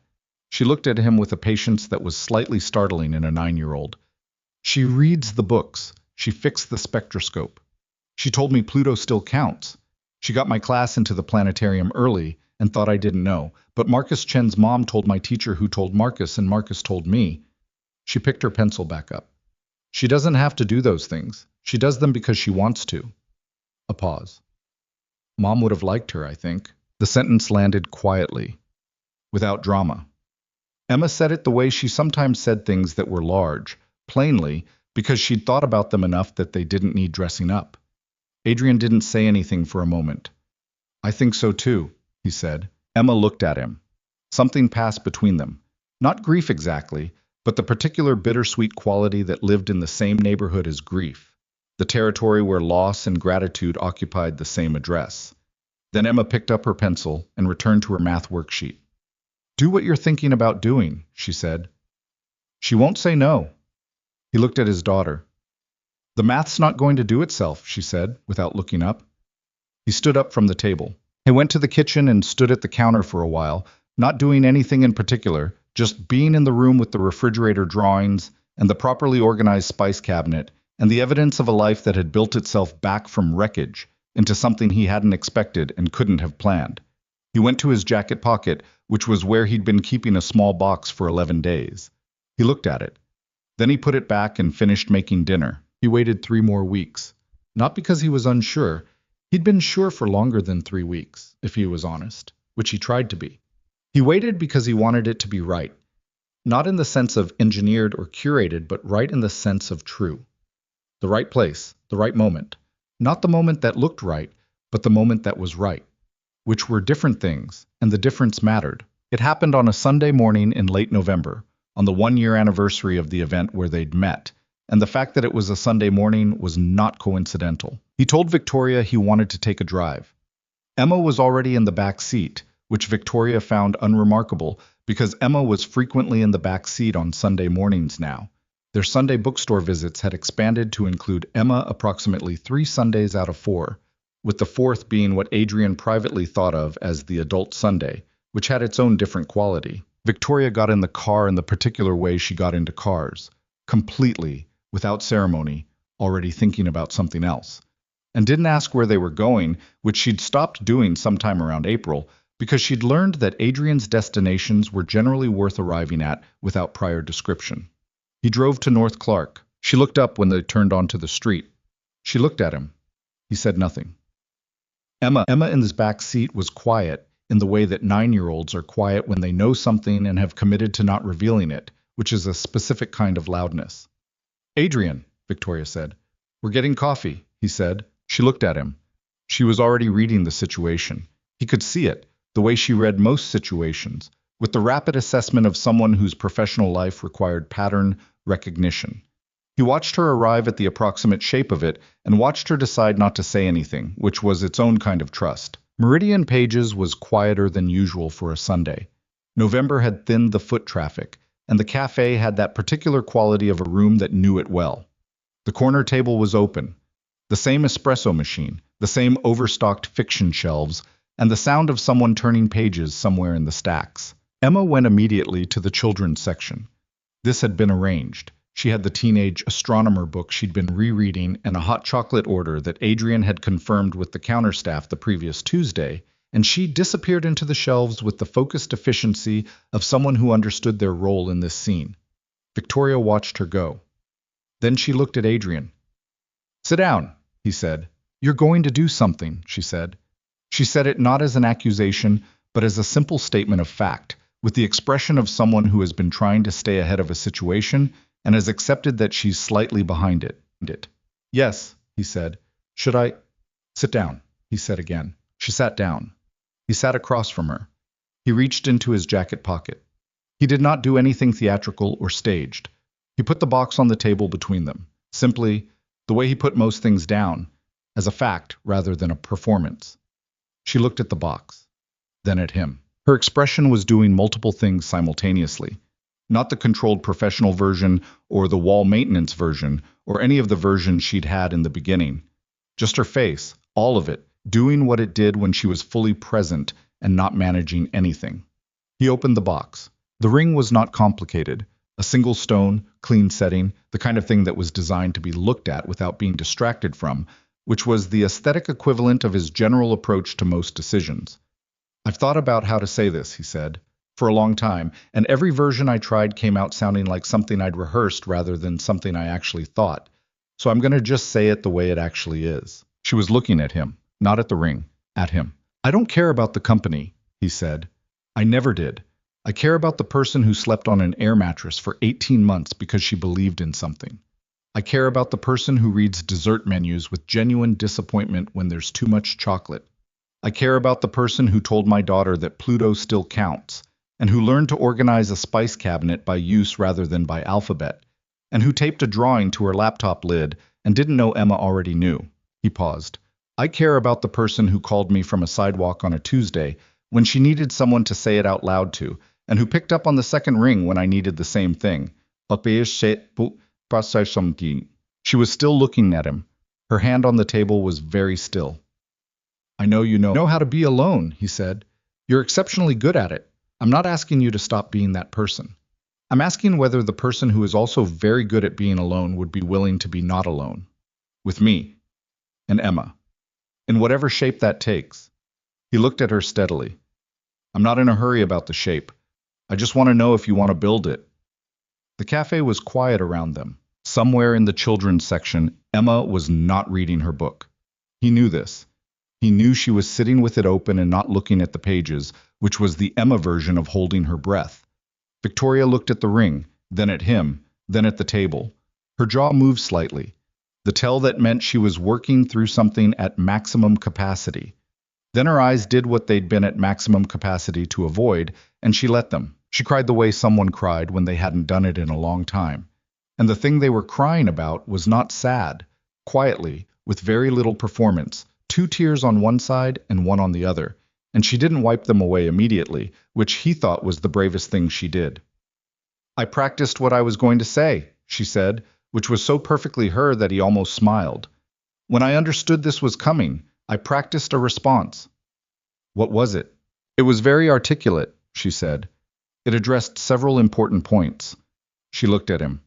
She looked at him with a patience that was slightly startling in a 9-year-old. She reads the books. She fixed the spectroscope. She told me Pluto still counts. She got my class into the planetarium early and thought I didn't know, but Marcus Chen's mom told my teacher who told Marcus, and Marcus told me. She picked her pencil back up. She doesn't have to do those things. She does them because she wants to. A pause. Mom would have liked her, I think. The sentence landed quietly, without drama. Emma said it the way she sometimes said things that were large, plainly, because she'd thought about them enough that they didn't need dressing up. Adrian didn't say anything for a moment. I think so too, he said. Emma looked at him. Something passed between them. Not grief exactly, but the particular bittersweet quality that lived in the same neighborhood as grief, the territory where loss and gratitude occupied the same address. Then Emma picked up her pencil and returned to her math worksheet. Do what you're thinking about doing, she said. She won't say no. He looked at his daughter. The math's not going to do itself, she said, without looking up. He stood up from the table. He went to the kitchen and stood at the counter for a while, not doing anything in particular, just being in the room with the refrigerator drawings and the properly organized spice cabinet and the evidence of a life that had built itself back from wreckage into something he hadn't expected and couldn't have planned. He went to his jacket pocket, which was where he'd been keeping a small box for 11 days. He looked at it. Then he put it back and finished making dinner. He waited 3 more weeks. Not because he was unsure. He'd been sure for longer than 3 weeks, if he was honest, which he tried to be. He waited because he wanted it to be right. Not in the sense of engineered or curated, but right in the sense of true. The right place, the right moment. Not the moment that looked right, but the moment that was right. Which were different things, and the difference mattered. It happened on a Sunday morning in late November, on the 1-year anniversary of the event where they'd met, and the fact that it was a Sunday morning was not coincidental. He told Victoria he wanted to take a drive. Emma was already in the back seat, which Victoria found unremarkable because Emma was frequently in the back seat on Sunday mornings now. Their Sunday bookstore visits had expanded to include Emma approximately 3 Sundays out of 4, with the 4th being what Adrian privately thought of as the adult Sunday, which had its own different quality. Victoria got in the car in the particular way she got into cars, completely, without ceremony, already thinking about something else, and didn't ask where they were going, which she'd stopped doing sometime around April, because she'd learned that Adrian's destinations were generally worth arriving at without prior description. He drove to North Clark. She looked up when they turned onto the street. She looked at him. He said nothing. Emma in his back seat was quiet in the way that 9-year-olds are quiet when they know something and have committed to not revealing it, which is a specific kind of loudness. Adrian, Victoria said. We're getting coffee, he said. She looked at him. She was already reading the situation. He could see it, the way she read most situations, with the rapid assessment of someone whose professional life required pattern recognition. He watched her arrive at the approximate shape of it and watched her decide not to say anything, which was its own kind of trust. Meridian Pages was quieter than usual for a Sunday. November had thinned the foot traffic, and the cafe had that particular quality of a room that knew it well. The corner table was open. The same espresso machine, the same overstocked fiction shelves, and the sound of someone turning pages somewhere in the stacks. Emma went immediately to the children's section. This had been arranged. She had the teenage astronomer book she'd been rereading and a hot chocolate order that Adrian had confirmed with the counter staff the previous Tuesday, and she disappeared into the shelves with the focused efficiency of someone who understood their role in this scene. Victoria watched her go. Then she looked at Adrian. Sit down, he said. You're going to do something, she said. She said it not as an accusation, but as a simple statement of fact, with the expression of someone who has been trying to stay ahead of a situation and has accepted that she's slightly behind it. Yes, he said. Should I? Sit down, he said again. She sat down. He sat across from her. He reached into his jacket pocket. He did not do anything theatrical or staged. He put the box on the table between them, simply, the way he put most things down, as a fact rather than a performance. She looked at the box, then at him. Her expression was doing multiple things simultaneously. Not the controlled professional version or the wall maintenance version or any of the versions she'd had in the beginning. Just her face, all of it, doing what it did when she was fully present and not managing anything. He opened the box. The ring was not complicated. A single stone, clean setting, the kind of thing that was designed to be looked at without being distracted from, which was the aesthetic equivalent of his general approach to most decisions. I've thought about how to say this, he said, for a long time, and every version I tried came out sounding like something I'd rehearsed rather than something I actually thought. So I'm going to just say it the way it actually is. She was looking at him, not at the ring, at him. I don't care about the company, he said. I never did. I care about the person who slept on an air mattress for 18 months because she believed in something. I care about the person who reads dessert menus with genuine disappointment when there's too much chocolate. I care about the person who told my daughter that Pluto still counts, and who learned to organize a spice cabinet by use rather than by alphabet, and who taped a drawing to her laptop lid and didn't know Emma already knew. He paused. I care about the person who called me from a sidewalk on a Tuesday when she needed someone to say it out loud to, and who picked up on the second ring when I needed the same thing. She was still looking at him. Her hand on the table was very still. I know you know how to be alone, he said. You're exceptionally good at it. I'm not asking you to stop being that person. I'm asking whether the person who is also very good at being alone would be willing to be not alone. With me. And Emma. In whatever shape that takes. He looked at her steadily. I'm not in a hurry about the shape. I just want to know if you want to build it. The cafe was quiet around them. Somewhere in the children's section, Emma was not reading her book. He knew this. He knew she was sitting with it open and not looking at the pages, which was the Emma version of holding her breath. Victoria looked at the ring, then at him, then at the table. Her jaw moved slightly, the tell that meant she was working through something at maximum capacity. Then her eyes did what they'd been at maximum capacity to avoid, and she let them. She cried the way someone cried when they hadn't done it in a long time. And the thing they were crying about was not sad. Quietly, with very little performance, 2 tears on one side and 1 on the other, and she didn't wipe them away immediately, which he thought was the bravest thing she did. I practiced what I was going to say, she said, which was so perfectly her that he almost smiled. When I understood this was coming, I practiced a response. What was it? It was very articulate, she said. It addressed several important points. She looked at him.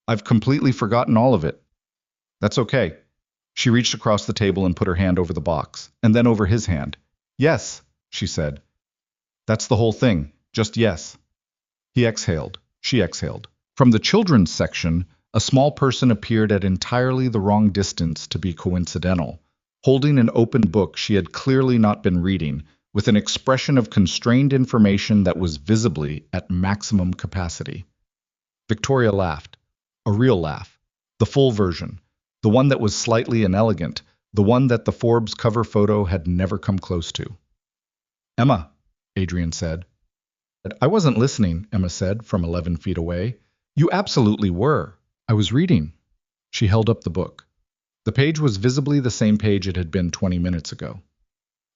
I've completely forgotten all of it. That's okay. She reached across the table and put her hand over the box, and then over his hand. Yes, she said. That's the whole thing. Just yes. He exhaled. She exhaled. From the children's section, a small person appeared at entirely the wrong distance to be coincidental, holding an open book she had clearly not been reading, with an expression of constrained information that was visibly at maximum capacity. Victoria laughed. A real laugh. The full version. The one that was slightly inelegant, the one that the Forbes cover photo had never come close to. Emma, Adrian said. I wasn't listening, Emma said from 11 feet away. You absolutely were. I was reading. She held up the book. The page was visibly the same page it had been 20 minutes ago.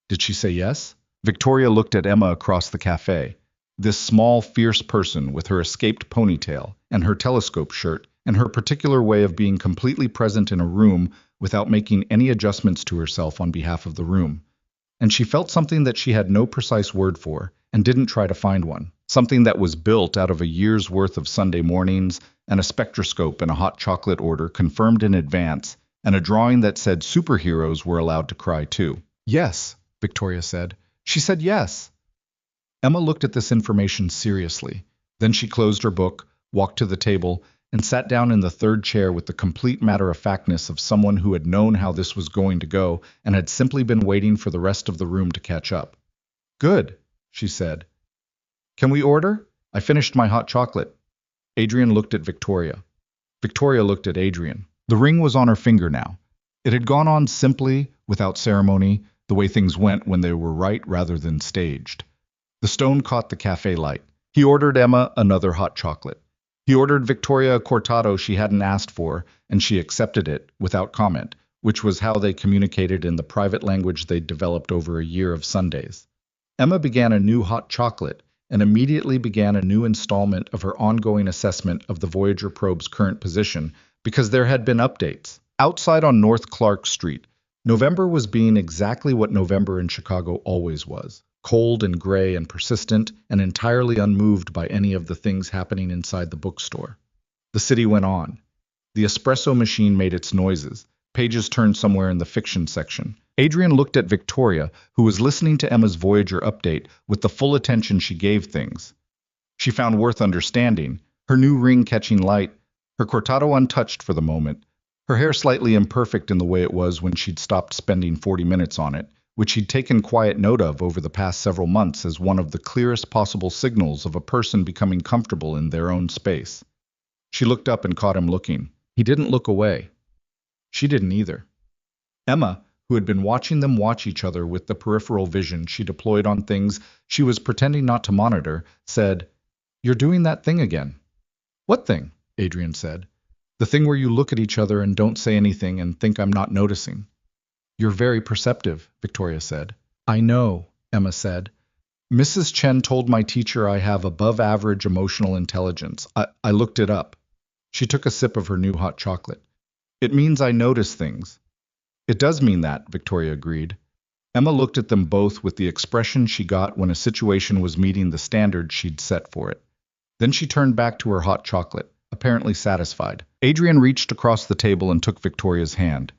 Did she say yes? Victoria looked at Emma across the cafe. This small, fierce person with her escaped ponytail and her telescope shirt and her particular way of being completely present in a room without making any adjustments to herself on behalf of the room. And she felt something that she had no precise word for, and didn't try to find one. Something that was built out of a year's worth of Sunday mornings, and a spectroscope and a hot chocolate order confirmed in advance, and a drawing that said superheroes were allowed to cry too. Yes, Victoria said. She said yes. Emma looked at this information seriously. Then she closed her book, walked to the table, and sat down in the third chair with the complete matter-of-factness of someone who had known how this was going to go and had simply been waiting for the rest of the room to catch up. Good, she said. Can we order? I finished my hot chocolate. Adrian looked at Victoria. Victoria looked at Adrian. The ring was on her finger now. It had gone on simply, without ceremony, the way things went when they were right rather than staged. The stone caught the cafe light. He ordered Emma another hot chocolate. He ordered Victoria a cortado she hadn't asked for, and she accepted it, without comment, which was how they communicated in the private language they'd developed over a year of Sundays. Emma began a new hot chocolate and immediately began a new installment of her ongoing assessment of the Voyager probe's current position because there had been updates. Outside on North Clark Street, November was being exactly what November in Chicago always was: cold and gray and persistent, and entirely unmoved by any of the things happening inside the bookstore. The city went on. The espresso machine made its noises. Pages turned somewhere in the fiction section. Adrian looked at Victoria, who was listening to Emma's Voyager update with the full attention she gave things. She found worth understanding, her new ring catching light, her cortado untouched for the moment, her hair slightly imperfect in the way it was when she'd stopped spending 40 minutes on it, which he'd taken quiet note of over the past several months as one of the clearest possible signals of a person becoming comfortable in their own space. She looked up and caught him looking. He didn't look away. She didn't either. Emma, who had been watching them watch each other with the peripheral vision she deployed on things she was pretending not to monitor, said, "You're doing that thing again." "What thing?" Adrian said. "The thing where you look at each other and don't say anything and think I'm not noticing." "You're very perceptive," Victoria said. "I know," Emma said. "Mrs. Chen told my teacher I have above-average emotional intelligence. I looked it up." She took a sip of her new hot chocolate. "It means I notice things." "It does mean that," Victoria agreed. Emma looked at them both with the expression she got when a situation was meeting the standard she'd set for it. Then she turned back to her hot chocolate, apparently satisfied. Adrian reached across the table and took Victoria's hand.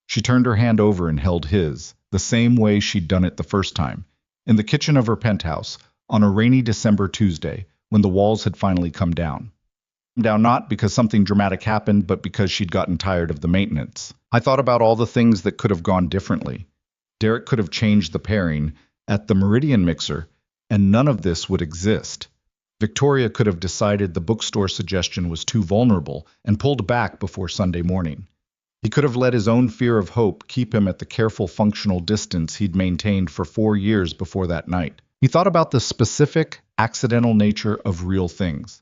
She turned her hand over and held his, the same way she'd done it the first time, in the kitchen of her penthouse, on a rainy December Tuesday, when the walls had finally come down. Down not because something dramatic happened, but because she'd gotten tired of the maintenance. "I thought about all the things that could have gone differently. Derek could have changed the pairing at the Meridian mixer, and none of this would exist. Victoria could have decided the bookstore suggestion was too vulnerable and pulled back before Sunday morning. He could have let his own fear of hope keep him at the careful functional distance he'd maintained for 4 years before that night. He thought about the specific, accidental nature of real things.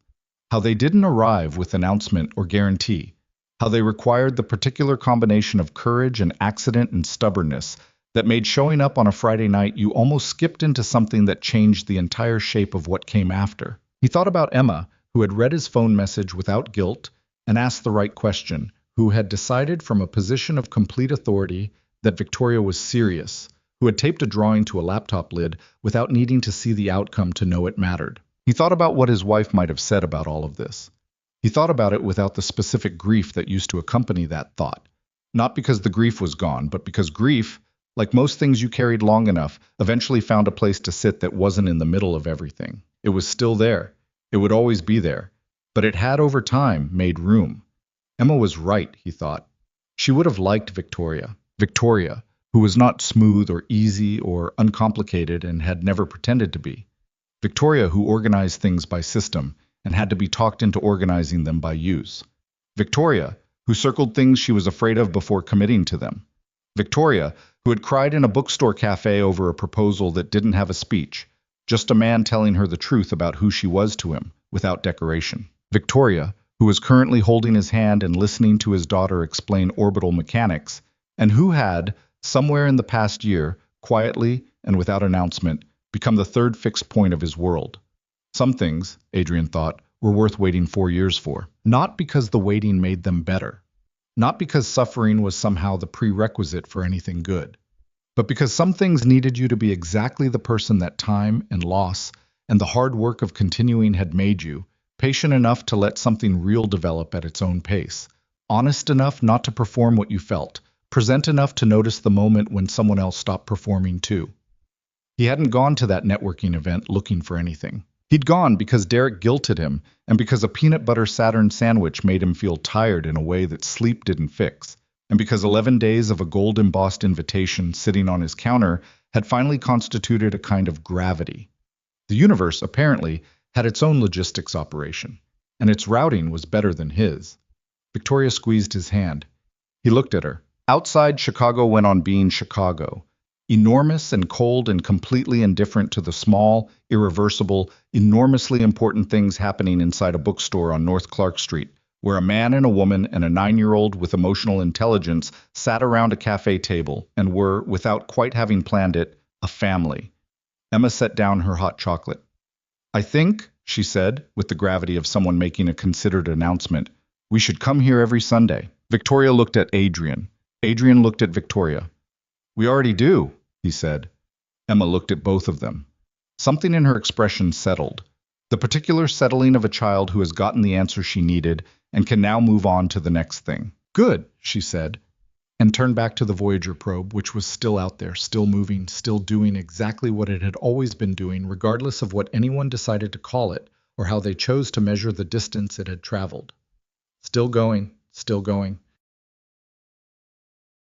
How they didn't arrive with announcement or guarantee. How they required the particular combination of courage and accident and stubbornness that made showing up on a Friday night you almost skipped into something that changed the entire shape of what came after. He thought about Emma, who had read his phone message without guilt and asked the right question, who had decided from a position of complete authority that Victoria was serious, who had taped a drawing to a laptop lid without needing to see the outcome to know it mattered. He thought about what his wife might have said about all of this. He thought about it without the specific grief that used to accompany that thought. Not because the grief was gone, but because grief, like most things you carried long enough, eventually found a place to sit that wasn't in the middle of everything. It was still there. It would always be there. But it had, over time, made room. Emma was right, he thought. She would have liked Victoria. Victoria, who was not smooth or easy or uncomplicated and had never pretended to be. Victoria, who organized things by system and had to be talked into organizing them by use. Victoria, who circled things she was afraid of before committing to them. Victoria, who had cried in a bookstore cafe over a proposal that didn't have a speech, just a man telling her the truth about who she was to him, without decoration. Victoria, who was currently holding his hand and listening to his daughter explain orbital mechanics, and who had, somewhere in the past year, quietly and without announcement, become the third fixed point of his world. Some things, Adrian thought, were worth waiting 4 years for. Not because the waiting made them better. Not because suffering was somehow the prerequisite for anything good. But because some things needed you to be exactly the person that time and loss and the hard work of continuing had made you, patient enough to let something real develop at its own pace, honest enough not to perform what you felt, present enough to notice the moment when someone else stopped performing too. He hadn't gone to that networking event looking for anything. He'd gone because Derek guilted him, and because a peanut butter Saturn sandwich made him feel tired in a way that sleep didn't fix, and because 11 days of a gold-embossed invitation sitting on his counter had finally constituted a kind of gravity. The universe, apparently, had its own logistics operation, and its routing was better than his. Victoria squeezed his hand. He looked at her. Outside, Chicago went on being Chicago. Enormous and cold and completely indifferent to the small, irreversible, enormously important things happening inside a bookstore on North Clark Street, where a man and a woman and a 9-year-old with emotional intelligence sat around a cafe table and were, without quite having planned it, a family. Emma set down her hot chocolate. I think, she said, with the gravity of someone making a considered announcement, we should come here every Sunday. Victoria looked at Adrian. Adrian looked at Victoria. We already do, he said. Emma looked at both of them. Something in her expression settled. The particular settling of a child who has gotten the answer she needed and can now move on to the next thing. Good, she said, and turned back to the Voyager probe, which was still out there, still moving, still doing exactly what it had always been doing, regardless of what anyone decided to call it or how they chose to measure the distance it had traveled. Still going, still going.